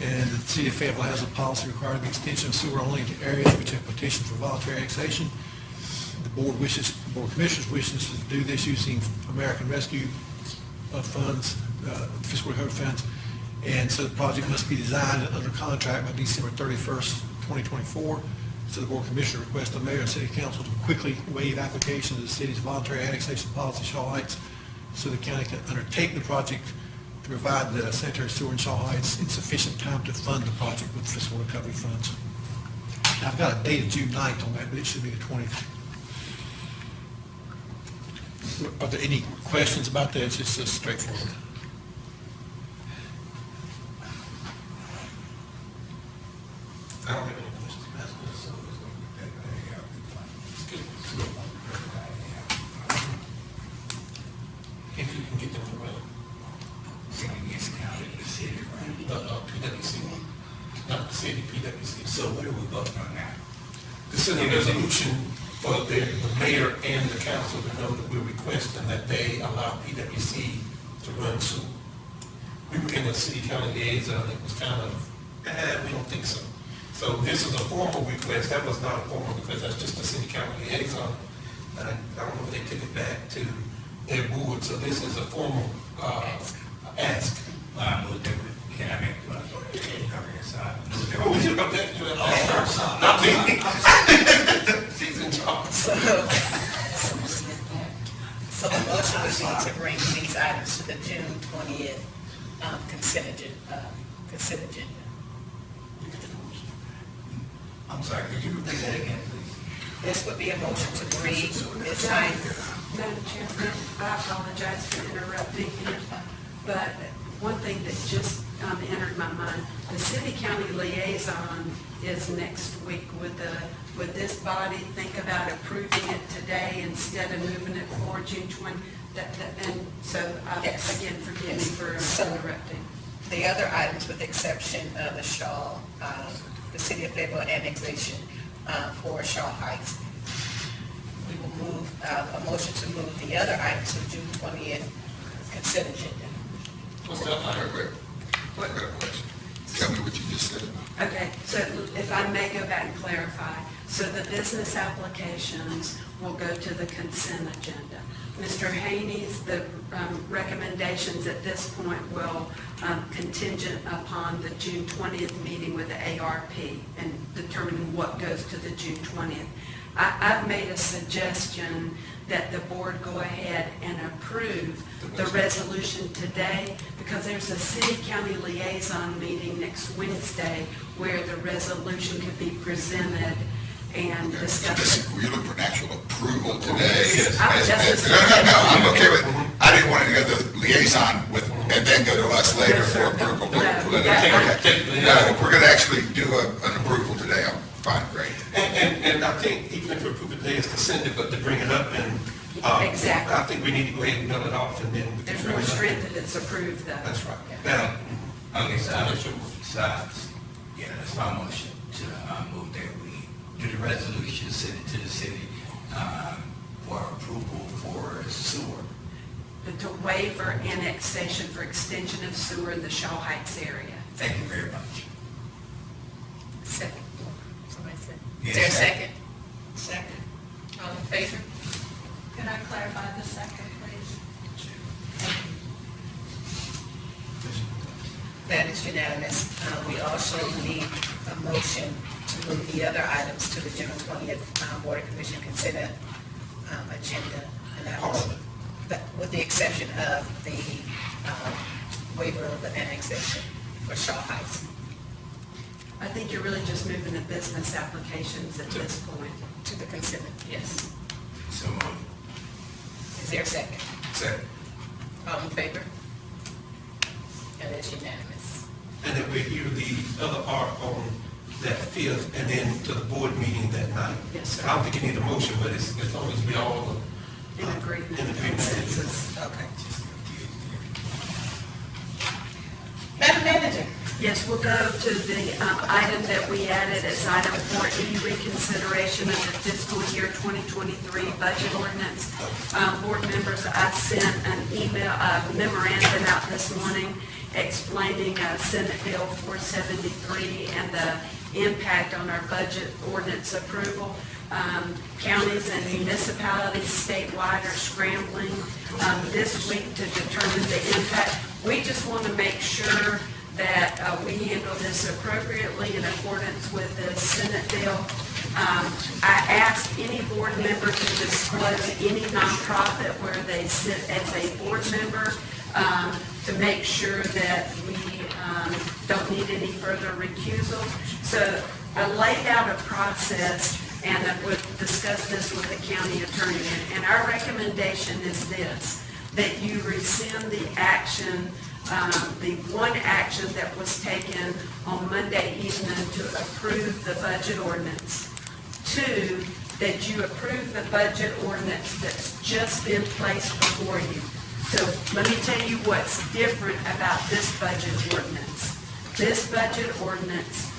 And the City of Fayetteville has a policy requiring the extension of sewer only into areas which have petitioned for voluntary annexation. The Board of Commissioners wishes to do this using American Rescue funds, fiscal recovery funds. And so the project must be designed and under contract by December 31st, 2024. So the Board of Commissioners requests the Mayor and City Council to quickly waive application of the city's voluntary annexation policy, Shaw Heights, so the county can undertake the project to provide the sanitary sewer in Shaw Heights in sufficient time to fund the project with fiscal recovery funds. Now, I've got a date of June 9th on that, but it should be the 20th. Are there any questions about that? It's just straightforward. I don't have any questions. If you can get them to run. PWC, not the city, PWC. So what are we voting on now? This is a resolution for the mayor and the council to know that we're requesting that they allow PWC to run sewer. We were in the city-county liaison, it was kind of, we don't think so. So this is a formal request, that was not a formal request, that's just a city-county liaison. And I don't know if they took it back to their board, so this is a formal ask. I moved it. Can I make Oh, we should have that, not me. She's in charge. So the motion would be to bring these items to the June 20th consent agenda. I'm sorry, could you repeat that again, please? This would be a motion to bring this time. Madam Chairman, I apologize for interrupting you, but one thing that just entered my mind, the city-county liaison is next week. Would this body think about approving it today instead of moving it forward June 20? And so, Yes. again, forgive me for interrupting. The other items, with the exception of the Shaw, the City of Fayetteville annexation for Shaw Heights, we will move, a motion to move the other items to June 20th consent agenda. What's that? I've got a question. Tell me what you just said. Okay, so if I may go back and clarify, so the business applications will go to the consent agenda. Mr. Haney's, the recommendations at this point will contingent upon the June 20th meeting with the ARP and determining what goes to the June 20th. I've made a suggestion that the board go ahead and approve the resolution today because there's a city-county liaison meeting next Wednesday where the resolution could be presented and discussed. Were you looking for an actual approval today? No, I'm okay with, I didn't want to go to the liaison with, and then go to us later for approval. Okay. No, if we're going to actually do an approval today, I'm fine, great. And I think even if we approve it today, it's consented, but to bring it up and, Exactly. I think we need to go ahead and mill it off and then we can There's bring more it up. strength if it's approved though. That's right. Now, Okay, so I'm sure besides, yeah, that's my motion to move that we do the resolution, send it to the city for approval for sewer. To waiver annexation for extension of sewer in the Shaw Heights area. Thank you very much. Second. Somebody said. Yes, Is there a second. second? Second. All in favor? Could I clarify the second, please? That is unanimous. We also need a motion to move the other items to the June 20th Board of Commission consent agenda. And that was, with the exception of the waiver of the annexation for Shaw Heights. I think you're really just moving the business applications at this point. To the consent. Yes. So moved. Is there a second? second. All in favor? And it's unanimous. And then we hear the other part on that 5th, and then to the board meeting that night. Yes, sir. I don't think you need a motion, but as long as we all In agreement. in agreement. Consensus. Okay. Madam Manager? Yes, we'll go to the item that we added as item 4E, reconsideration of the fiscal year 2023 budget ordinance. Board members, I sent an email, memorandum out this morning explaining Senate Bill 473 and the impact on our budget ordinance approval. Counties and municipalities statewide are scrambling this week to determine the impact. We just want to make sure that we handle this appropriately in accordance with the Senate bill. I asked any board member to disclose any nonprofit where they sit as a board member to make sure that we don't need any further recusal. So I laid out a process, and I would discuss this with the county attorney. And our recommendation is this, that you rescind the action, the one action that was taken on Monday evening to approve the budget ordinance. 2, that you approve the budget ordinance that's just been placed before you. So let me tell you what's different about this budget ordinance. This budget ordinance,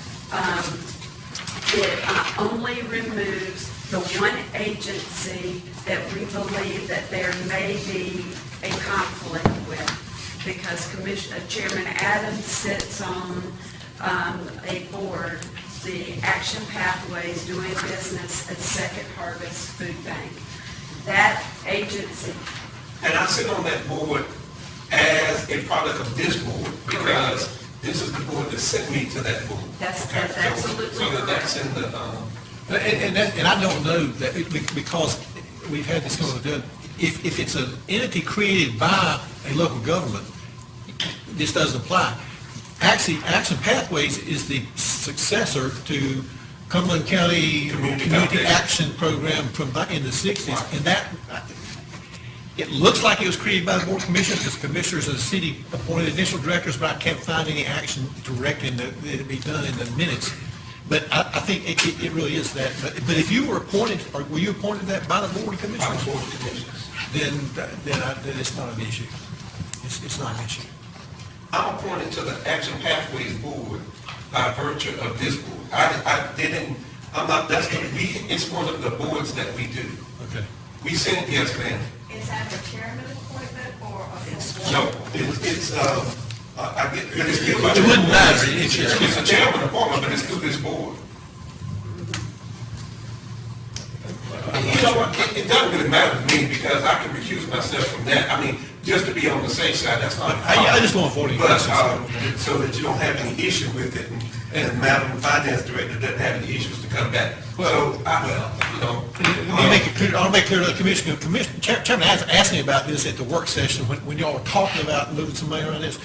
it only removes the one agency that we believe that there may be a conflict with, because Chairman Adams sits on a board, the Action Pathways, doing business at Second Harvest Food Bank. That agency. And I sit on that board as a product of this board, because this is the board that sent me to that board. That's absolutely So that that's in the, And I don't know that, because we've had this going on, if it's an entity created by a local government, this doesn't apply. Actually, Action Pathways is the successor to Cumberland County Community Action Program from back in the 60s. And that, it looks like it was created by the Board of Commissioners, because commissioners of the city appointed initial directors, but I can't find any action directing that it be done in the minutes. But I think it really is that. But if you were appointed, or were you appointed that by the Board of Commissioners? Board of Commissioners. Then it's not an issue. It's not an issue. I'm appointed to the Action Pathways Board by virtue of this board. It's one of the boards that we do. Okay. We sent, yes, ma'am. Is that the chairman appointment or a full No, board? It wouldn't matter. It's a chairman appointment, but it's through this board. You know what, it doesn't really matter to me, because I can recuse myself from that. I mean, just to be on the safe side, that's not a problem. I just want 40 But, questions. so that you don't have any issue with it, and Madam Finance Director doesn't have any issues to come back. So, Let me make it clear, I'll make clear to the Commissioner, Chairman asked me about this at the work session, when y'all were talking about moving some money around this,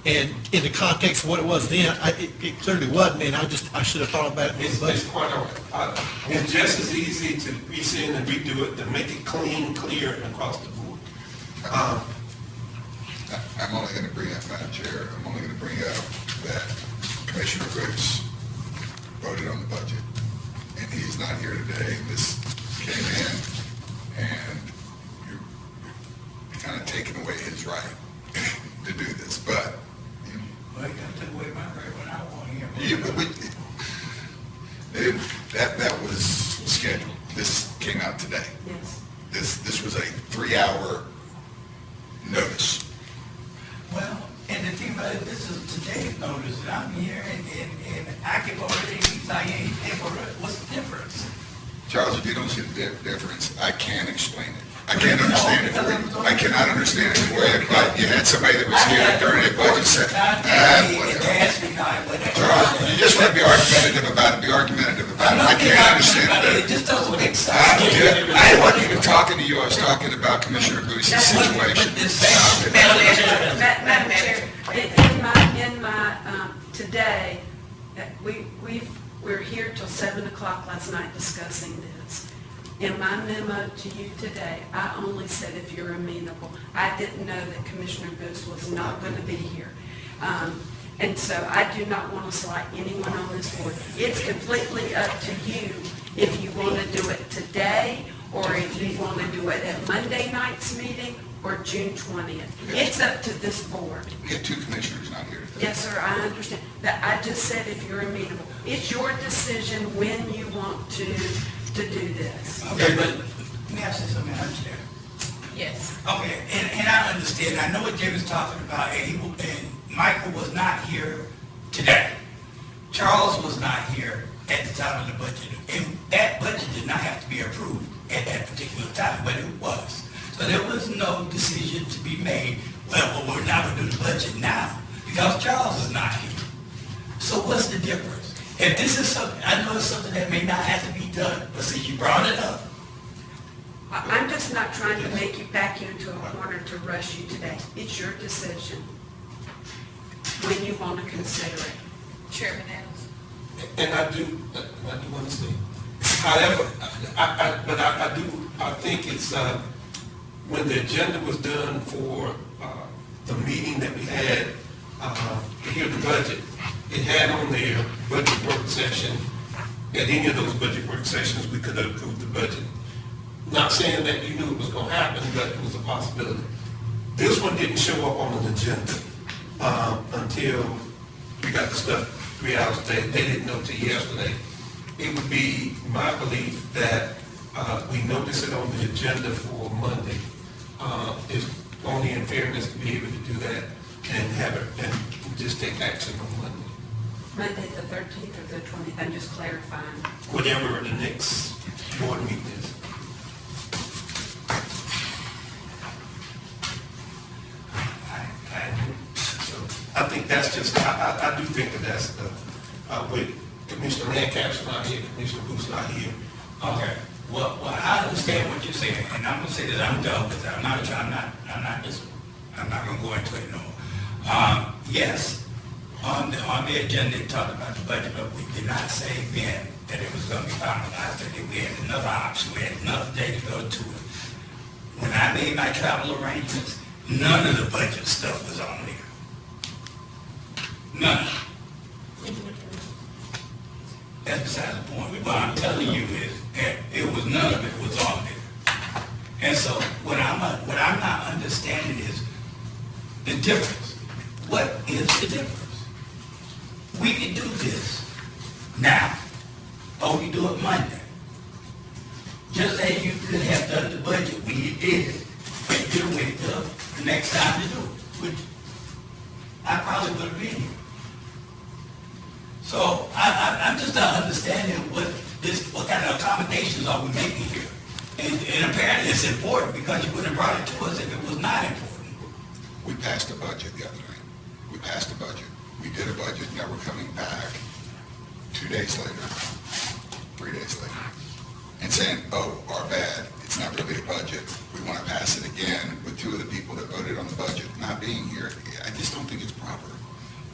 and in the context of what it was then, it clearly wasn't, and I should have thought about it in the budget. It's quite all right. It's just as easy to rescind and redo it, to make it clean, clear, and across the board. I'm only going to bring up, Madam Chair, I'm only going to bring up that Commissioner Brooks voted on the budget, and he's not here today. This came in, and you're kind of taking away his right to do this, but. Well, you gotta take away my right when I want him. That was scheduled. This came out today. Yes. This was a 3-hour notice. Well, and the thing about it, this is today's notice that I'm here, and I can already, I ain't able to, what's the difference? Charles, if you don't see the difference, I can't explain it. I can't understand it for you. I cannot understand it for you. But you had somebody that was here during the budget said, whatever. Charles, you just want to be argumentative about it, I can't understand it. It just doesn't make sense. I wasn't even talking to you, I was talking about Commissioner Booth's situation. Madam Chair, in my, today, we're here till 7 o'clock last night discussing this. In my memo to you today, I only said if you're amenable. I didn't know that Commissioner Booth was not going to be here. And so I do not want to slight anyone on this board. It's completely up to you if you want to do it today, or if you want to do it at Monday night's meeting or June 20th. It's up to this board. We have two commissioners not here today. Yes, sir, I understand. That I just said if you're amenable. It's your decision when you want to do this. Okay, but may I say something, Madam Chair? Yes. Okay, and I understand, I know what Jim is talking about, and Michael was not here today. Charles was not here at the time of the budget, and that budget did not have to be approved at that particular time, but it was. So there was no decision to be made, well, we're not going to do the budget now, because Charles is not here. So what's the difference? If this is something, I know it's something that may not have to be done, but since you brought it up, I'm just not trying to make you back into a corner to rush you today. It's your decision when you want to consider it. Chairman Adams. And I do understand. However, I think it's, when the agenda was done for the meeting that we had to hear the budget, it had on there budget work session. At any of those budget work sessions, we could have approved the budget. Not saying that you knew it was gonna happen, but it was a possibility. This one didn't show up on an agenda until we got the stuff 3 hours today. They didn't know till yesterday. It would be my belief that we notice it on the agenda for Monday. It's only in fairness to be able to do that and have it, and just take action on Monday. Monday the 13th or the 20th, I'm just clarifying. Whatever the next board meeting is. I think that's just, I do think that that's the, with Commissioner Lancaster not here, Commissioner Booth's not here. okay, well, I understand what you're saying, and I'm gonna say that I'm done with it. I'm not gonna go into it no more. Yes, on the agenda, it talked about the budget, but we did not say then that it was gonna be finalized, that we had another option, we had another day to go to it. When I made my travel arrangements, none of the budget stuff was on there. None. That's beside the point. What I'm telling you is that none of it was on there. And so what I'm not understanding is the difference. What is the difference? We can do this now, or we do it Monday. Just as you could have done the budget when you did it, but you could have waited till the next time to do it, which I probably would have been here. So I'm just not understanding what kind of accommodations are we making here? And apparently it's important because you wouldn't have brought it to us if it was not important. We passed a budget the other night. We passed a budget. We did a budget, now we're coming back 2 days later, 3 days later, and saying, oh, our bad, it's not really a budget. We want to pass it again with two of the people that voted on the budget not being here. I just don't think it's proper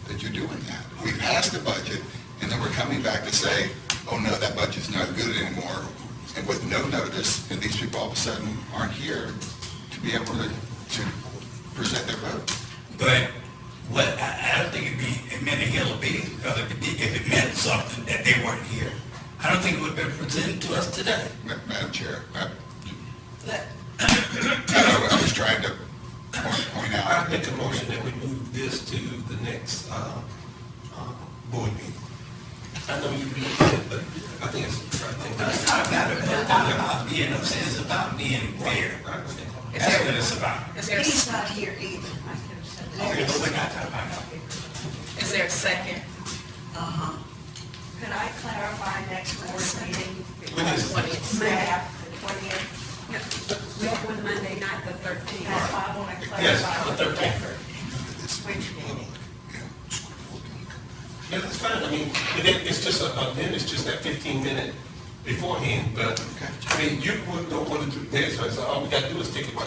that you're doing that. We passed the budget, and then we're coming back to say, oh no, that budget's not good anymore, and with no notice, and these people all of a sudden aren't here to be able to present their vote. But I don't think it meant a hill of beans, because if it meant something that they weren't here, I don't think it would have been presented to us today. Madam Chair, I was trying to point out. I make a motion that we move this to the next board meeting. I know you beat it, but I think it's the right thing. It's not about being upset, it's about being fair. That's what it's about. He's not here either. Okay, but we're not talking about that. Is there a second? Could I clarify next board meeting? When is it? Staff, the 20th? We have one Monday night, the 13th. That's why I want to Yes, clarify. the 13th. Which meeting? Yeah, that's fine. I mean, it's just then it's just that 15-minute beforehand, but, I mean, you don't want to do this, so all we got to do is take it. I'm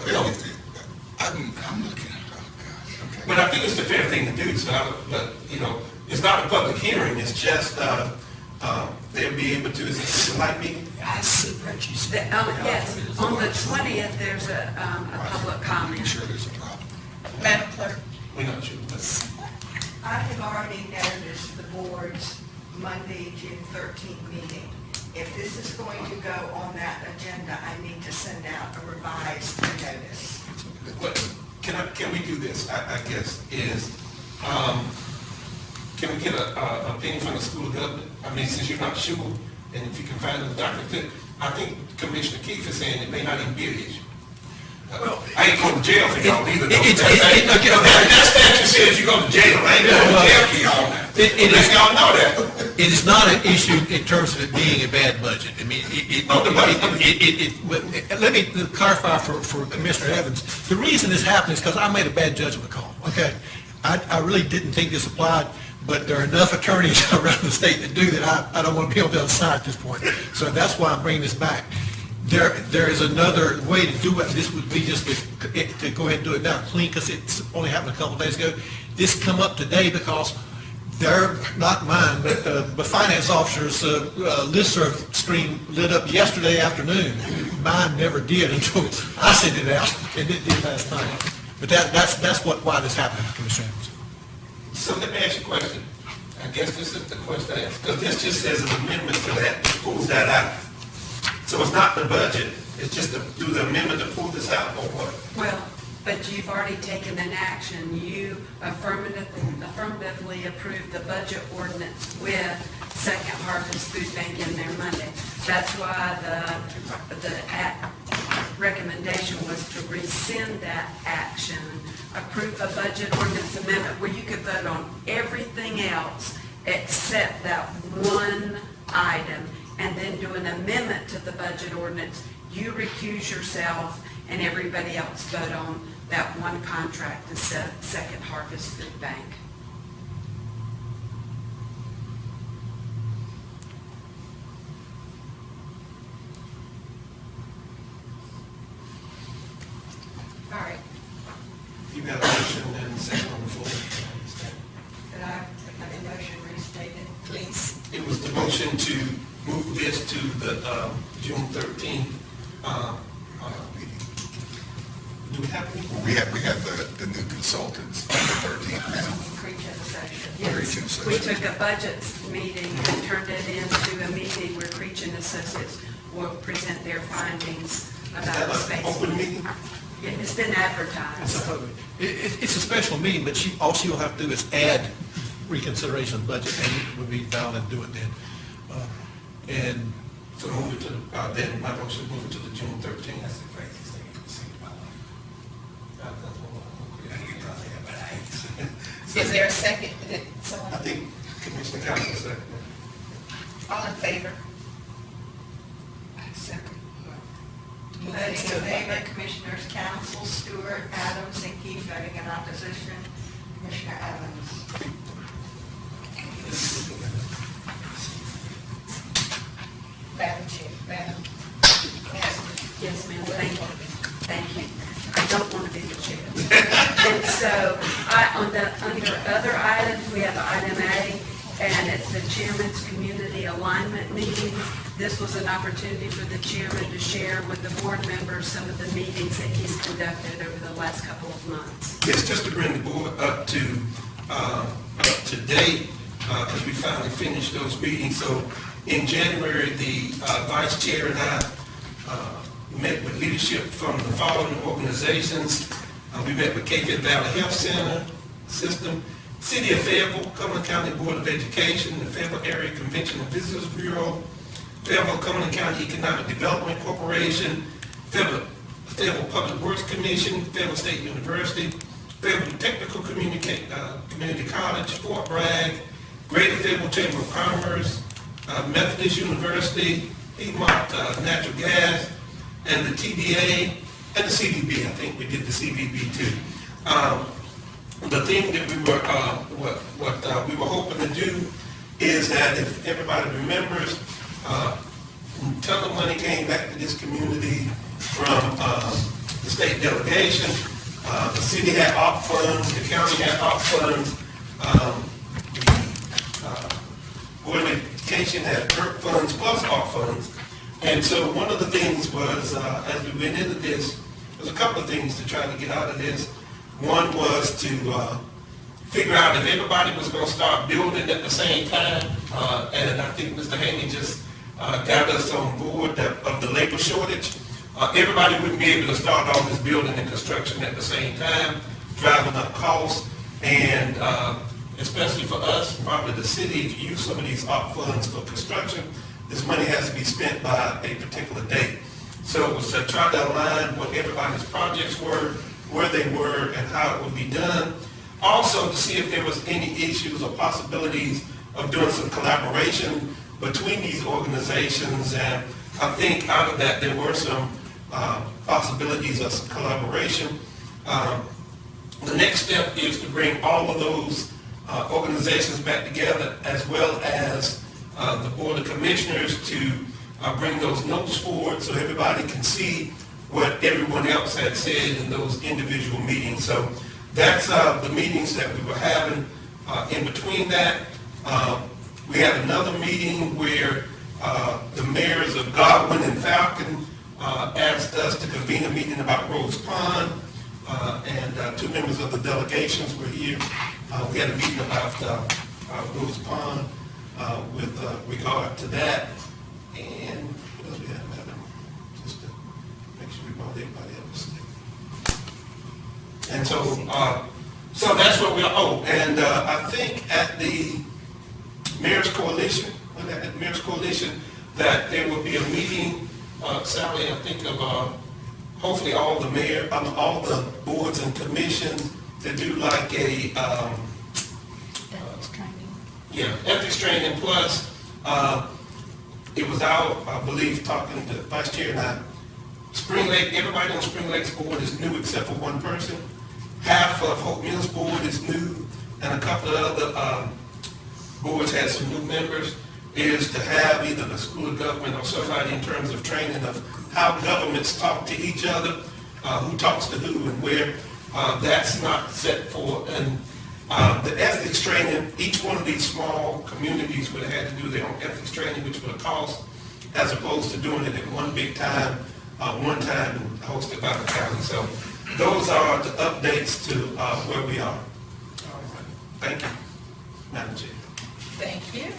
looking at, oh gosh, okay. But I think it's the fair thing to do, so, but, you know, it's not a public hearing, it's just, they'll be able to, is it a light meeting? I see what you said. Yes, on the 20th, there's a public comment. I'm sure there's a problem. Madam Clerk? We're not sure, but. I have already noticed the board's Monday, June 13th meeting. If this is going to go on that agenda, I need to send out a revised notice. Can we do this, I guess, can we get a opinion from the school of government? I mean, since you're not sure, and if you can find a document, I think Commissioner Keefe is saying it may not even be an issue. Well, I ain't going to jail for y'all either, though. That statute says you go to jail, I ain't going to jail for y'all now. Let y'all know that. It is not an issue in terms of it being a bad budget. I mean, let me clarify for Commissioner Evans. The reason this happened is because I made a bad judgment call, okay? I really didn't think this applied, but there are enough attorneys around the state that do that I don't want to be on the other side at this point. So that's why I'm bringing this back. There is another way to do it. This would be just to go ahead and do it now clean, because it's only happened a couple of days ago. This come up today because they're, not mine, but the finance officer's listserv screen lit up yesterday afternoon. Mine never did until I sent it out, and it did last night. But that's why this happened, Commissioner Evans. So let me ask you a question. I guess this is the question I asked, because this just says an amendment to that, pulls that out. So it's not the budget, it's just to do the amendment to pull this out, or what? Well, but you've already taken an action. You affirmatively approved the budget ordinance with Second Harvest Food Bank in there Monday. That's why the recommendation was to rescind that action, approve a budget ordinance amendment where you could vote on everything else except that one item, and then do an amendment to the budget ordinance. You recuse yourself and everybody else vote on that one contract, the Second Harvest Food Bank. All right, You got a motion and a second on the floor. could I have the motion restated, please? It was the motion to move this to the June 13th meeting. Do we have any? We have the new consultants on the 13th now. Creature Associates. Yes, we took a budget meeting and turned it into a meeting where Creech and Associates will present their findings Is about that the an space. open meeting? Yeah, it's been advertised. It's a special meeting, but all she will have to do is add reconsideration of budget, and it would be valid to do it then. And So move it to the, then my motion move it to the June 13th. That's the craziest thing I've ever seen in my life. Is there a second? I think Commissioner Council said. All in favor? Second. Voting in favor, Commissioners Council, Stewart, Adams, and Keefe. Voting in opposition, Commissioner Evans. Madam Chair, Madam. Yes, ma'am, thank you. I don't want to be the chair. And so, under other items, we have item A, and it's the chairman's community alignment meeting. This was an opportunity for the chairman to share with the board members some of the meetings that he's conducted over the last couple of months. Yes, just to bring the board up to date, because we finally finished those meetings. So in January, the vice chair and I met with leadership from the following organizations. We met with Cape Valley Health Center System, City of Fayetteville, Cumberland County Board of Education, the Fayetteville Area Convention and Visitors Bureau, Fayetteville Cumberland County Economic Development Corporation, Fayetteville Public Works Commission, Fayetteville State University, Fayetteville Technical Community College, Fort Bragg, Greater Fayetteville Chamber of Commerce, Methodist University, Piedmont Natural Gas, and the TDA, and the CVB. I think we did the CVB too. The thing that we were hoping to do is that if everybody remembers, a ton of money came back to this community from the state delegation. The city had op funds, the county had op funds, the Board of Education had PERC funds plus op funds. And so one of the things was, as we went into this, there's a couple of things to try to get out of this. One was to figure out if everybody was gonna start building at the same time, and I think Mr. Haney just got us on board of the labor shortage. Everybody wouldn't be able to start all this building and construction at the same time, driving up costs, and especially for us, probably the city, if you use some of these ARP funds for construction, this money has to be spent by a particular date. So it was to try to align what everybody's projects were, where they were, and how it would be done. Also to see if there was any issues or possibilities of doing some collaboration between these organizations, and I think out of that there were some possibilities of some collaboration. The next step is to bring all of those organizations back together, as well as the Board of Commissioners to bring those notes forward so everybody can see what everyone else had said in those individual meetings. So that's the meetings that we were having. In between that, we had another meeting where the mayors of Godwin and Falcon asked us to convene a meeting about Rose Pond, and two members of the delegations were here. We had a meeting about Rose Pond with regard to that. And what else we had, Madam? Just to make sure we brought everybody else. And so that's what we are. Oh, and I think at the Mayor's Coalition, that there will be a meeting, Sally, I think of hopefully all the boards and commissions to do like a ethics training plus. It was out, I believe, talking to Vice Chair and I. Spring Lake, everybody on Spring Lake's board is new except for one person. Half of Hope Mills board is new, and a couple of other boards had some new members. Is to have either the School of Government or somebody in terms of training of how governments talk to each other, who talks to who and where. That's not set for, and the ethics training, each one of these small communities would have had to do their own ethics training, which would have cost, as opposed to doing it at one time and hosted by the county. So those are the updates to where we are. All right. Thank you, Madam Chair. Thank you.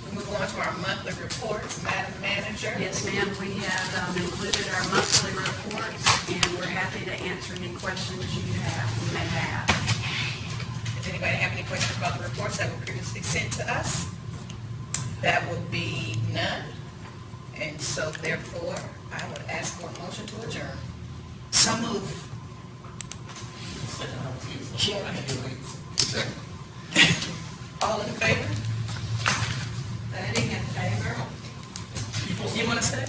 We move on to our monthly reports. Madam Manager. Yes, ma'am, we have included our monthly reports, and we're happy to answer any questions you may have. Does anybody have any questions about the reports that were previously sent to us? That would be none. And so therefore, I would ask for a motion to adjourn. So move. All in favor? Voting in favor? You want to say?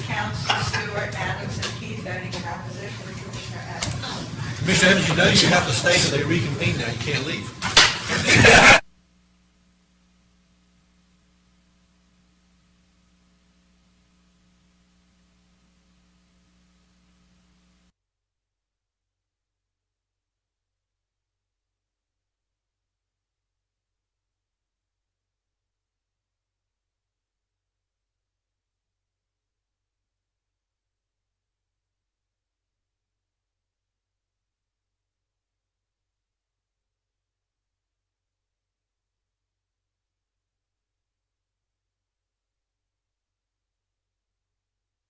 Councilor Stewart, Adams, and Keith voting in opposition to Commissioner Adams. Commissioner Evans, you know you have to stay till they reconvene now, you can't leave.